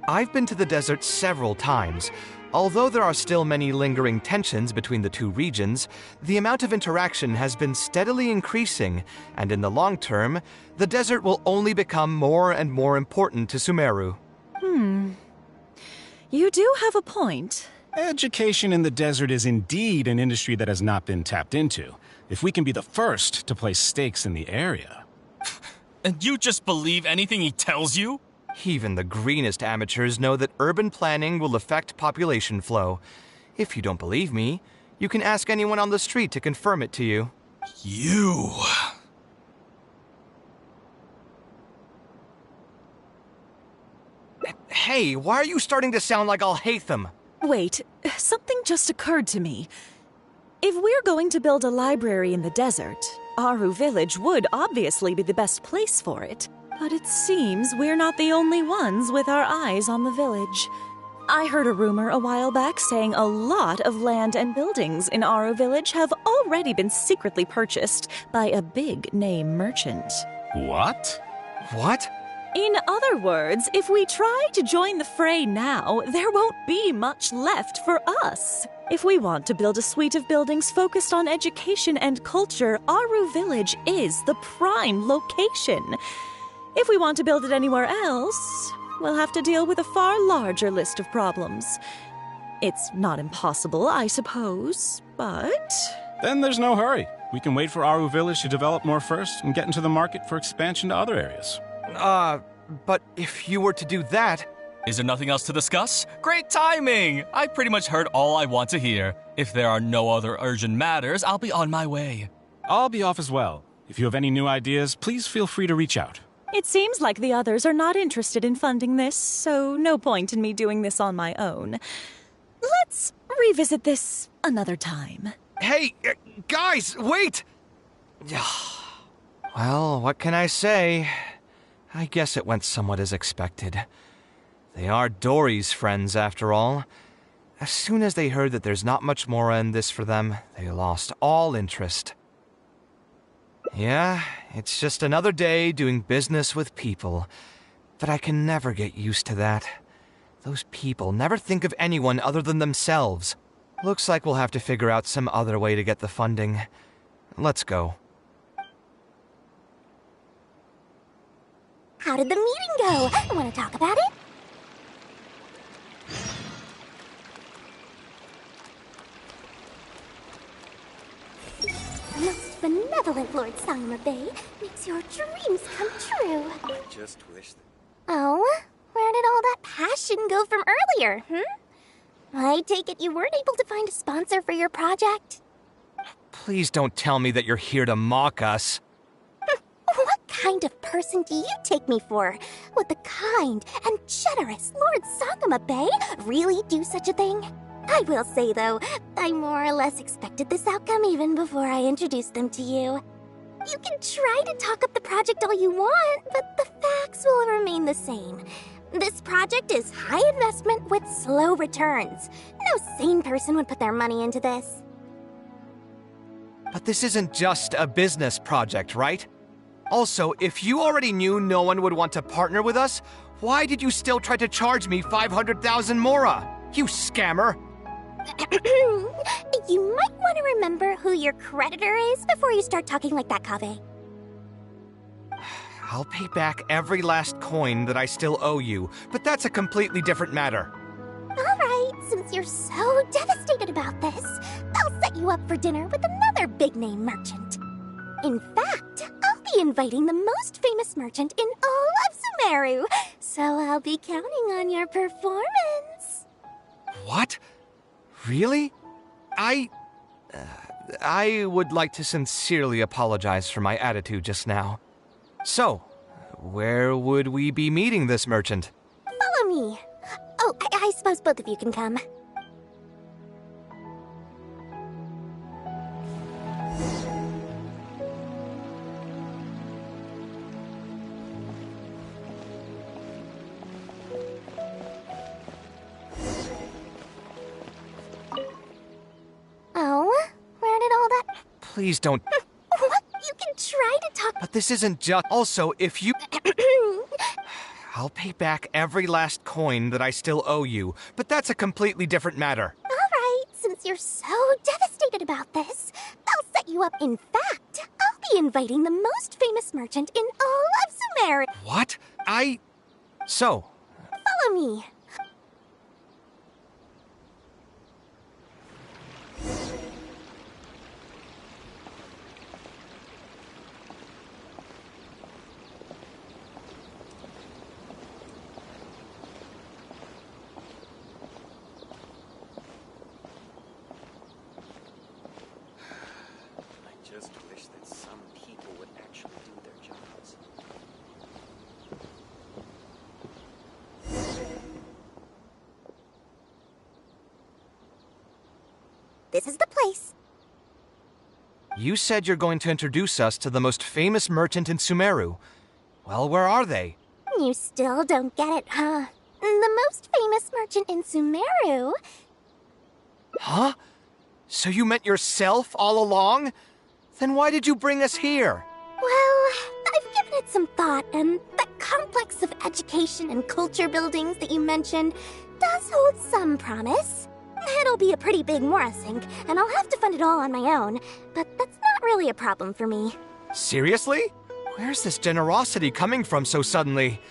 Speaker 4: I've been to the desert several times. Although there are still many lingering tensions between the two regions, the amount of interaction has been steadily increasing, and in the long term, the desert will only become more and more important to Sumeru.
Speaker 18: You do have a point.
Speaker 19: Education in the desert is indeed an industry that has not been tapped into. If we can be the first to place stakes in the area.
Speaker 17: And you just believe anything he tells you?
Speaker 4: Even the greenest amateurs know that urban planning will affect population flow. If you don't believe me, you can ask anyone on the street to confirm it to you.
Speaker 17: You...
Speaker 4: Hey, why are you starting to sound like I'll hate them?
Speaker 18: Wait, something just occurred to me. If we're going to build a library in the desert, Aru Village would obviously be the best place for it. But it seems we're not the only ones with our eyes on the village. I heard a rumor a while back saying a lot of land and buildings in Aru Village have already been secretly purchased by a big-name merchant.
Speaker 19: What?
Speaker 4: What?
Speaker 18: In other words, if we try to join the fray now, there won't be much left for us. If we want to build a suite of buildings focused on education and culture, Aru Village is the prime location. If we want to build it anywhere else, we'll have to deal with a far larger list of problems. It's not impossible, I suppose, but...
Speaker 19: Then there's no hurry. We can wait for Aru Village to develop more first and get into the market for expansion to other areas.
Speaker 4: But if you were to do that...
Speaker 17: Is there nothing else to discuss? Great timing! I pretty much heard all I want to hear. If there are no other urgent matters, I'll be on my way.
Speaker 19: I'll be off as well. If you have any new ideas, please feel free to reach out.
Speaker 18: It seems like the others are not interested in funding this, so no point in me doing this on my own. Let's revisit this another time.
Speaker 4: Hey, guys, wait! Well, what can I say? I guess it went somewhat as expected. They are Dory's friends, after all. As soon as they heard that there's not much more in this for them, they lost all interest. Yeah, it's just another day doing business with people. But I can never get used to that. Those people never think of anyone other than themselves. Looks like we'll have to figure out some other way to get the funding. Let's go.
Speaker 11: How did the meeting go? Want to talk about it? The most benevolent Lord Sayama Bay makes your dreams come true.
Speaker 8: I just wish that...
Speaker 11: Oh? Where did all that passion go from earlier, I take it you weren't able to find a sponsor for your project?
Speaker 4: Please don't tell me that you're here to mock us.
Speaker 11: What kind of person do you take me for? Would the kind and generous Lord Sakuma Bay really do such a thing? I will say, though, I more or less expected this outcome even before I introduced them to you. You can try to talk up the project all you want, but the facts will remain the same. This project is high investment with slow returns. No sane person would put their money into this.
Speaker 4: But this isn't just a business project, right? Also, if you already knew no one would want to partner with us, why did you still try to charge me 500,000 mora? You scammer!
Speaker 11: You might want to remember who your creditor is before you start talking like that, Kaveh.
Speaker 4: I'll pay back every last coin that I still owe you, but that's a completely different matter.
Speaker 11: Alright, since you're so devastated about this, I'll set you up for dinner with another big-name merchant. In fact, I'll be inviting the most famous merchant in all of Sumeru, so I'll be counting on your performance.
Speaker 4: What? Really? I would like to sincerely apologize for my attitude just now. So, where would we be meeting this merchant?
Speaker 11: Follow me. Oh, I suppose both of you can come. Oh, where did all that...
Speaker 4: Please don't...
Speaker 11: What? You can try to talk...
Speaker 4: But this isn't just... Also, if you... I'll pay back every last coin that I still owe you, but that's a completely different matter.
Speaker 11: Alright, since you're so devastated about this, I'll set you up. In fact, I'll be inviting the most famous merchant in all of Sumeru.
Speaker 4: What? So...
Speaker 11: Follow me. this is the place.
Speaker 4: You said you're going to introduce us to the most famous merchant in Sumeru. Well, where are they?
Speaker 11: You still don't get it, huh? The most famous merchant in Sumeru.
Speaker 4: Huh? So you meant yourself all along? Then why did you bring us here?
Speaker 11: Well, I've given it some thought, and that complex of education and culture buildings that you mentioned does hold some promise. It'll be a pretty big Mora sink, and I'll have to fund it all on my own, but that's not really a problem for me.
Speaker 4: Seriously? Where's this generosity coming from so suddenly?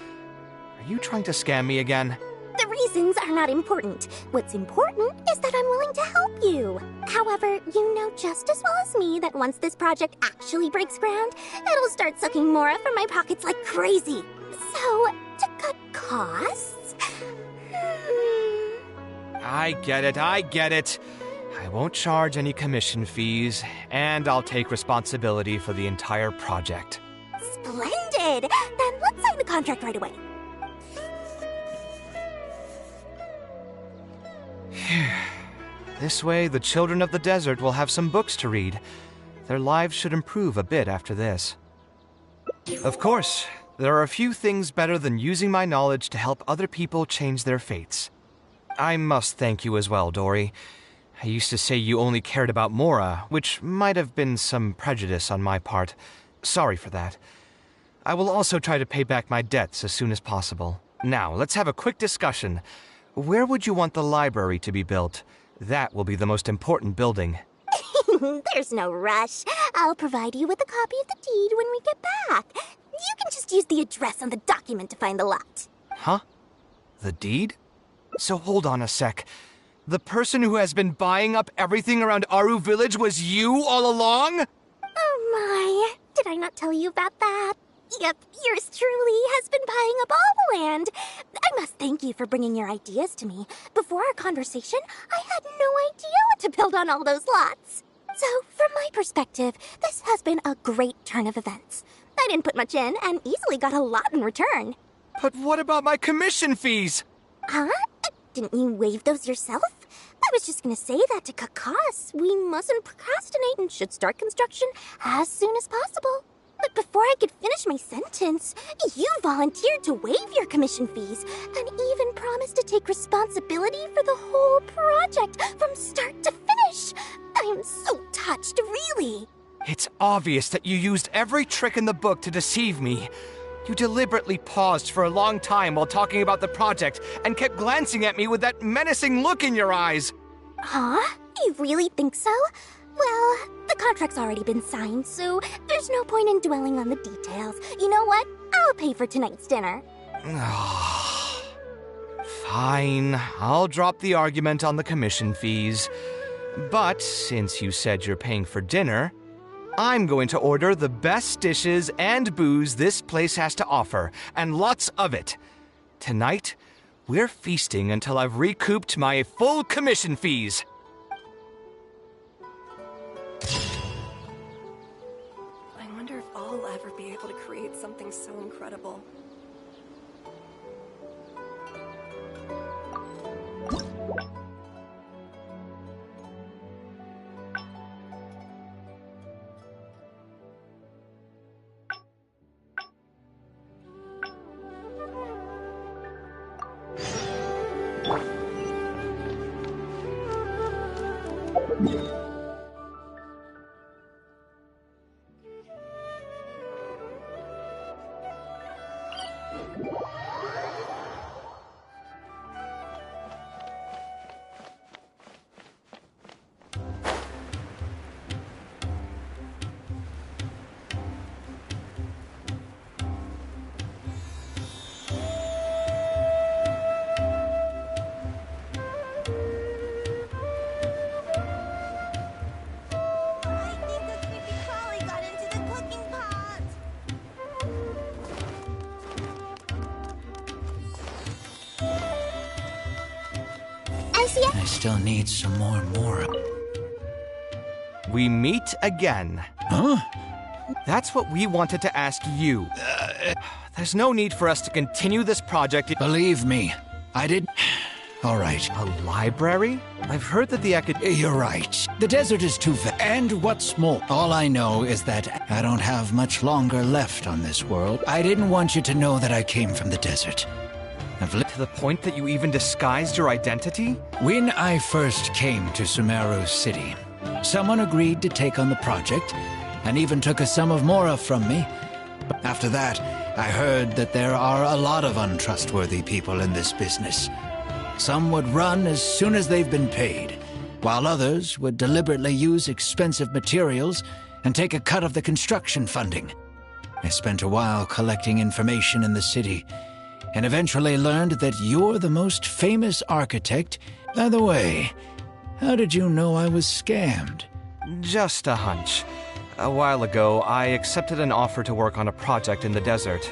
Speaker 4: Are you trying to scam me again?
Speaker 11: The reasons are not important. What's important is that I'm willing to help you. However, you know just as well as me that once this project actually breaks ground, it'll start sucking Mora from my pockets like crazy. So, to cut costs...
Speaker 4: I get it. I won't charge any commission fees, and I'll take responsibility for the entire project.
Speaker 11: Splendid! Then let's sign the contract right away.
Speaker 4: This way, the children of the desert will have some books to read. Their lives should improve a bit after this. Of course, there are a few things better than using my knowledge to help other people change their fates. I must thank you as well, Dory. I used to say you only cared about Mora, which might have been some prejudice on my part. Sorry for that. I will also try to pay back my debts as soon as possible. Now, let's have a quick discussion. Where would you want the library to be built? That will be the most important building.
Speaker 11: There's no rush. I'll provide you with a copy of the deed when we get back. You can just use the address on the document to find the lot.
Speaker 4: Huh? The deed? So hold on a sec. The person who has been buying up everything around Aru Village was you all along?
Speaker 11: Oh my, did I not tell you about that? Yep, yours truly has been buying up all the land. I must thank you for bringing your ideas to me. Before our conversation, I had no idea what to build on all those lots. So, from my perspective, this has been a great turn of events. I didn't put much in and easily got a lot in return.
Speaker 4: But what about my commission fees?
Speaker 11: Huh? Didn't you waive those yourself? I was just gonna say that to cut costs. We mustn't procrastinate and should start construction as soon as possible. But before I could finish my sentence, you volunteered to waive your commission fees and even promised to take responsibility for the whole project from start to finish. I am so touched, really.
Speaker 4: It's obvious that you used every trick in the book to deceive me. You deliberately paused for a long time while talking about the project and kept glancing at me with that menacing look in your eyes.
Speaker 11: Huh? You really think so? Well, the contract's already been signed, so there's no point in dwelling on the details. You know what? I'll pay for tonight's dinner.
Speaker 4: Fine, I'll drop the argument on the commission fees. But since you said you're paying for dinner, I'm going to order the best dishes and booze this place has to offer, and lots of it. Tonight, we're feasting until I've recouped my full commission fees.
Speaker 20: I wonder if I'll ever be able to create something so incredible.
Speaker 13: I still need some more Mora.
Speaker 4: We meet again.
Speaker 13: Huh?
Speaker 4: That's what we wanted to ask you. There's no need for us to continue this project.
Speaker 13: Believe me, I did. all right.
Speaker 4: A library? I've heard that the
Speaker 13: You're right. The desert is too vast. And what's more, all I know is that I don't have much longer left on this world. I didn't want you to know that I came from the desert.
Speaker 4: I've lived to the point that you even disguised your identity?
Speaker 13: When I first came to Sumeru City, someone agreed to take on the project and even took a sum of mora from me. After that, I heard that there are a lot of untrustworthy people in this business. Some would run as soon as they've been paid, while others would deliberately use expensive materials and take a cut of the construction funding. I spent a while collecting information in the city, and eventually learned that you're the most famous architect. By the way, how did you know I was scammed?
Speaker 4: Just a hunch. A while ago, I accepted an offer to work on a project in the desert,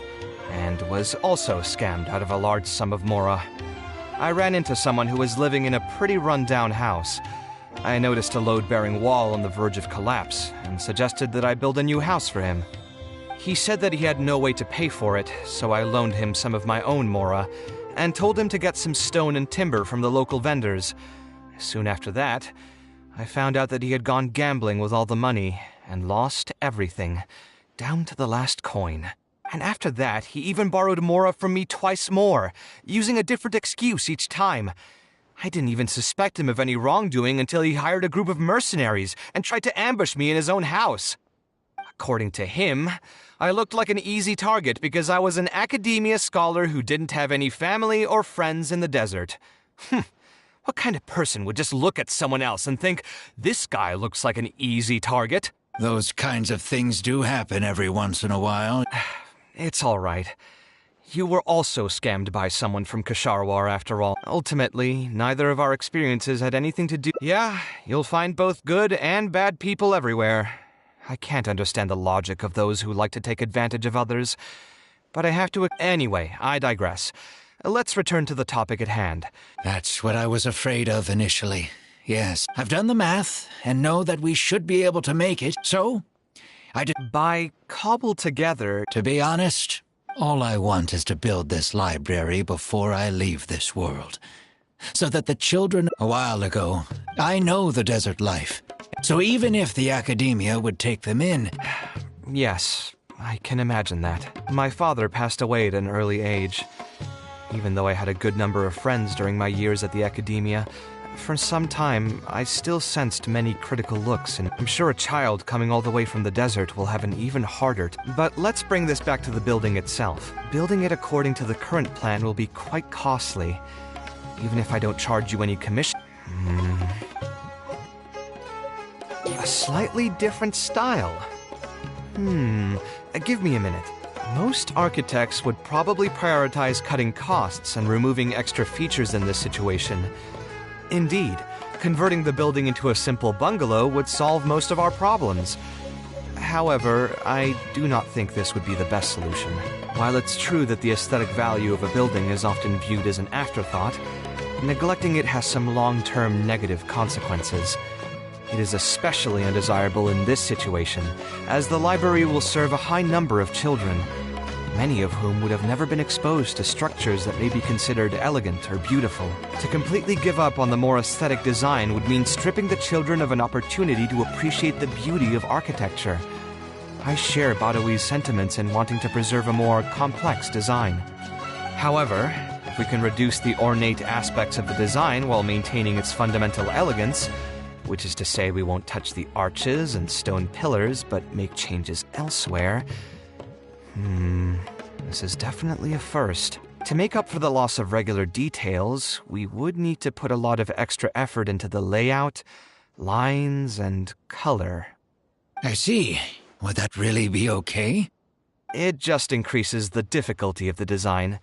Speaker 4: and was also scammed out of a large sum of mora. I ran into someone who was living in a pretty run-down house. I noticed a load-bearing wall on the verge of collapse, and suggested that I build a new house for him. He said that he had no way to pay for it, so I loaned him some of my own mora, and told him to get some stone and timber from the local vendors. Soon after that, I found out that he had gone gambling with all the money, and lost everything, down to the last coin. And after that, he even borrowed mora from me twice more, using a different excuse each time. I didn't even suspect him of any wrongdoing until he hired a group of mercenaries and tried to ambush me in his own house. According to him, I looked like an easy target because I was an academia scholar who didn't have any family or friends in the desert. What kind of person would just look at someone else and think, this guy looks like an easy target?
Speaker 13: Those kinds of things do happen every once in a while.
Speaker 4: It's all right. You were also scammed by someone from Kasharwar, after all. Ultimately, neither of our experiences had anything to do... Yeah, you'll find both good and bad people everywhere. I can't understand the logic of those who like to take advantage of others. But I have to... Anyway, I digress. Let's return to the topic at hand.
Speaker 13: That's what I was afraid of initially. Yes, I've done the math and know that we should be able to make it, so I did...
Speaker 4: By cobbled together...
Speaker 13: To be honest, all I want is to build this library before I leave this world. So that the children... A while ago, I know the desert life. So even if the academia would take them in...
Speaker 4: Yes, I can imagine that. My father passed away at an early age. Even though I had a good number of friends during my years at the academia, for some time, I still sensed many critical looks, and I'm sure a child coming all the way from the desert will have an even harder But let's bring this back to the building itself. Building it according to the current plan will be quite costly, even if I don't charge you any commission. A slightly different style. Give me a minute. Most architects would probably prioritize cutting costs and removing extra features in this situation. Indeed, converting the building into a simple bungalow would solve most of our problems. However, I do not think this would be the best solution. While it's true that the aesthetic value of a building is often viewed as an afterthought, neglecting it has some long-term negative consequences. It is especially undesirable in this situation, as the library will serve a high number of children, many of whom would have never been exposed to structures that may be considered elegant or beautiful. To completely give up on the more aesthetic design would mean stripping the children of an opportunity to appreciate the beauty of architecture. I share Badawi's sentiments in wanting to preserve a more complex design. However, if we can reduce the ornate aspects of the design while maintaining its fundamental elegance, which is to say we won't touch the arches and stone pillars, but make changes elsewhere. This is definitely a first. To make up for the loss of regular details, we would need to put a lot of extra effort into the layout, lines, and color.
Speaker 13: I see. Would that really be okay?
Speaker 4: It just increases the difficulty of the design.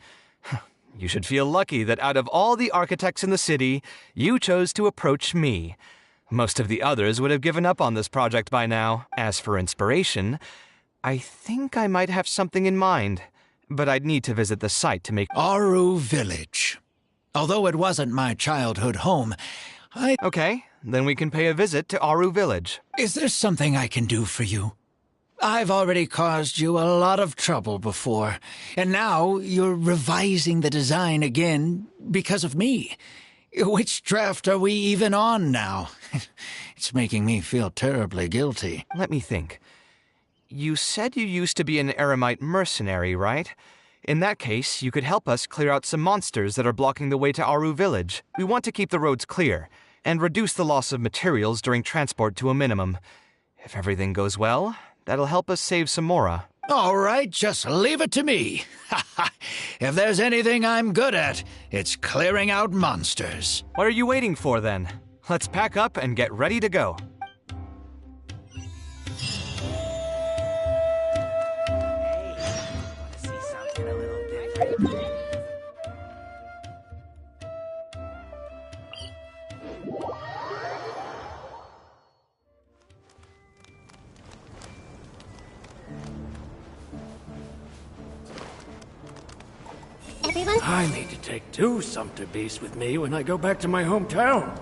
Speaker 4: You should feel lucky that out of all the architects in the city, you chose to approach me. Most of the others would have given up on this project by now. As for inspiration, I think I might have something in mind, but I'd need to visit the site to make...
Speaker 13: Aru Village. Although it wasn't my childhood home,
Speaker 4: Okay, then we can pay a visit to Aru Village.
Speaker 13: Is there something I can do for you? I've already caused you a lot of trouble before, and now you're revising the design again because of me. Which draft are we even on now? It's making me feel terribly guilty.
Speaker 4: Let me think. You said you used to be an Eremite mercenary, right? In that case, you could help us clear out some monsters that are blocking the way to Aru Village. We want to keep the roads clear, and reduce the loss of materials during transport to a minimum. If everything goes well, that'll help us save some Mora.
Speaker 13: All right, just leave it to me. If there's anything I'm good at, it's clearing out monsters.
Speaker 4: What are you waiting for, then? Let's pack up and get ready to go.
Speaker 11: Everyone?
Speaker 15: I need to take 2 sumpter beasts with me when I go back to my hometown.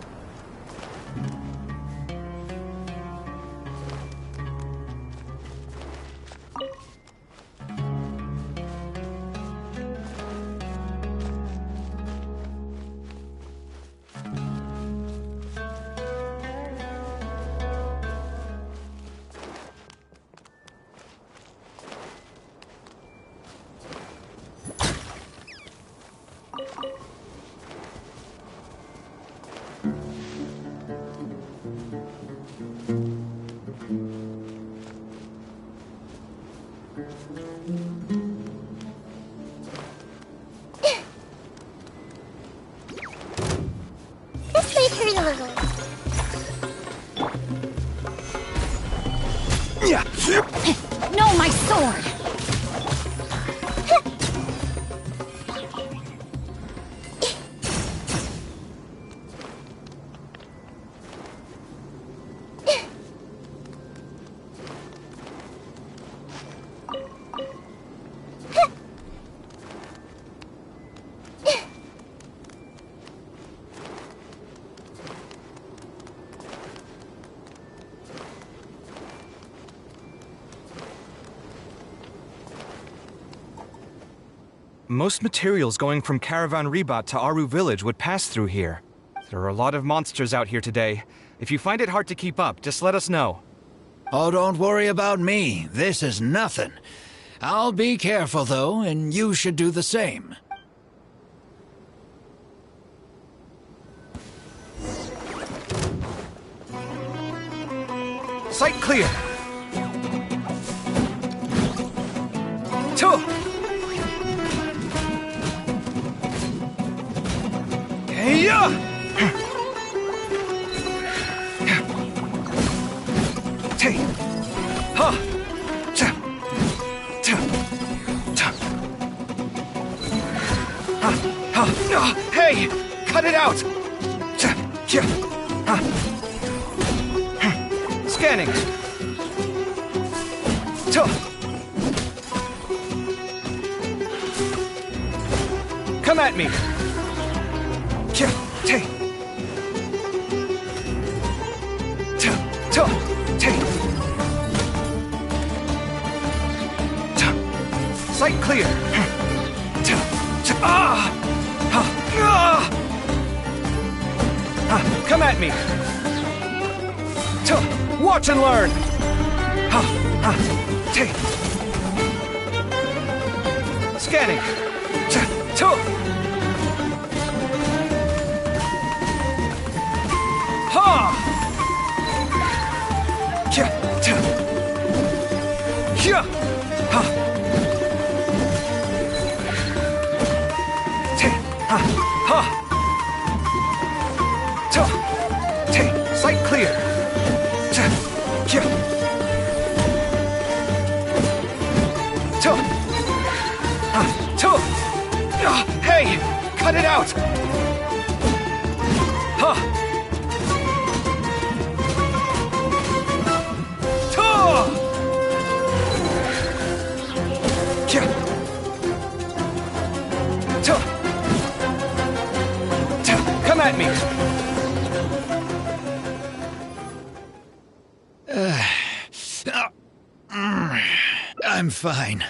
Speaker 11: This may hurt a little.
Speaker 10: No, my sword!
Speaker 4: Most materials going from Caravan Ribat to Aru Village would pass through here. There are a lot of monsters out here today. If you find it hard to keep up, just let us know.
Speaker 13: Oh, don't worry about me. This is nothing. I'll be careful, though, and you should do the same.
Speaker 4: Sight clear! Two! Yeah! Hey! Ha! Cha! Cha! Cha! Ha! Ha! Hey! Cut it out! Cha! Cha! Ha! Scanning! Cha! Come at me! Cha! Tay! Cha! Cha! Tay! Cha! Sight clear! Cha! Cha! Ah! Ha! Ah! Ah! Come at me! Cha! Watch and learn! Ha! Ha! Tay! Scanning! Cha! Cha! Ha! Kya! Ta! Kya! Ha! Te! Ha! Ha! Ta! Te! Sight clear! Ta! Kya! Ta! Ha! Ta! Hey! Cut it out! Ha! Come at me!
Speaker 13: I'm fine.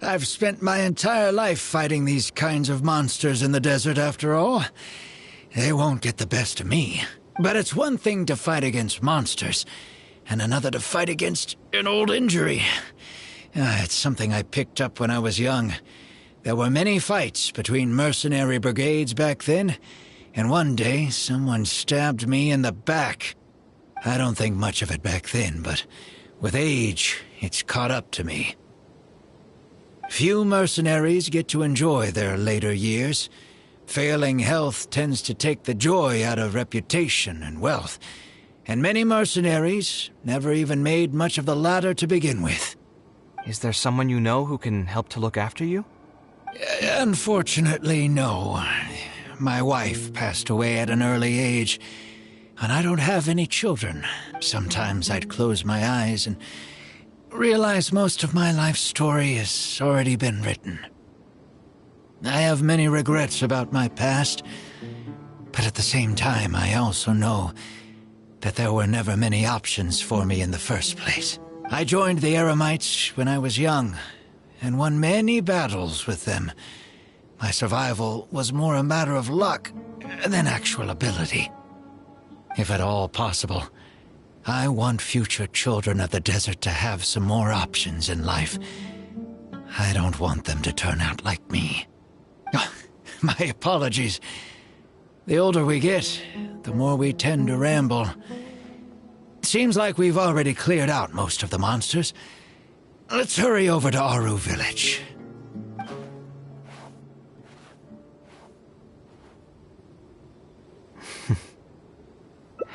Speaker 13: I've spent my entire life fighting these kinds of monsters in the desert, after all. They won't get the best of me. But it's one thing to fight against monsters, and another to fight against an old injury. It's something I picked up when I was young. There were many fights between mercenary brigades back then, and one day someone stabbed me in the back. I don't think much of it back then, but with age, it's caught up to me. Few mercenaries get to enjoy their later years. Failing health tends to take the joy out of reputation and wealth, and many mercenaries never even made much of the latter to begin with.
Speaker 4: Is there someone you know who can help to look after you?
Speaker 13: Unfortunately, no. My wife passed away at an early age, and I don't have any children. Sometimes I'd close my eyes and realize most of my life story has already been written. I have many regrets about my past, but at the same time I also know that there were never many options for me in the first place. I joined the Eremites when I was young, and won many battles with them. My survival was more a matter of luck than actual ability. If at all possible, I want future children of the desert to have some more options in life. I don't want them to turn out like me. My apologies. The older we get, the more we tend to ramble. Seems like we've already cleared out most of the monsters. Let's hurry over to Aru Village.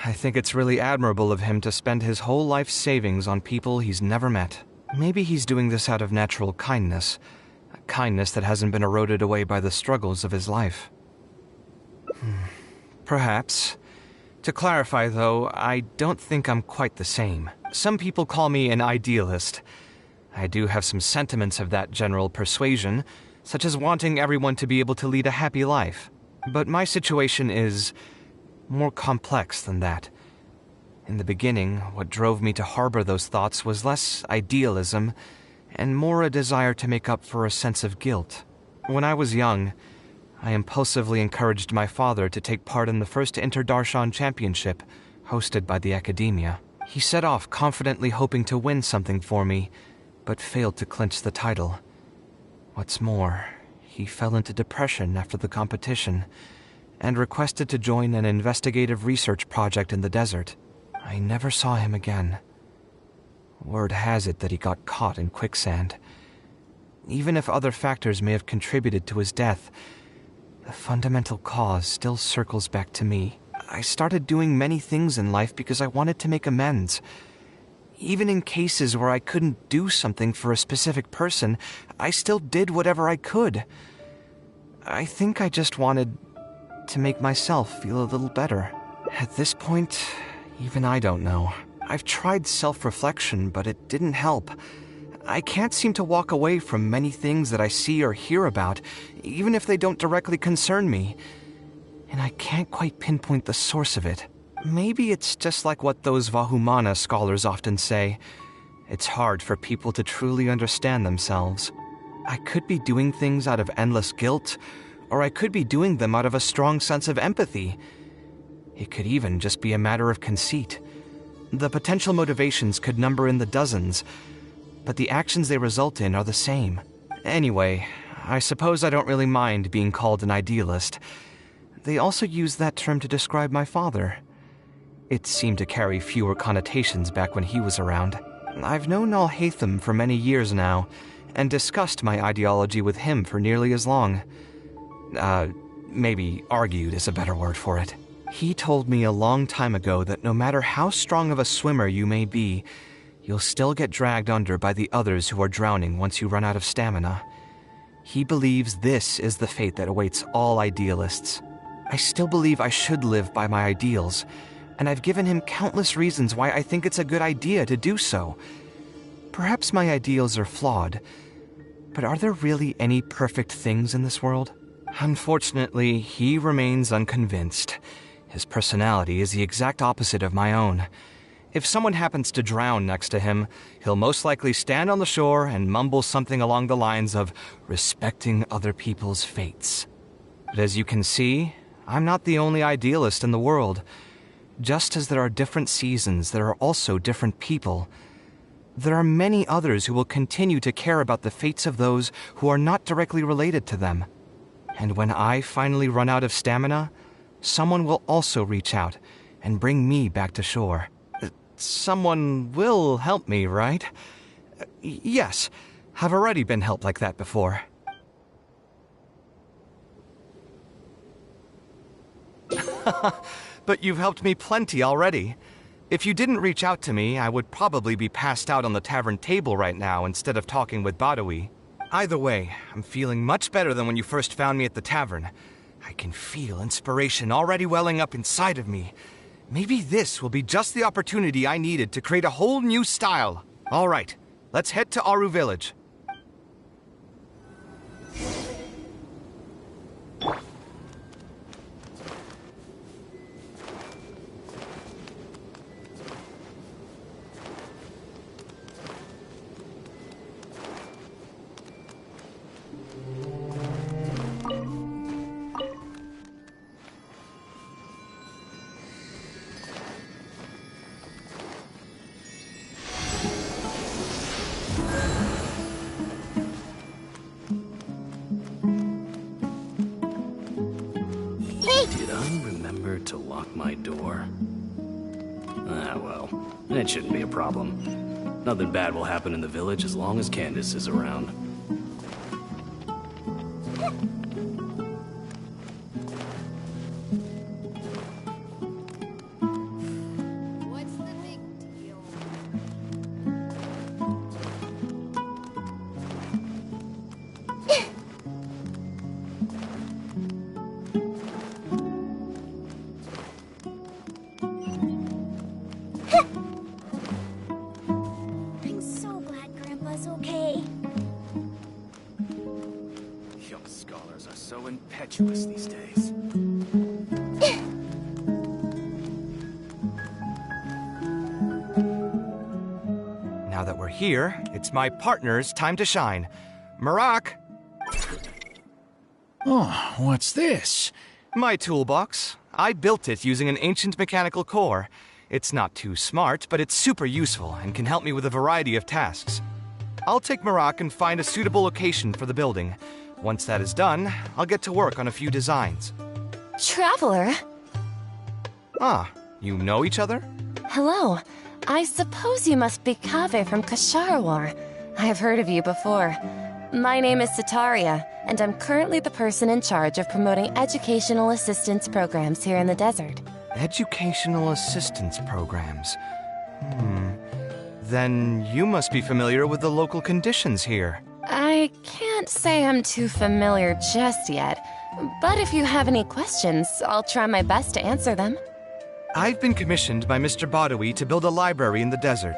Speaker 4: I think it's really admirable of him to spend his whole life savings on people he's never met. Maybe he's doing this out of natural kindness. A kindness that hasn't been eroded away by the struggles of his life. Perhaps. To clarify, though, I don't think I'm quite the same. Some people call me an idealist. I do have some sentiments of that general persuasion, such as wanting everyone to be able to lead a happy life. But my situation is more complex than that. In the beginning, what drove me to harbor those thoughts was less idealism and more a desire to make up for a sense of guilt. When I was young, I impulsively encouraged my father to take part in the first Inter-Darshan Championship, hosted by the Academia. He set off confidently hoping to win something for me, but failed to clinch the title. What's more, he fell into depression after the competition, and requested to join an investigative research project in the desert. I never saw him again. Word has it that he got caught in quicksand. Even if other factors may have contributed to his death, the fundamental cause still circles back to me. I started doing many things in life because I wanted to make amends. Even in cases where I couldn't do something for a specific person, I still did whatever I could. I think I just wanted to make myself feel a little better. At this point, even I don't know. I've tried self-reflection, but it didn't help. I can't seem to walk away from many things that I see or hear about, even if they don't directly concern me. And I can't quite pinpoint the source of it. Maybe it's just like what those Vahumana scholars often say. It's hard for people to truly understand themselves. I could be doing things out of endless guilt, or I could be doing them out of a strong sense of empathy. It could even just be a matter of conceit. The potential motivations could number in the dozens, but the actions they result in are the same. Anyway, I suppose I don't really mind being called an idealist. They also use that term to describe my father. It seemed to carry fewer connotations back when he was around. I've known Al-Haytham for many years now, and discussed my ideology with him for nearly as long. Maybe argued is a better word for it. He told me a long time ago that no matter how strong of a swimmer you may be, you'll still get dragged under by the others who are drowning once you run out of stamina. He believes this is the fate that awaits all idealists. I still believe I should live by my ideals, and I've given him countless reasons why I think it's a good idea to do so. Perhaps my ideals are flawed, but are there really any perfect things in this world? Unfortunately, he remains unconvinced. His personality is the exact opposite of my own. If someone happens to drown next to him, he'll most likely stand on the shore and mumble something along the lines of respecting other people's fates. But as you can see, I'm not the only idealist in the world. Just as there are different seasons, there are also different people. There are many others who will continue to care about the fates of those who are not directly related to them. And when I finally run out of stamina, someone will also reach out and bring me back to shore. Someone will help me, right? Yes, I've already been helped like that before. But you've helped me plenty already. If you didn't reach out to me, I would probably be passed out on the tavern table right now instead of talking with Badawi. Either way, I'm feeling much better than when you first found me at the tavern. I can feel inspiration already welling up inside of me. Maybe this will be just the opportunity I needed to create a whole new style. All right, let's head to Aru Village.
Speaker 21: Did I remember to lock my door? Ah, well, it shouldn't be a problem. Nothing bad will happen in the village as long as Candace is around.
Speaker 11: I'm so glad Grandpa's okay.
Speaker 21: Young scholars are so impetuous these days.
Speaker 4: Now that we're here, it's my partner's time to shine. Marak!
Speaker 13: Oh, what's this?
Speaker 4: My toolbox. I built it using an ancient mechanical core. It's not too smart, but it's super useful and can help me with a variety of tasks. I'll take Marak and find a suitable location for the building. Once that is done, I'll get to work on a few designs.
Speaker 22: Traveler?
Speaker 4: Ah, you know each other?
Speaker 22: Hello. I suppose you must be Kaveh from Kasharawar. I've heard of you before. My name is Sataria, and I'm currently the person in charge of promoting educational assistance programs here in the desert.
Speaker 4: Educational assistance programs. Then you must be familiar with the local conditions here.
Speaker 22: I can't say I'm too familiar just yet, but if you have any questions, I'll try my best to answer them.
Speaker 4: I've been commissioned by Mr. Badawi to build a library in the desert.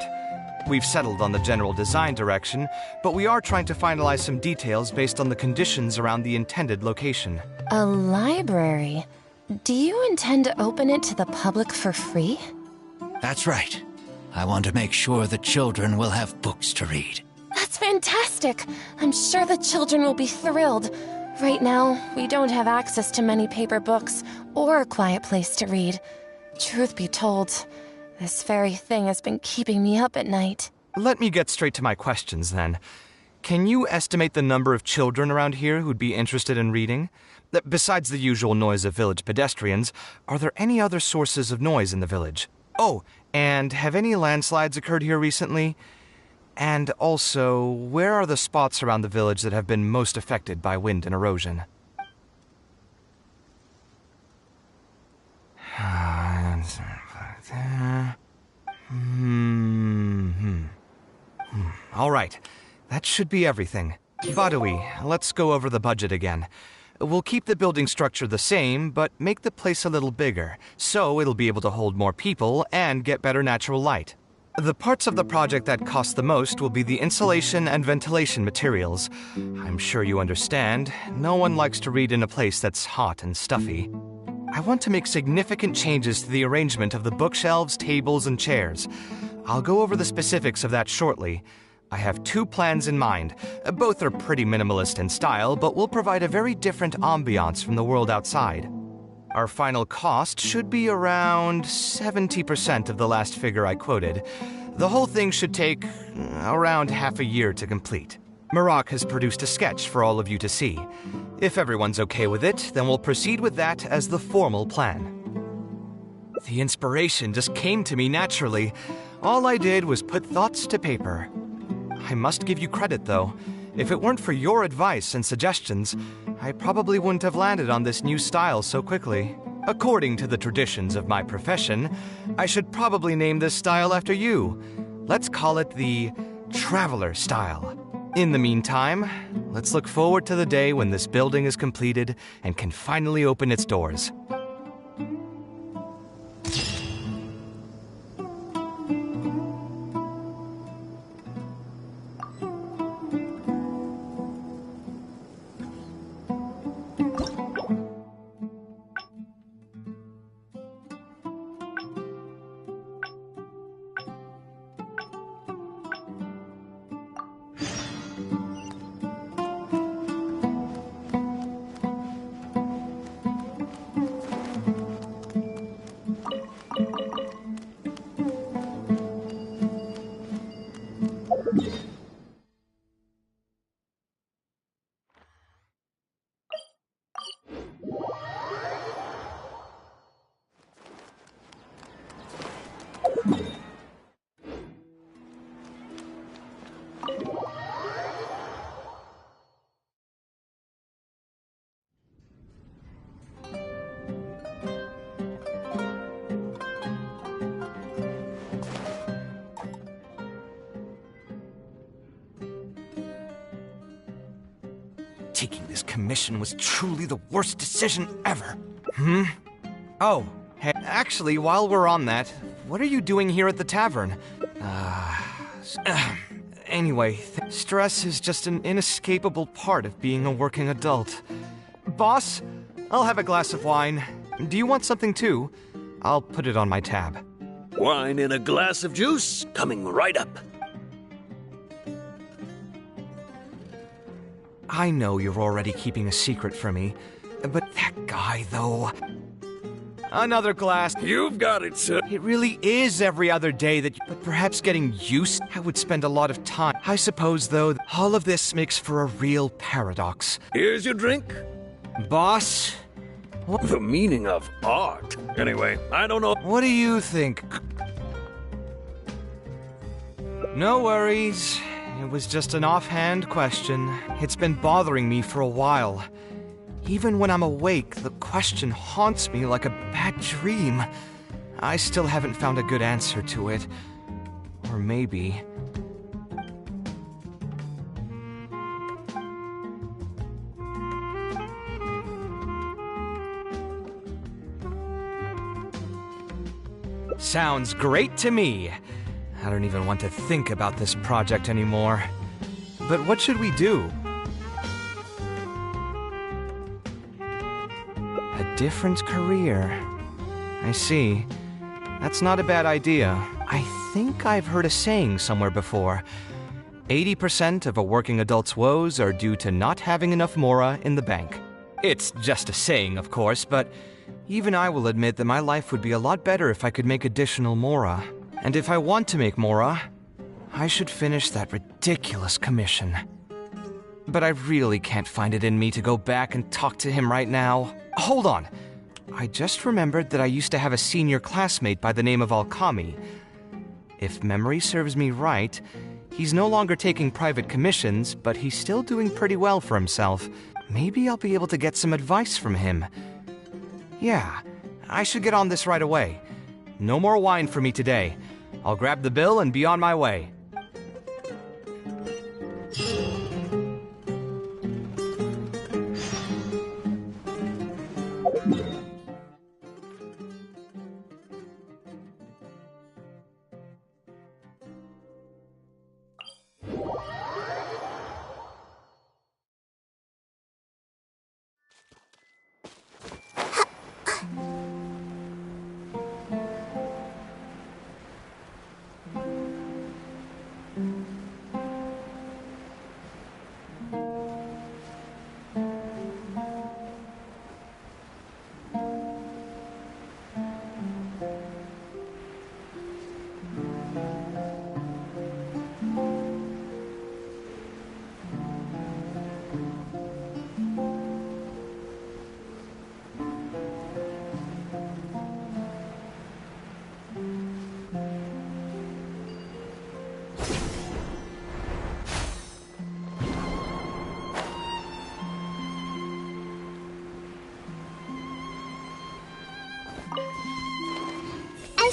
Speaker 4: We've settled on the general design direction, but we are trying to finalize some details based on the conditions around the intended location.
Speaker 22: A library? Do you intend to open it to the public for free?
Speaker 13: That's right. I want to make sure the children will have books to read.
Speaker 22: That's fantastic! I'm sure the children will be thrilled. Right now, we don't have access to many paper books or a quiet place to read. Truth be told, this very thing has been keeping me up at night.
Speaker 4: Let me get straight to my questions, then. Can you estimate the number of children around here who'd be interested in reading? Besides the usual noise of village pedestrians, are there any other sources of noise in the village? Oh, and have any landslides occurred here recently? And also, where are the spots around the village that have been most affected by wind and erosion? All right, that should be everything. Badawi, let's go over the budget again. We'll keep the building structure the same, but make the place a little bigger, so it'll be able to hold more people and get better natural light. The parts of the project that cost the most will be the insulation and ventilation materials. I'm sure you understand, no one likes to read in a place that's hot and stuffy. I want to make significant changes to the arrangement of the bookshelves, tables, and chairs. I'll go over the specifics of that shortly. I have two plans in mind. Both are pretty minimalist in style, but will provide a very different ambiance from the world outside. Our final cost should be around 70% of the last figure I quoted. The whole thing should take around half a year to complete. Marak has produced a sketch for all of you to see. If everyone's okay with it, then we'll proceed with that as the formal plan. The inspiration just came to me naturally. All I did was put thoughts to paper. I must give you credit, though. If it weren't for your advice and suggestions, I probably wouldn't have landed on this new style so quickly. According to the traditions of my profession, I should probably name this style after you. Let's call it the Traveler style. In the meantime, let's look forward to the day when this building is completed and can finally open its doors. Taking this commission was truly the worst decision ever. Oh, hey, actually, while we're on that, what are you doing here at the tavern? Anyway, stress is just an inescapable part of being a working adult. Boss, I'll have a glass of wine. Do you want something too? I'll put it on my tab.
Speaker 12: Wine in a glass of juice, coming right up.
Speaker 4: I know you're already keeping a secret from me, but that guy, though... Another glass.
Speaker 12: You've got it, sir.
Speaker 4: It really is every other day that... But perhaps getting used, I would spend a lot of time. I suppose, though, all of this makes for a real paradox.
Speaker 12: Here's your drink.
Speaker 4: Boss?
Speaker 12: What? The meaning of art. Anyway, I don't know.
Speaker 4: What do you think? No worries. It was just an offhand question. It's been bothering me for a while. Even when I'm awake, the question haunts me like a bad dream. I still haven't found a good answer to it. Or maybe... Sounds great to me. I don't even want to think about this project anymore. But what should we do? A different career. I see. That's not a bad idea. I think I've heard a saying somewhere before. 80% of a working adult's woes are due to not having enough mora in the bank. It's just a saying, of course, but even I will admit that my life would be a lot better if I could make additional mora. And if I want to make mora, I should finish that ridiculous commission. But I really can't find it in me to go back and talk to him right now. Hold on. I just remembered that I used to have a senior classmate by the name of Alkami. If memory serves me right, he's no longer taking private commissions, but he's still doing pretty well for himself. Maybe I'll be able to get some advice from him. Yeah, I should get on this right away. No more wine for me today. I'll grab the bill and be on my way.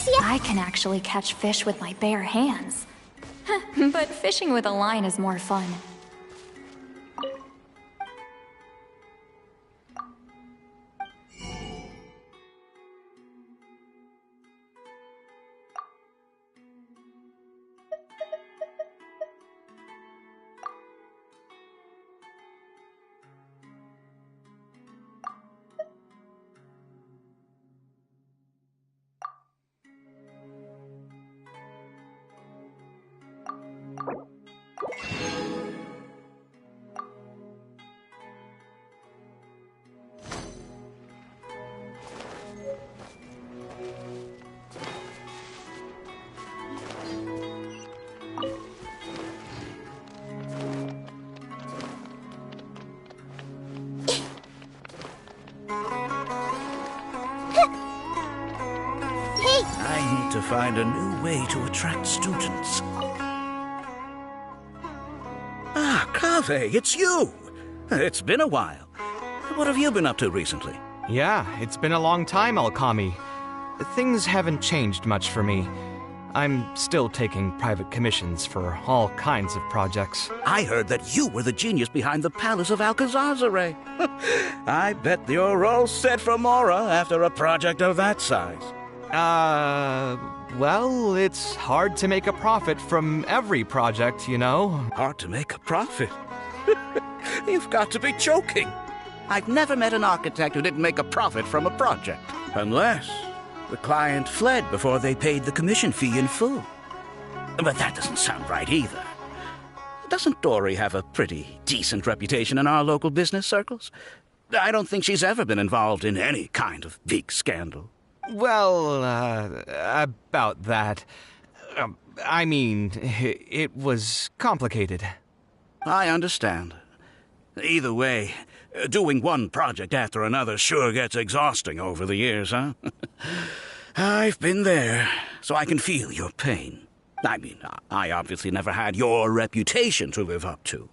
Speaker 11: see
Speaker 2: I can actually catch fish with my bare hands. But fishing with a line is more fun.
Speaker 6: I need to find a new way to attract students. Ah, Kaveh, it's you! It's been a while. What have you been up to recently?
Speaker 4: Yeah, it's been a long time, Alkami. Things haven't changed much for me. I'm still taking private commissions for all kinds of projects.
Speaker 6: I heard that you were the genius behind the Palace of Alcazazare. I bet you're all set for Mora after a project of that size.
Speaker 4: Well, it's hard to make a profit from every project, you know.
Speaker 6: Hard to make a profit? You've got to be joking. I've never met an architect who didn't make a profit from a project. Unless the client fled before they paid the commission fee in full. But that doesn't sound right either. Doesn't Dory have a pretty decent reputation in our local business circles? I don't think she's ever been involved in any kind of big scandal.
Speaker 4: Well, about that. I mean, it was complicated.
Speaker 6: I understand. Either way, doing one project after another sure gets exhausting over the years, huh? I've been there, so I can feel your pain. I mean, I obviously never had your reputation to live up to.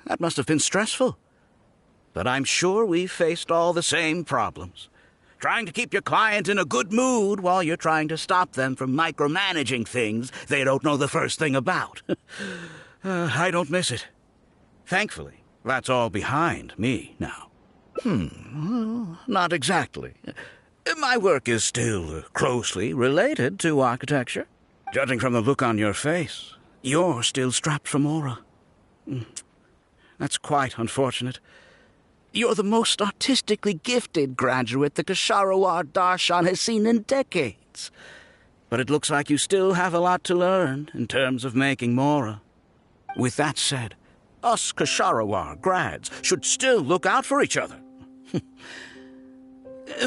Speaker 6: That must have been stressful. But I'm sure we've faced all the same problems. Trying to keep your client in a good mood while you're trying to stop them from micromanaging things they don't know the first thing about. I don't miss it. Thankfully, that's all behind me now. Not exactly. My work is still closely related to architecture. Judging from the look on your face, you're still strapped for Mora. That's quite unfortunate. You're the most artistically gifted graduate the Ksharawar Darshan has seen in decades. But it looks like you still have a lot to learn in terms of making Mora. With that said, us Ksharawar grads should still look out for each other.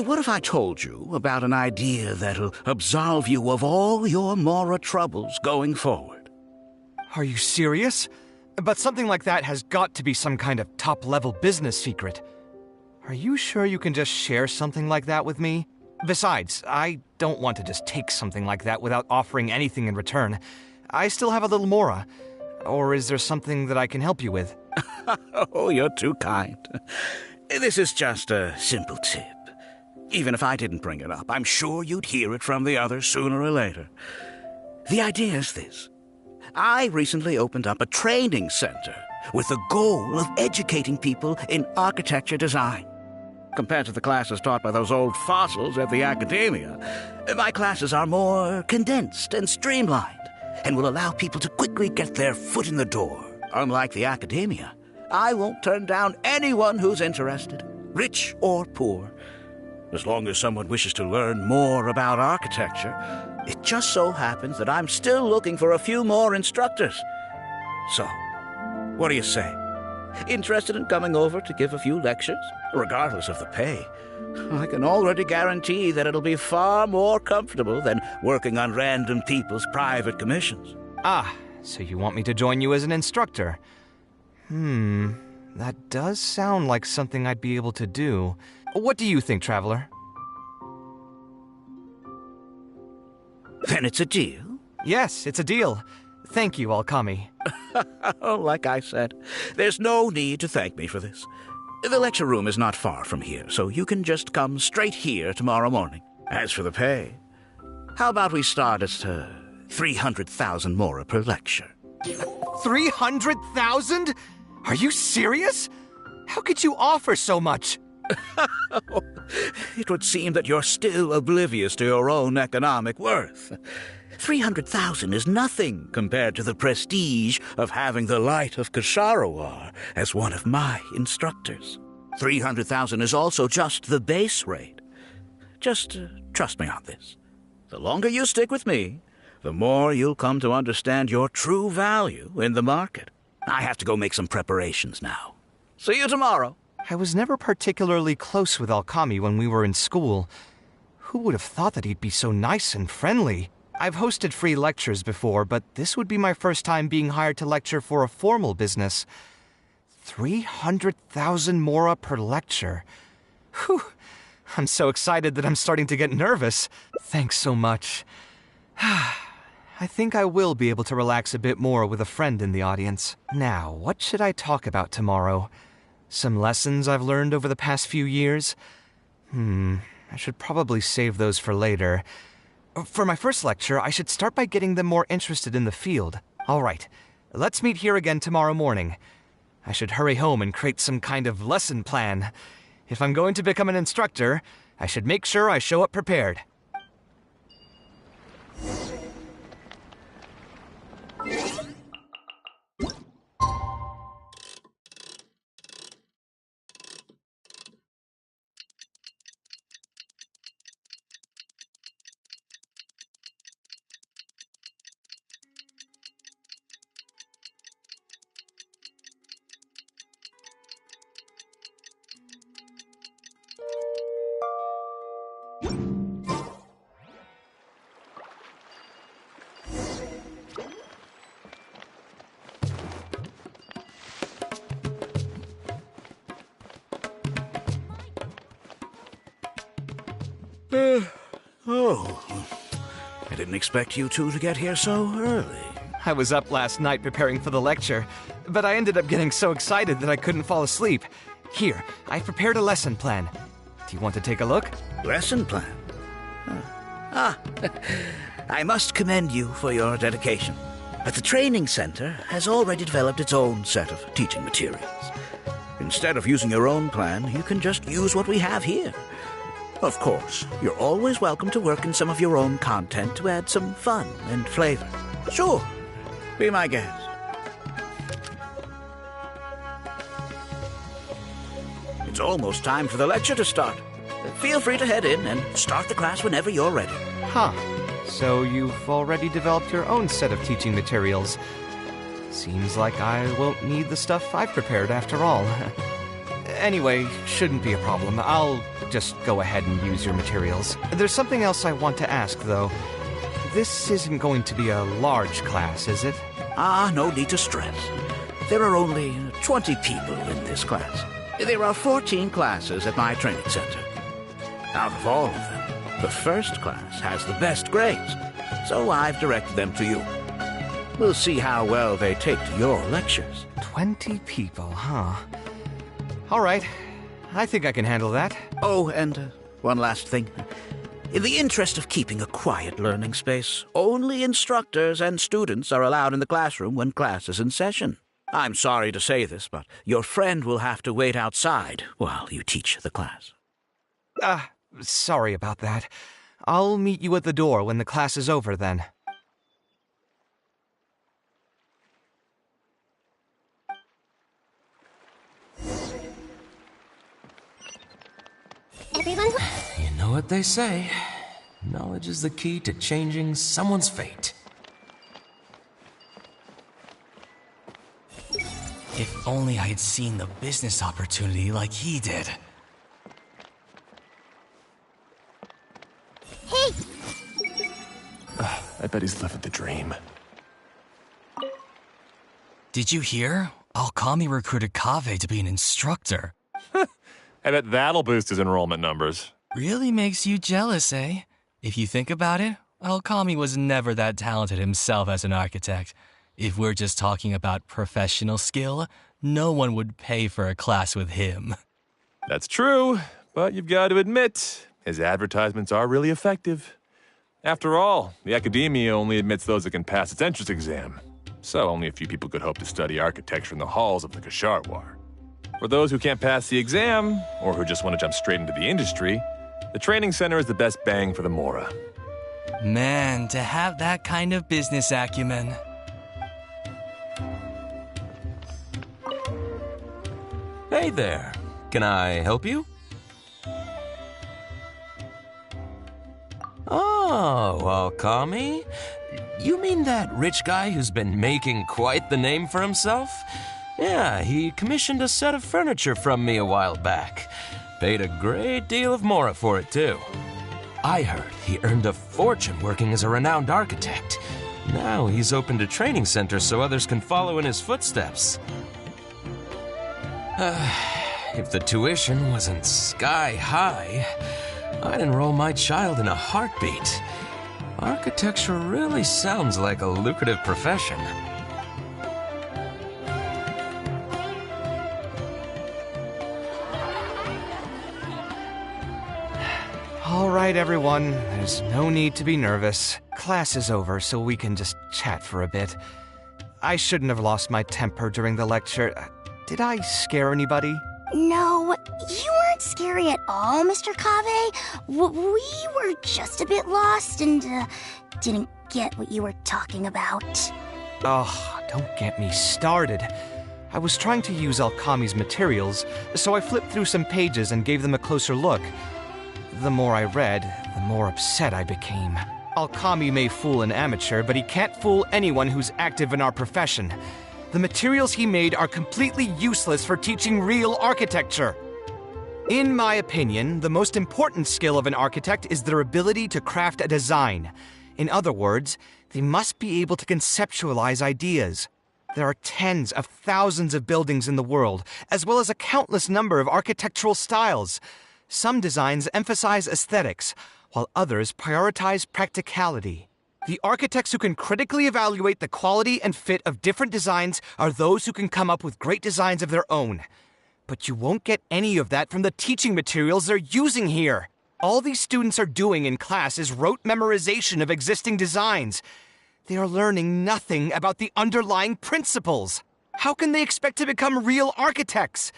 Speaker 6: What if I told you about an idea that'll absolve you of all your Mora troubles going forward?
Speaker 4: Are you serious? But something like that has got to be some kind of top-level business secret. Are you sure you can just share something like that with me? Besides, I don't want to just take something like that without offering anything in return. I still have a little Mora. Or is there something that I can help you with?
Speaker 6: Oh, you're too kind. This is just a simple tip. Even if I didn't bring it up, I'm sure you'd hear it from the others sooner or later. The idea is this. I recently opened up a training center with the goal of educating people in architecture design. Compared to the classes taught by those old fossils at the academia, my classes are more condensed and streamlined and will allow people to quickly get their foot in the door. Unlike the academia, I won't turn down anyone who's interested, rich or poor. As long as someone wishes to learn more about architecture, it just so happens that I'm still looking for a few more instructors. So, what do you say? Interested in coming over to give a few lectures, regardless of the pay? I can already guarantee that it'll be far more comfortable than working on random people's private commissions.
Speaker 4: Ah, so you want me to join you as an instructor? That does sound like something I'd be able to do. What do you think, Traveler?
Speaker 6: Then it's a deal?
Speaker 4: Yes, it's a deal. Thank you, Alkami.
Speaker 6: Like I said, there's no need to thank me for this. The lecture room is not far from here, so you can just come straight here tomorrow morning. As for the pay, How about we start at 300,000 mora per lecture?
Speaker 4: 300,000? Are you serious? How could you offer so much?
Speaker 6: It would seem that you're still oblivious to your own economic worth. 300,000 is nothing compared to the prestige of having the Light of Ksharawar as one of my instructors. 300,000 is also just the base rate. Just trust me on this. The longer you stick with me, the more you'll come to understand your true value in the market. I have to go make some preparations now. See you tomorrow.
Speaker 4: I was never particularly close with Alkami when we were in school. Who would have thought that he'd be so nice and friendly? I've hosted free lectures before, but this would be my first time being hired to lecture for a formal business. 300,000 mora per lecture. Whew. I'm so excited that I'm starting to get nervous. Thanks so much. I think I will be able to relax a bit more with a friend in the audience. Now, what should I talk about tomorrow? Some lessons I've learned over the past few years? I should probably save those for later. For my first lecture, I should start by getting them more interested in the field. All right, let's meet here again tomorrow morning. I should hurry home and create some kind of lesson plan. If I'm going to become an instructor, I should make sure I show up prepared.
Speaker 6: I didn't expect you two to get here so early.
Speaker 4: I was up last night preparing for the lecture, but I ended up getting so excited that I couldn't fall asleep. Here, I've prepared a lesson plan. Do you want to take a look?
Speaker 6: Lesson plan? I must commend you for your dedication. But the training center has already developed its own set of teaching materials. Instead of using your own plan, you can just use what we have here. Of course, you're always welcome to work in some of your own content to add some fun and flavor. Sure, be my guest. It's almost time for the lecture to start. Feel free to head in and start the class whenever you're ready.
Speaker 4: Huh. So you've already developed your own set of teaching materials. Seems like I won't need the stuff I've prepared after all. Anyway, shouldn't be a problem. I'll just go ahead and use your materials. There's something else I want to ask, though. This isn't going to be a large class, is it?
Speaker 6: No need to stress. There are only 20 people in this class. There are 14 classes at my training center. Out of all of them, the first class has the best grades, so I've directed them to you. We'll see how well they take to your lectures.
Speaker 4: 20 people, huh? All right. I think I can handle that.
Speaker 6: Oh, and one last thing. In the interest of keeping a quiet learning space, only instructors and students are allowed in the classroom when class is in session. I'm sorry to say this, but your friend will have to wait outside while you teach the class.
Speaker 4: Sorry about that. I'll meet you at the door when the class is over, then.
Speaker 11: Everyone...
Speaker 9: You know what they say. Knowledge is the key to changing someone's fate.
Speaker 17: If only I had seen the business opportunity like he did.
Speaker 11: Hey!
Speaker 14: I bet he's living the dream.
Speaker 17: Did you hear? Alkami recruited Kaveh to be an instructor.
Speaker 1: I bet that'll boost his enrollment numbers.
Speaker 17: Really makes you jealous, eh? If you think about it, Alkami was never that talented himself as an architect. If we're just talking about professional skill, no one would pay for a class with him.
Speaker 1: That's true, but you've got to admit, his advertisements are really effective. After all, the academia only admits those that can pass its entrance exam, so only a few people could hope to study architecture in the halls of the Kasharwar. For those who can't pass the exam, or who just want to jump straight into the industry, the training center is the best bang for the Mora.
Speaker 17: Man, to have that kind of business acumen.
Speaker 3: Hey there. Can I help you? Oh, Alkami? You mean that rich guy who's been making quite the name for himself? Yeah, he commissioned a set of furniture from me a while back. Paid a great deal of Mora for it, too. I heard he earned a fortune working as a renowned architect. Now he's opened a training center so others can follow in his footsteps. If the tuition wasn't sky high, I'd enroll my child in a heartbeat. Architecture really sounds like a lucrative profession.
Speaker 4: All right, everyone. There's no need to be nervous. Class is over, so we can just chat for a bit. I shouldn't have lost my temper during the lecture. Did I scare anybody?
Speaker 11: No, you weren't scary at all, Mr. Kaveh. We were just a bit lost and didn't get what you were talking about.
Speaker 4: Oh, don't get me started. I was trying to use Alkami's materials, so I flipped through some pages and gave them a closer look. The more I read, the more upset I became. Alkami may fool an amateur, but he can't fool anyone who's active in our profession. The materials he made are completely useless for teaching real architecture. In my opinion, the most important skill of an architect is their ability to craft a design. In other words, they must be able to conceptualize ideas. There are tens of thousands of buildings in the world, as well as a countless number of architectural styles. Some designs emphasize aesthetics, while others prioritize practicality. The architects who can critically evaluate the quality and fit of different designs are those who can come up with great designs of their own. But you won't get any of that from the teaching materials they're using here. All these students are doing in class is rote memorization of existing designs. They are learning nothing about the underlying principles. How can they expect to become real architects?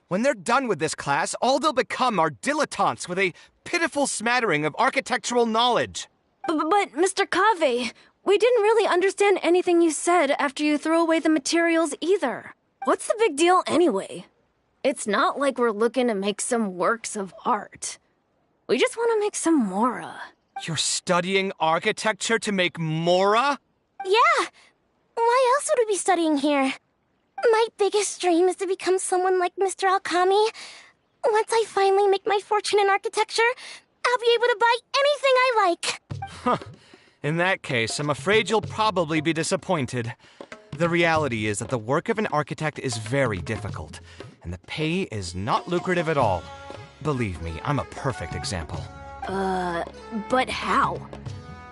Speaker 4: When they're done with this class, all they'll become are dilettantes with a pitiful smattering of architectural knowledge.
Speaker 5: But Mr. Kaveh, we didn't really understand anything you said after you threw away the materials either. What's the big deal anyway? It's not like we're looking to make some works of art. We just want to make some Mora.
Speaker 4: You're studying architecture to make Mora?
Speaker 11: Yeah. Why else would we be studying here? My biggest dream is to become someone like Mr. Alkami. Once I finally make my fortune in architecture, I'll be able to buy anything I like.
Speaker 4: Huh. In that case, I'm afraid you'll probably be disappointed. The reality is that the work of an architect is very difficult, and the pay is not lucrative at all. Believe me, I'm a perfect example.
Speaker 5: But how?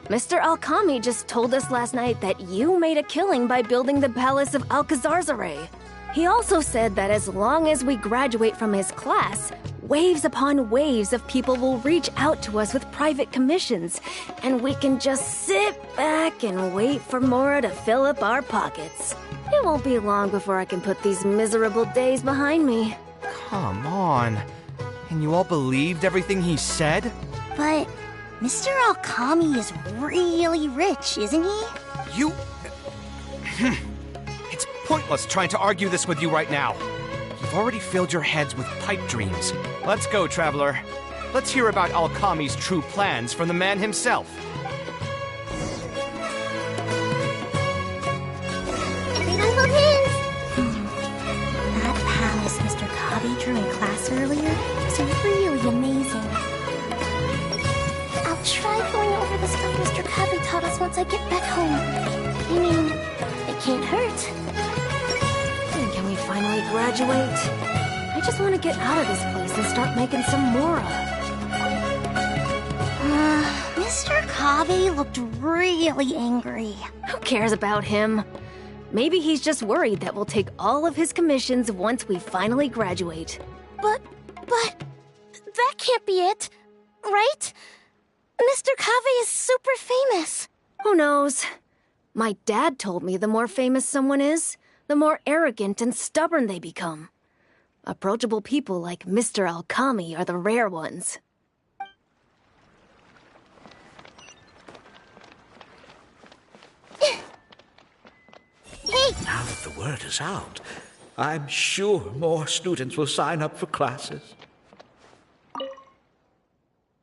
Speaker 5: Mr. Alkami just told us last night that you made a killing by building the Palace of Alcazarzare. He also said that as long as we graduate from his class, waves upon waves of people will reach out to us with private commissions, and we can just sit back and wait for Mora to fill up our pockets. It won't be long before I can put these miserable days behind me.
Speaker 4: Come on. And you all believed everything he said?
Speaker 11: But Mr. Alkami is really rich, isn't he?
Speaker 4: You... It's pointless trying to argue this with you right now. You've already filled your heads with pipe dreams. Let's go, traveler. Let's hear about Alkami's true plans from the man himself.
Speaker 11: Everyone hold hands! That palace Mr. Kaveh drew in class earlier was really amazing. I'll try going over the stuff Mr. Kaveh taught us once I get back home. I mean, it can't hurt.
Speaker 5: Can we finally graduate? I just want to get out of this place and start making some Mora.
Speaker 11: Mr. Kaveh looked really angry.
Speaker 5: Who cares about him? Maybe he's just worried that we'll take all of his commissions once we finally graduate.
Speaker 11: But, that can't be it, right?
Speaker 5: Mr. Kaveh is super famous. Who knows? My dad told me the more famous someone is, the more arrogant and stubborn they become. Approachable people like Mr. Alkami are the rare ones.
Speaker 6: Now that the word is out, I'm sure more students will sign up for classes.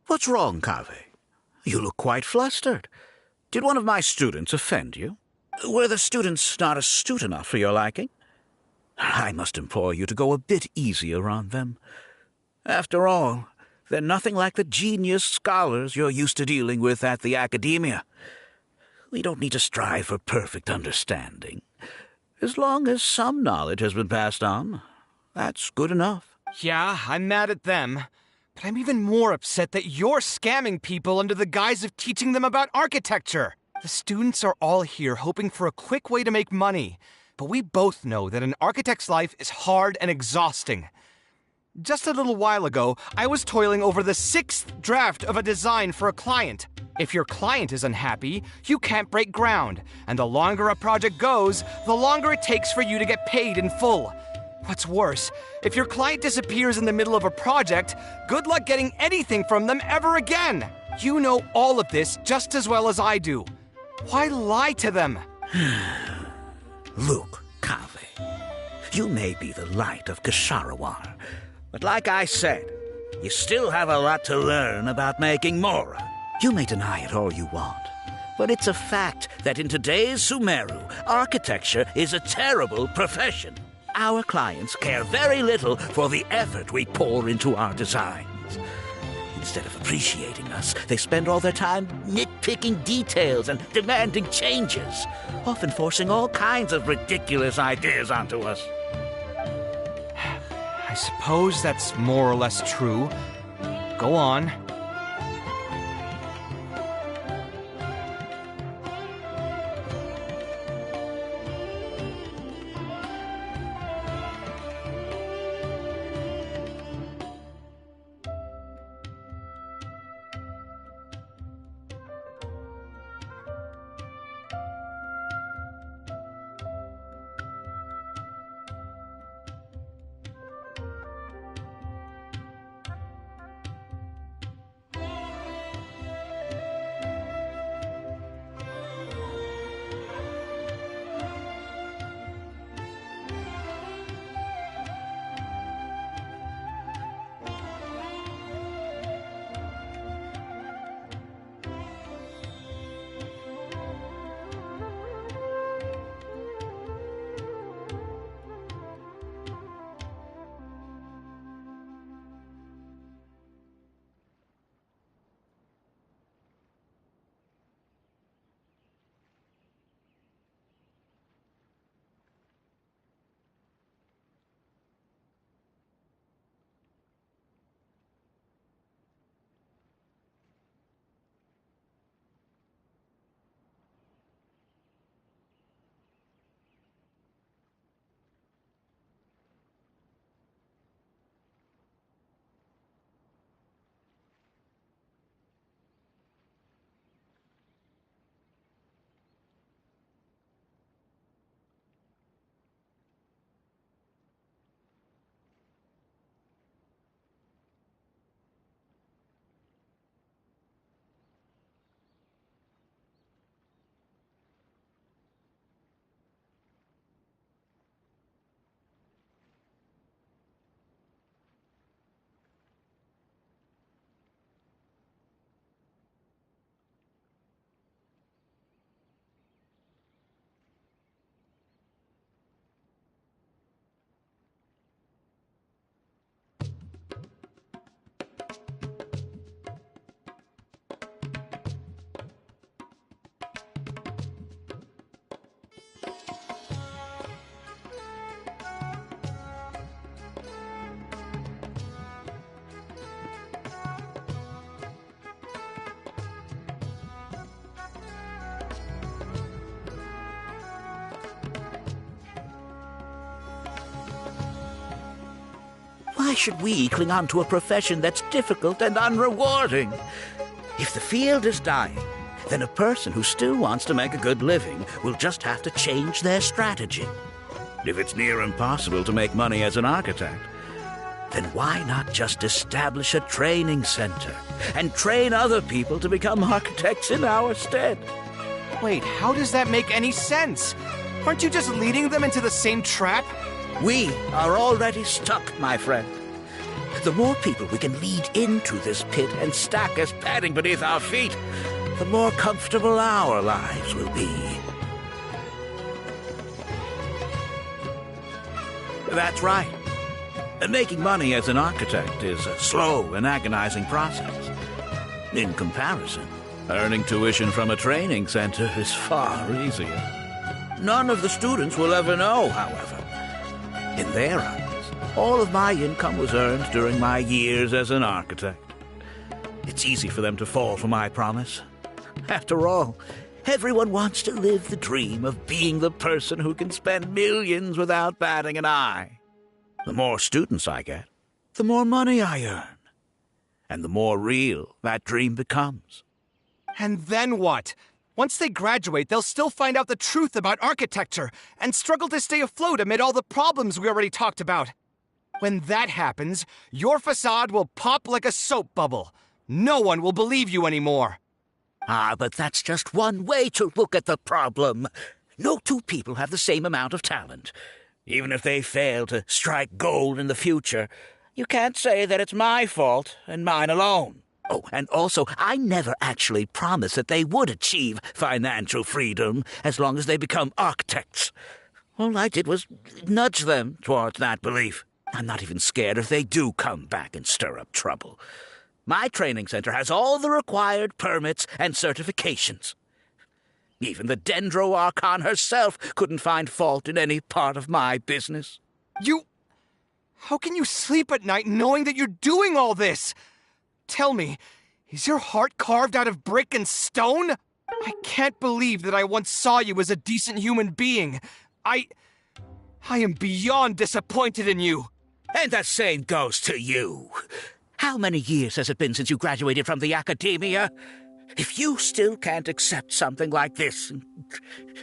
Speaker 6: What's wrong, Kaveh? You look quite flustered. Did one of my students offend you? Were the students not astute enough for your liking? I must implore you to go a bit easier on them. After all, they're nothing like the genius scholars you're used to dealing with at the academia. We don't need to strive for perfect understanding. As long as some knowledge has been passed on, that's good enough.
Speaker 4: Yeah, I'm mad at them. But I'm even more upset that you're scamming people under the guise of teaching them about architecture. The students are all here hoping for a quick way to make money. But we both know that an architect's life is hard and exhausting. Just a little while ago, I was toiling over the 6th draft of a design for a client. If your client is unhappy, you can't break ground, and the longer a project goes, the longer it takes for you to get paid in full. What's worse, if your client disappears in the middle of a project, good luck getting anything from them ever again. You know all of this just as well as I do. Why lie to them?
Speaker 6: Look, Kaveh, you may be the light of Ksharawar, but like I said, you still have a lot to learn about making Mora. You may deny it all you want, but it's a fact that in today's Sumeru, architecture is a terrible profession. Our clients care very little for the effort we pour into our designs. Instead of appreciating us, they spend all their time nitpicking details and demanding changes, often forcing all kinds of ridiculous ideas onto us.
Speaker 4: I suppose that's more or less true. Go on.
Speaker 6: Why should we cling on to a profession that's difficult and unrewarding? If the field is dying, then a person who still wants to make a good living will just have to change their strategy. If it's near impossible to make money as an architect, then why not just establish a training center and train other people to become architects in our stead?
Speaker 4: Wait, how does that make any sense? Aren't you just leading them into the same trap?
Speaker 6: We are already stuck, my friend. The more people we can lead into this pit and stack as padding beneath our feet, the more comfortable our lives will be. That's right. Making money as an architect is a slow and agonizing process. In comparison, earning tuition from a training center is far easier. None of the students will ever know, however. In their eyes, all of my income was earned during my years as an architect. It's easy for them to fall for my promise. After all, everyone wants to live the dream of being the person who can spend millions without batting an eye. The more students I get, the more money I earn. And the more real that dream becomes.
Speaker 4: And then what? Once they graduate, they'll still find out the truth about architecture and struggle to stay afloat amid all the problems we already talked about. When that happens, your facade will pop like a soap bubble. No one will believe you anymore.
Speaker 6: But that's just one way to look at the problem. No two people have the same amount of talent. Even if they fail to strike gold in the future, you can't say that it's my fault and mine alone. Oh, and also, I never actually promised that they would achieve financial freedom as long as they become architects. All I did was nudge them towards that belief. I'm not even scared if they do come back and stir up trouble. My training center has all the required permits and certifications. Even the Dendro Archon herself couldn't find fault in any part of my business.
Speaker 4: How can you sleep at night knowing that you're doing all this? Tell me, is your heart carved out of brick and stone? I can't believe that I once saw you as a decent human being. I am beyond disappointed in you.
Speaker 6: And the same goes to you. How many years has it been since you graduated from the academia? If you still can't accept something like this,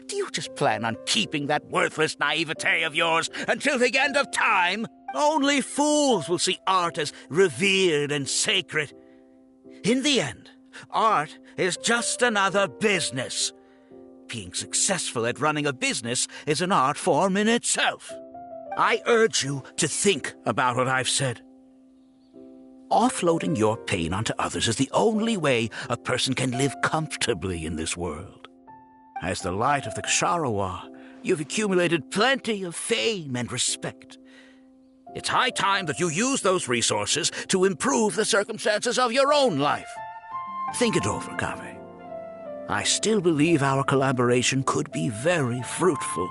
Speaker 6: do you just plan on keeping that worthless naivete of yours until the end of time? Only fools will see art as revered and sacred. In the end, art is just another business. Being successful at running a business is an art form in itself. I urge you to think about what I've said. Offloading your pain onto others is the only way a person can live comfortably in this world. As the light of the Ksharawar, you've accumulated plenty of fame and respect. It's high time that you use those resources to improve the circumstances of your own life. Think it over, Kaveh. I still believe our collaboration could be very fruitful.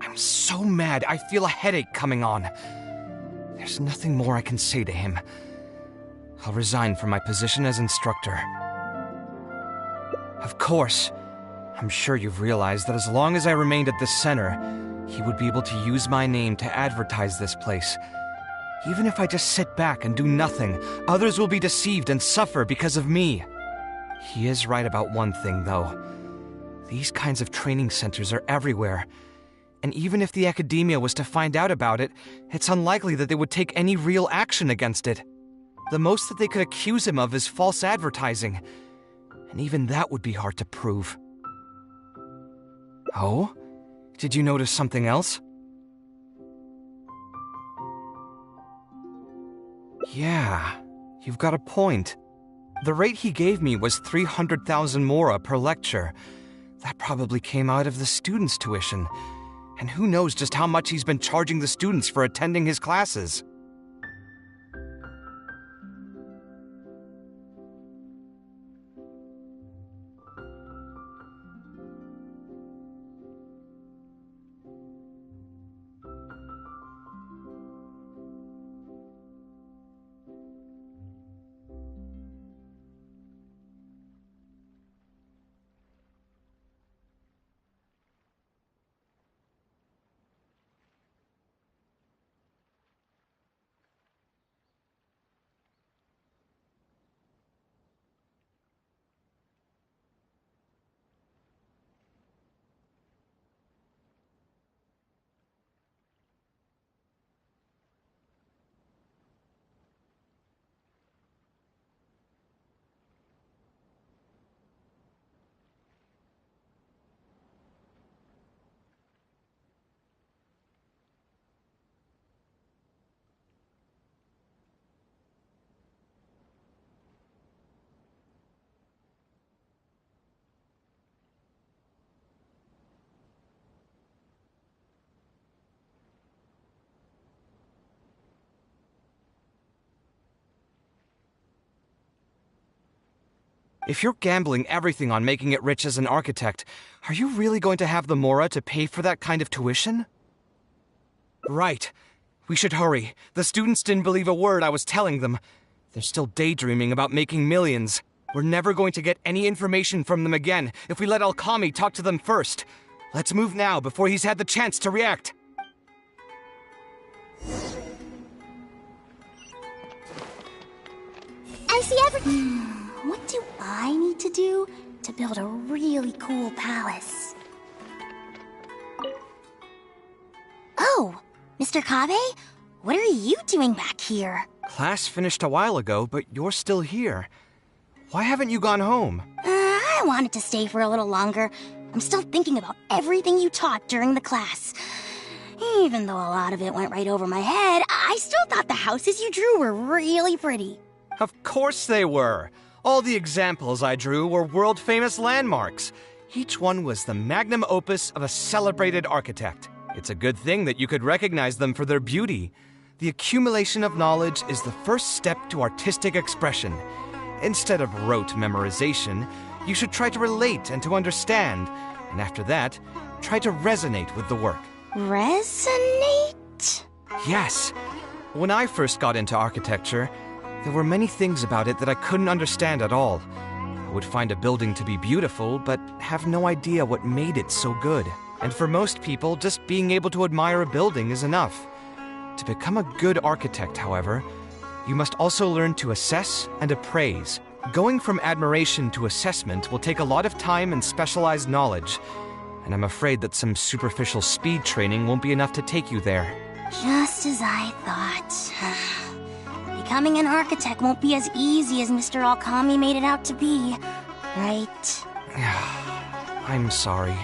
Speaker 4: I'm so mad, I feel a headache coming on. There's nothing more I can say to him. I'll resign from my position as instructor. Of course, I'm sure you've realized that as long as I remained at this center, he would be able to use my name to advertise this place. Even if I just sit back and do nothing, others will be deceived and suffer because of me. He is right about one thing, though. These kinds of training centers are everywhere. And even if the academia was to find out about it, it's unlikely that they would take any real action against it. The most that they could accuse him of is false advertising. And even that would be hard to prove. Oh? Did you notice something else? Yeah, you've got a point. The rate he gave me was 300,000 mora per lecture. That probably came out of the students' tuition. And who knows just how much he's been charging the students for attending his classes. If you're gambling everything on making it rich as an architect, are you really going to have the Mora to pay for that kind of tuition? Right. We should hurry. The students didn't believe a word I was telling them. They're still daydreaming about making millions. We're never going to get any information from them again if we let Alkami talk to them first. Let's move now before he's had the chance to react.
Speaker 11: I see what do I need to do to build a really cool palace? Oh, Mr. Kaveh? What are you doing back here?
Speaker 4: Class finished a while ago, but you're still here. Why haven't you gone home?
Speaker 11: I wanted to stay for a little longer. I'm still thinking about everything you taught during the class. Even though a lot of it went right over my head, I still thought the houses you drew were really pretty.
Speaker 4: Of course they were. All the examples I drew were world-famous landmarks. Each one was the magnum opus of a celebrated architect. It's a good thing that you could recognize them for their beauty. The accumulation of knowledge is the first step to artistic expression. Instead of rote memorization, you should try to relate and to understand. And after that, try to resonate with the work.
Speaker 11: Resonate?
Speaker 4: Yes. When I first got into architecture, there were many things about it that I couldn't understand at all. I would find a building to be beautiful, but have no idea what made it so good. And for most people, just being able to admire a building is enough. To become a good architect, however, you must also learn to assess and appraise. Going from admiration to assessment will take a lot of time and specialized knowledge, and I'm afraid that some superficial speed training won't be enough to take you there.
Speaker 11: Just as I thought. Becoming an architect won't be as easy as Mr. Alkami made it out to be, right?
Speaker 4: I'm sorry.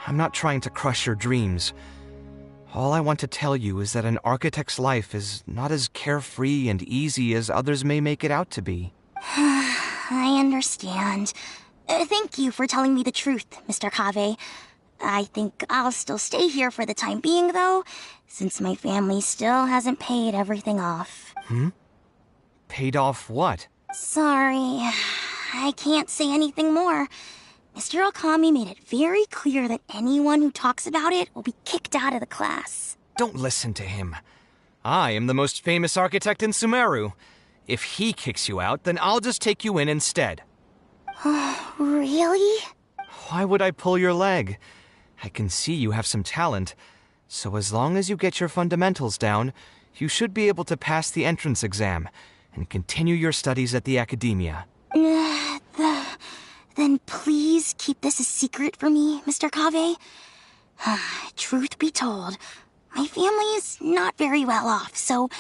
Speaker 4: I'm not trying to crush your dreams. All I want to tell you is that an architect's life is not as carefree and easy as others may make it out to be.
Speaker 11: I understand. Thank you for telling me the truth, Mr. Kaveh. I think I'll still stay here for the time being, though, since my family still hasn't paid everything off.
Speaker 4: Paid off what?
Speaker 11: Sorry, I can't say anything more. Mr. Alkami made it very clear that anyone who talks about it will be kicked out of the class.
Speaker 4: Don't listen to him. I am the most famous architect in Sumeru. If he kicks you out, then I'll just take you in instead.
Speaker 11: Really?
Speaker 4: Why would I pull your leg? I can see you have some talent, so as long as you get your fundamentals down, you should be able to pass the entrance exam and continue your studies at the academia.
Speaker 11: Then please keep this a secret for me, Mr. Kaveh. Truth be told, my family is not very well off, so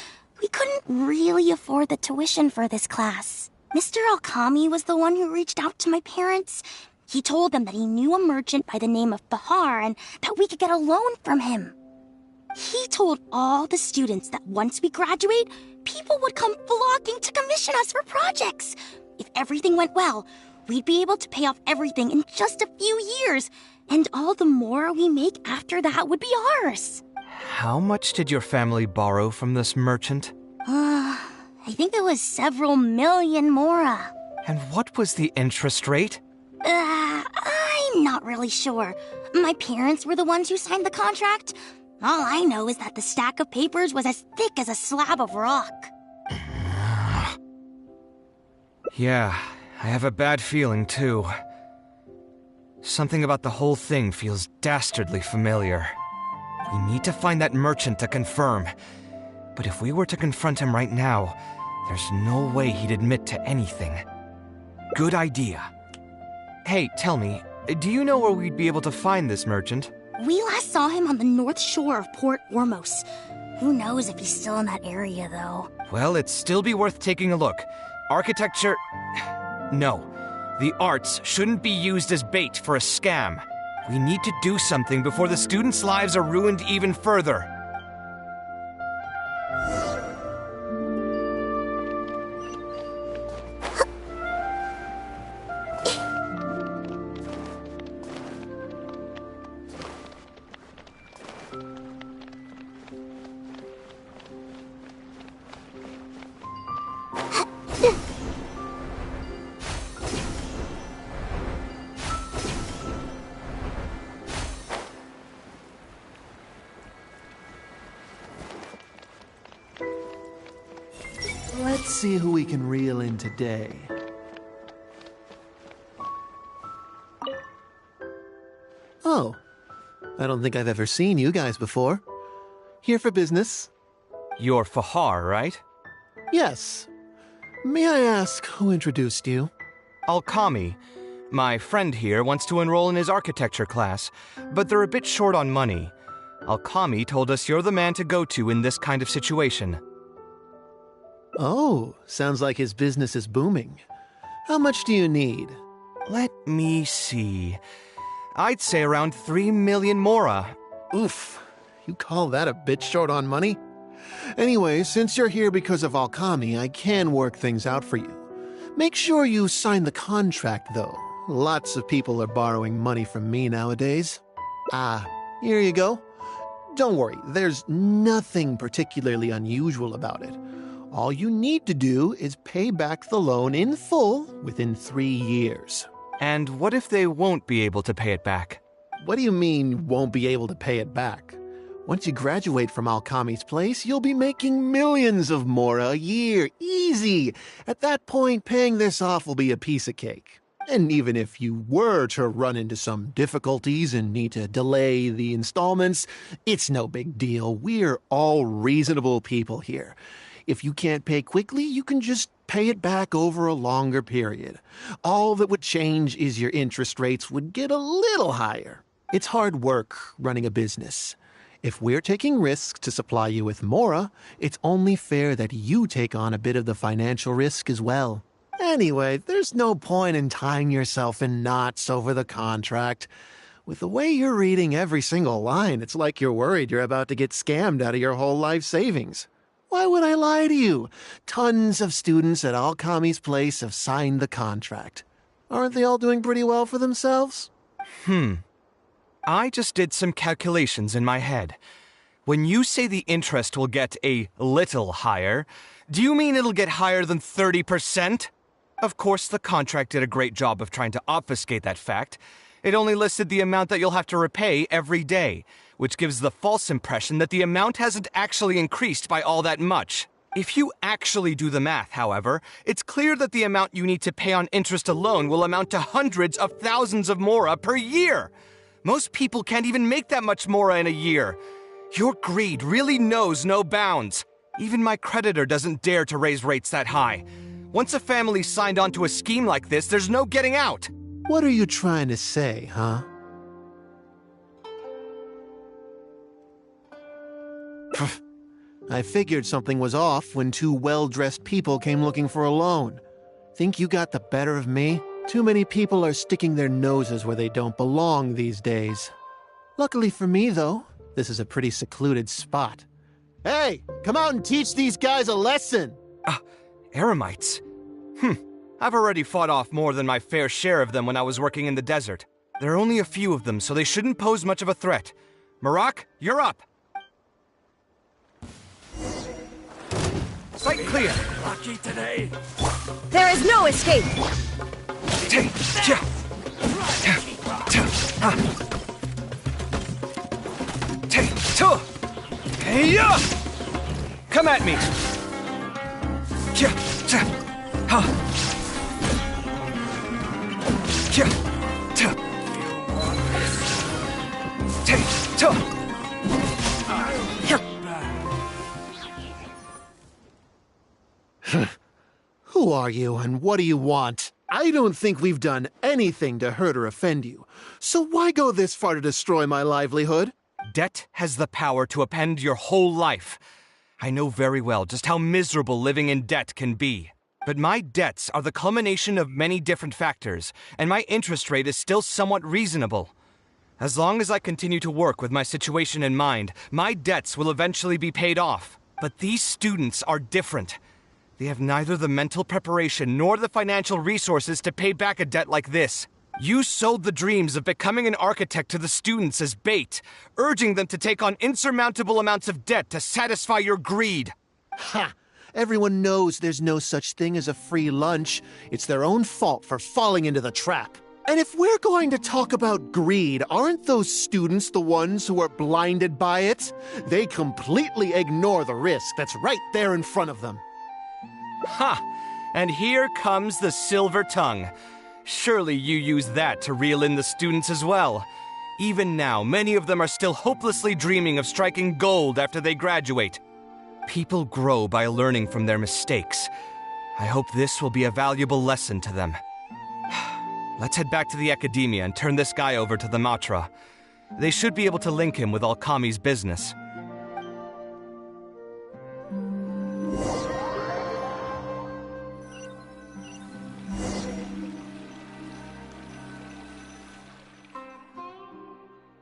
Speaker 11: we couldn't really afford the tuition for this class. Mr. Alkami was the one who reached out to my parents. He told them that he knew a merchant by the name of Bahar and that we could get a loan from him. He told all the students that once we graduate, people would come flocking to commission us for projects. If everything went well, we'd be able to pay off everything in just a few years, and all the more we make after that would be ours.
Speaker 4: How much did your family borrow from this merchant?
Speaker 11: I think it was several million Mora.
Speaker 4: And what was the interest rate?
Speaker 11: I'm not really sure. My parents were the ones who signed the contract. All I know is that the stack of papers was as thick as a slab of rock.
Speaker 4: Yeah, I have a bad feeling, too. Something about the whole thing feels dastardly familiar. We need to find that merchant to confirm. But if we were to confront him right now, there's no way he'd admit to anything. Good idea. Hey, tell me, do you know where we'd be able to find this merchant?
Speaker 11: We last saw him on the north shore of Port Ormos. Who knows if he's still in that area, though.
Speaker 4: Well, it'd still be worth taking a look. Architecture... No. The arts shouldn't be used as bait for a scam. We need to do something before the students' lives are ruined even further.
Speaker 14: see who we can reel in today. Oh, I don't think I've ever seen you guys before. Here for business?
Speaker 4: You're Fahar, right?
Speaker 14: Yes. May I ask who introduced you?
Speaker 4: Alkami. My friend here wants to enroll in his architecture class, but they're a bit short on money. Alkami told us you're the man to go to in this kind of situation.
Speaker 14: Oh, sounds like his business is booming. How much do you need?
Speaker 4: Let me see. I'd say around 3 million mora.
Speaker 14: Oof. You call that a bit short on money? Anyway, since you're here because of Alkami, I can work things out for you. Make sure you sign the contract, though. Lots of people are borrowing money from me nowadays. Here you go. Don't worry, there's nothing particularly unusual about it. All you need to do is pay back the loan in full within 3 years.
Speaker 4: And what if they won't be able to pay it back?
Speaker 14: What do you mean, won't be able to pay it back? Once you graduate from Alkami's place, you'll be making millions of mora a year. Easy! At that point, paying this off will be a piece of cake. And even if you were to run into some difficulties and need to delay the installments, it's no big deal. We're all reasonable people here. If you can't pay quickly, you can just pay it back over a longer period. All that would change is your interest rates would get a little higher. It's hard work running a business. If we're taking risks to supply you with mora, it's only fair that you take on a bit of the financial risk as well. Anyway, there's no point in tying yourself in knots over the contract. With the way you're reading every single line, it's like you're worried you're about to get scammed out of your whole life savings. Why would I lie to you? Tons of students at Alkami's place have signed the contract. Aren't they all doing pretty well for themselves?
Speaker 4: I just did some calculations in my head. When you say the interest will get a little higher, do you mean it'll get higher than 30%? Of course, the contract did a great job of trying to obfuscate that fact. It only listed the amount that you'll have to repay every day, which gives the false impression that the amount hasn't actually increased by all that much. If you actually do the math, however, it's clear that the amount you need to pay on interest alone will amount to hundreds of thousands of mora per year. Most people can't even make that much mora in a year. Your greed really knows no bounds. Even my creditor doesn't dare to raise rates that high. Once a family signed on to a scheme like this, there's no getting out.
Speaker 14: What are you trying to say, huh? I figured something was off when 2 well-dressed people came looking for a loan. Think you got the better of me? Too many people are sticking their noses where they don't belong these days. Luckily for me, though, this is a pretty secluded spot. Hey, come out and teach these guys a lesson!
Speaker 4: Eremites? I've already fought off more than my fair share of them when I was working in the desert. There are only a few of them, so they shouldn't pose much of a threat. Marak, you're up! Sight clear!
Speaker 15: Lucky today.
Speaker 5: There is no escape!
Speaker 4: Come at me!
Speaker 14: Who are you and what do you want? I don't think we've done anything to hurt or offend you, so why go this far to destroy my livelihood?
Speaker 4: Debt has the power to upend your whole life. I know very well just how miserable living in debt can be. But my debts are the culmination of many different factors, and my interest rate is still somewhat reasonable. As long as I continue to work with my situation in mind, my debts will eventually be paid off. But these students are different. They have neither the mental preparation nor the financial resources to pay back a debt like this. You sold the dreams of becoming an architect to the students as bait, urging them to take on insurmountable amounts of debt to satisfy your greed.
Speaker 14: Ha! Everyone knows there's no such thing as a free lunch. It's their own fault for falling into the trap. And if we're going to talk about greed, aren't those students the ones who are blinded by it? They completely ignore the risk that's right there in front of them.
Speaker 4: Ha! And here comes the silver tongue. Surely you use that to reel in the students as well. Even now, many of them are still hopelessly dreaming of striking gold after they graduate. People grow by learning from their mistakes. I hope this will be a valuable lesson to them. Let's head back to the academia and turn this guy over to the Matra. They should be able to link him with Alkami's business.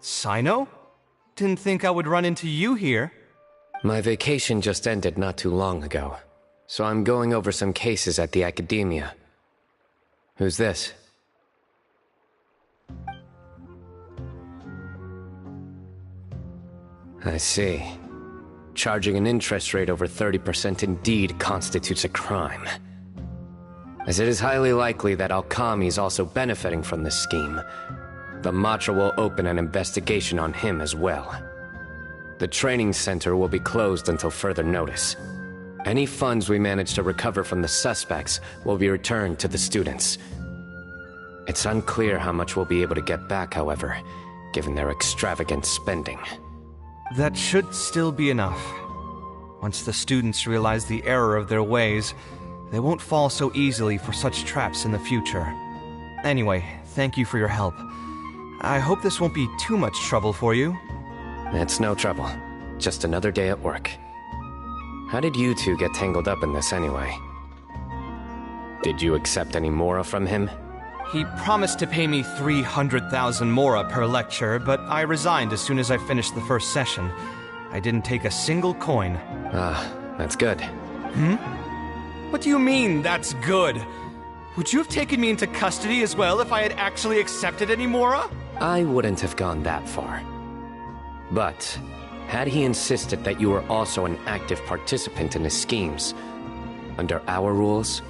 Speaker 4: Sino? Didn't think I would run into you here.
Speaker 8: My vacation just ended not too long ago, so I'm going over some cases at the academia. Who's this? I see. Charging an interest rate over 30% indeed constitutes a crime. As it is highly likely that Alkami is also benefiting from this scheme, the Matra will open an investigation on him as well. The training center will be closed until further notice. Any funds we manage to recover from the suspects will be returned to the students. It's unclear how much we'll be able to get back, however, given their extravagant spending.
Speaker 4: That should still be enough. Once the students realize the error of their ways, they won't fall so easily for such traps in the future. Anyway, thank you for your help. I hope this won't be too much trouble for you.
Speaker 8: It's no trouble. Just another day at work. How did you two get tangled up in this anyway? Did you accept any mora from him?
Speaker 4: He promised to pay me 300,000 mora per lecture, but I resigned as soon as I finished the first session. I didn't take a single coin.
Speaker 8: Ah, that's good.
Speaker 4: What do you mean, that's good? Would you have taken me into custody as well if I had actually accepted any mora?
Speaker 8: I wouldn't have gone that far. But, had he insisted that you were also an active participant in his schemes, under our rules,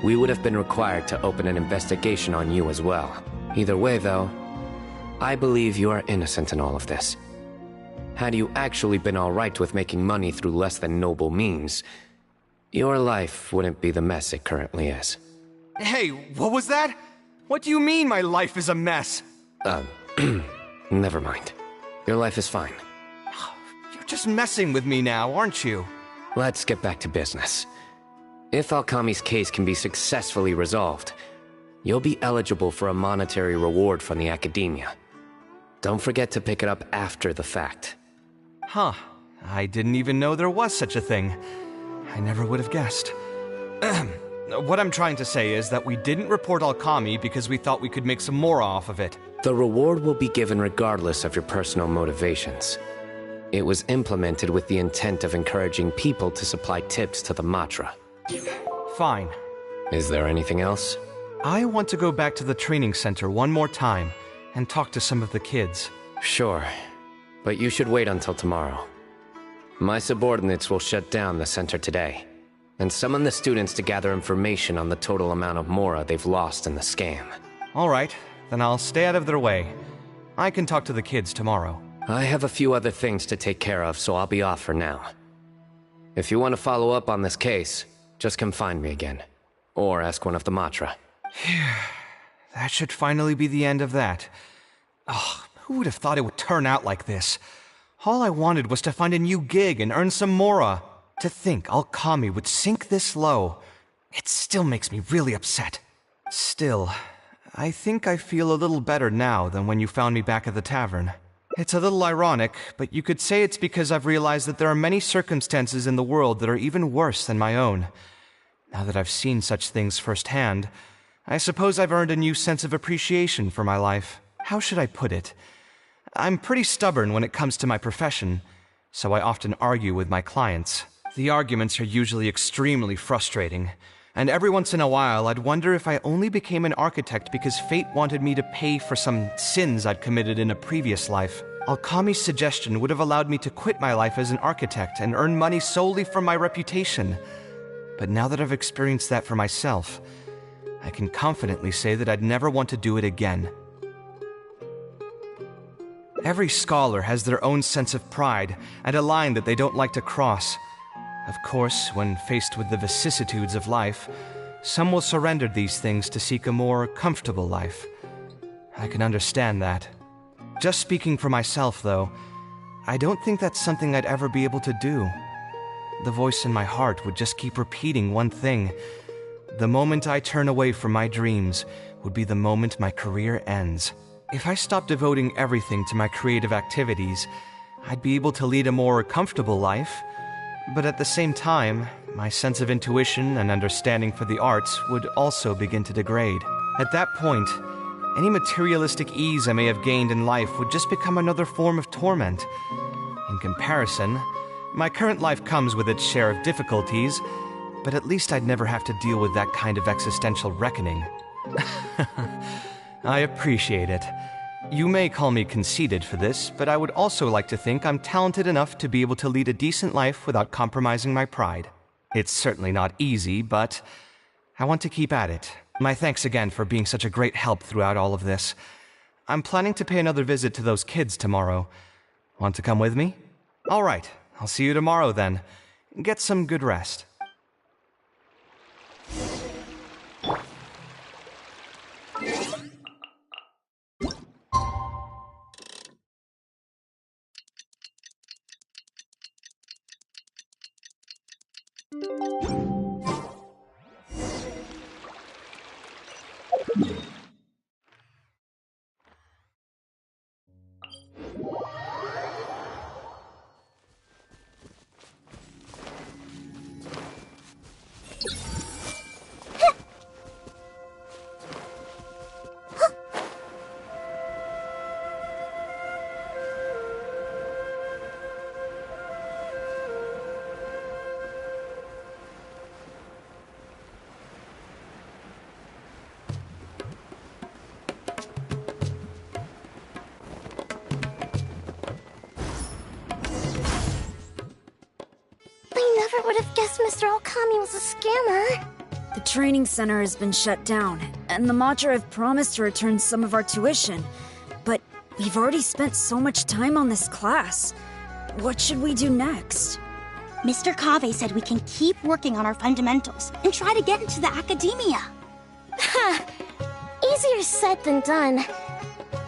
Speaker 8: we would have been required to open an investigation on you as well. Either way, though, I believe you are innocent in all of this. Had you actually been alright with making money through less than noble means, your life wouldn't be the mess it currently is.
Speaker 4: Hey, what was that? What do you mean my life is a mess?
Speaker 8: Never mind. Your life is fine.
Speaker 4: You're just messing with me now, aren't you?
Speaker 8: Let's get back to business. If Alkami's case can be successfully resolved, you'll be eligible for a monetary reward from the academia. Don't forget to pick it up after the fact.
Speaker 4: Huh. I didn't even know there was such a thing. I never would have guessed. What I'm trying to say is that we didn't report Alkami because we thought we could make some more off of it.
Speaker 8: The reward will be given regardless of your personal motivations. It was implemented with the intent of encouraging people to supply tips to the Matra.
Speaker 4: Fine.
Speaker 8: Is there anything else?
Speaker 4: I want to go back to the training center one more time and talk to some of the kids.
Speaker 8: Sure, but you should wait until tomorrow. My subordinates will shut down the center today and summon the students to gather information on the total amount of mora they've lost in the scam.
Speaker 4: All right, then I'll stay out of their way. I can talk to the kids tomorrow.
Speaker 8: I have a few other things to take care of, so I'll be off for now. If you want to follow up on this case, just come find me again. Or ask one of the Matra.
Speaker 4: That should finally be the end of that. Oh, who would have thought it would turn out like this? All I wanted was to find a new gig and earn some mora. To think Alkami would sink this low, it still makes me really upset. Still, I think I feel a little better now than when you found me back at the tavern. It's a little ironic, but you could say it's because I've realized that there are many circumstances in the world that are even worse than my own. Now that I've seen such things firsthand, I suppose I've earned a new sense of appreciation for my life. How should I put it? I'm pretty stubborn when it comes to my profession, so I often argue with my clients. The arguments are usually extremely frustrating, and every once in a while I'd wonder if I only became an architect because fate wanted me to pay for some sins I'd committed in a previous life. Alkami's suggestion would have allowed me to quit my life as an architect and earn money solely from my reputation. But now that I've experienced that for myself, I can confidently say that I'd never want to do it again. Every scholar has their own sense of pride and a line that they don't like to cross. Of course, when faced with the vicissitudes of life, some will surrender these things to seek a more comfortable life. I can understand that. Just speaking for myself, though, I don't think that's something I'd ever be able to do. The voice in my heart would just keep repeating one thing. The moment I turn away from my dreams would be the moment my career ends. If I stopped devoting everything to my creative activities, I'd be able to lead a more comfortable life. But at the same time, my sense of intuition and understanding for the arts would also begin to degrade. At that point, any materialistic ease I may have gained in life would just become another form of torment. In comparison, my current life comes with its share of difficulties, but at least I'd never have to deal with that kind of existential reckoning. I appreciate it. You may call me conceited for this, but I would also like to think I'm talented enough to be able to lead a decent life without compromising my pride. It's certainly not easy, but I want to keep at it. My thanks again for being such a great help throughout all of this. I'm planning to pay another visit to those kids tomorrow. Want to come with me? All right, I'll see you tomorrow then. Get some good rest.
Speaker 11: Never would have guessed Mr. Alkami was a scammer.
Speaker 7: The training center has been shut down, and the Matra have promised to return some of our tuition. But we've already spent so much time on this class. What should we do next?
Speaker 11: Mr. Kaveh said we can keep working on our fundamentals and try to get into the academia. Ha! Easier said than done.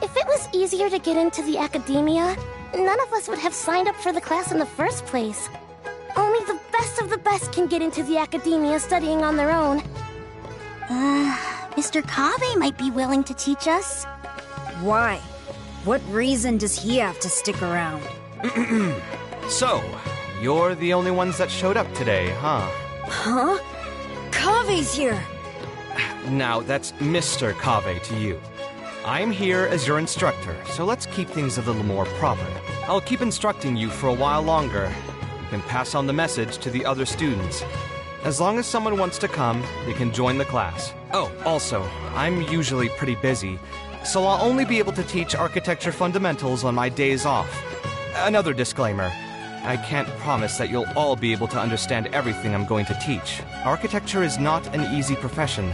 Speaker 11: If it was easier to get into the academia, none of us would have signed up for the class in the first place. Only the best of the best can get into the academia studying on their own. Mr. Kaveh might be willing to teach us.
Speaker 7: Why? What reason does he have to stick around?
Speaker 4: So, you're the only ones that showed up today, huh?
Speaker 7: Huh? Kaveh's here!
Speaker 4: Now, that's Mr. Kaveh to you. I'm here as your instructor, so let's keep things a little more proper. I'll keep instructing you for a while longer. You can pass on the message to the other students. As long as someone wants to come, they can join the class. Oh, also, I'm usually pretty busy, so I'll only be able to teach architecture fundamentals on my days off. Another disclaimer. I can't promise that you'll all be able to understand everything I'm going to teach. Architecture is not an easy profession.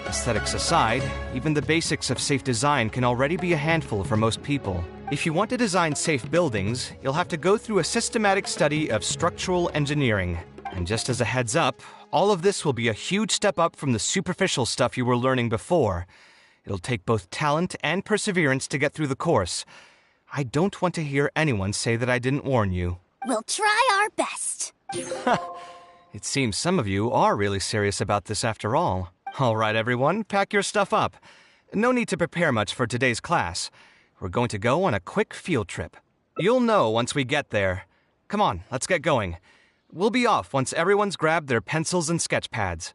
Speaker 4: Aesthetics aside, even the basics of safe design can already be a handful for most people. If you want to design safe buildings, you'll have to go through a systematic study of structural engineering. And just as a heads up, all of this will be a huge step up from the superficial stuff you were learning before. It'll take both talent and perseverance to get through the course. I don't want to hear anyone say that I didn't warn you.
Speaker 11: We'll try our best.
Speaker 4: It seems some of you are really serious about this after all. All right, everyone, pack your stuff up. No need to prepare much for today's class. We're going to go on a quick field trip. You'll know once we get there. Come on, let's get going. We'll be off once everyone's grabbed their pencils and sketch pads.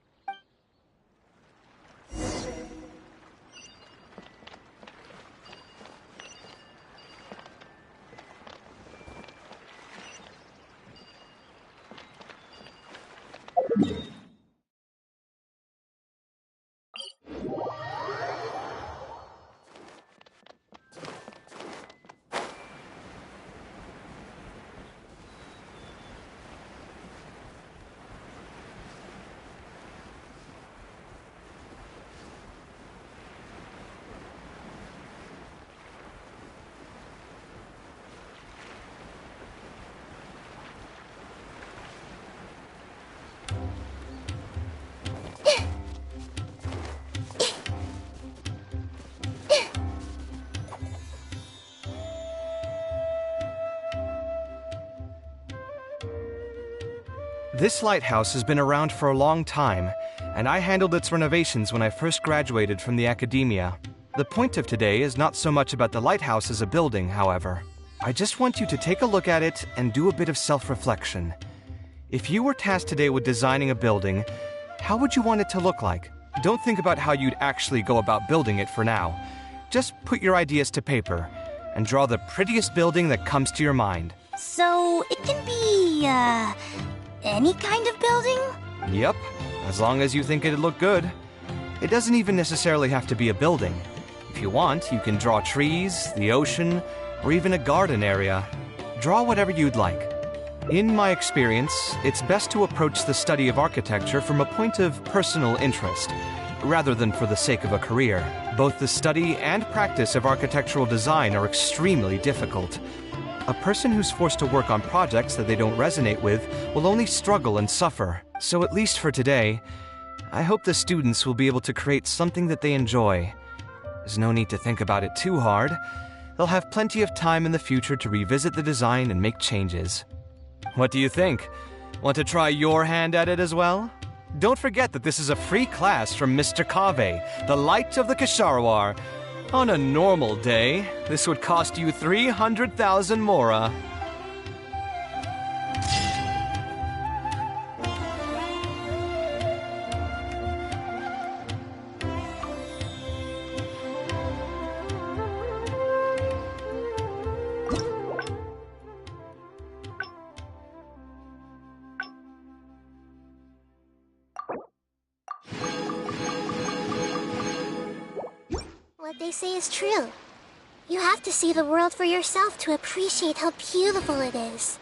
Speaker 4: This lighthouse has been around for a long time, and I handled its renovations when I first graduated from the academia. The point of today is not so much about the lighthouse as a building, however. I just want you to take a look at it and do a bit of self-reflection. If you were tasked today with designing a building, how would you want it to look like? Don't think about how you'd actually go about building it for now. Just put your ideas to paper and draw the prettiest building that comes to your mind.
Speaker 11: So, it can be, any kind of building?
Speaker 4: Yep, as long as you think it'd look good. It doesn't even necessarily have to be a building. If you want, you can draw trees, the ocean, or even a garden area. Draw whatever you'd like. In my experience, it's best to approach the study of architecture from a point of personal interest, rather than for the sake of a career. Both the study and practice of architectural design are extremely difficult. A person who's forced to work on projects that they don't resonate with will only struggle and suffer. So at least for today, I hope the students will be able to create something that they enjoy. There's no need to think about it too hard. They'll have plenty of time in the future to revisit the design and make changes. What do you think? Want to try your hand at it as well? Don't forget that this is a free class from Mr. Kaveh, the Light of the Kasharwar. On a normal day, this would cost you 300,000 mora.
Speaker 11: What they say is true. You have to see the world for yourself to appreciate how beautiful it is.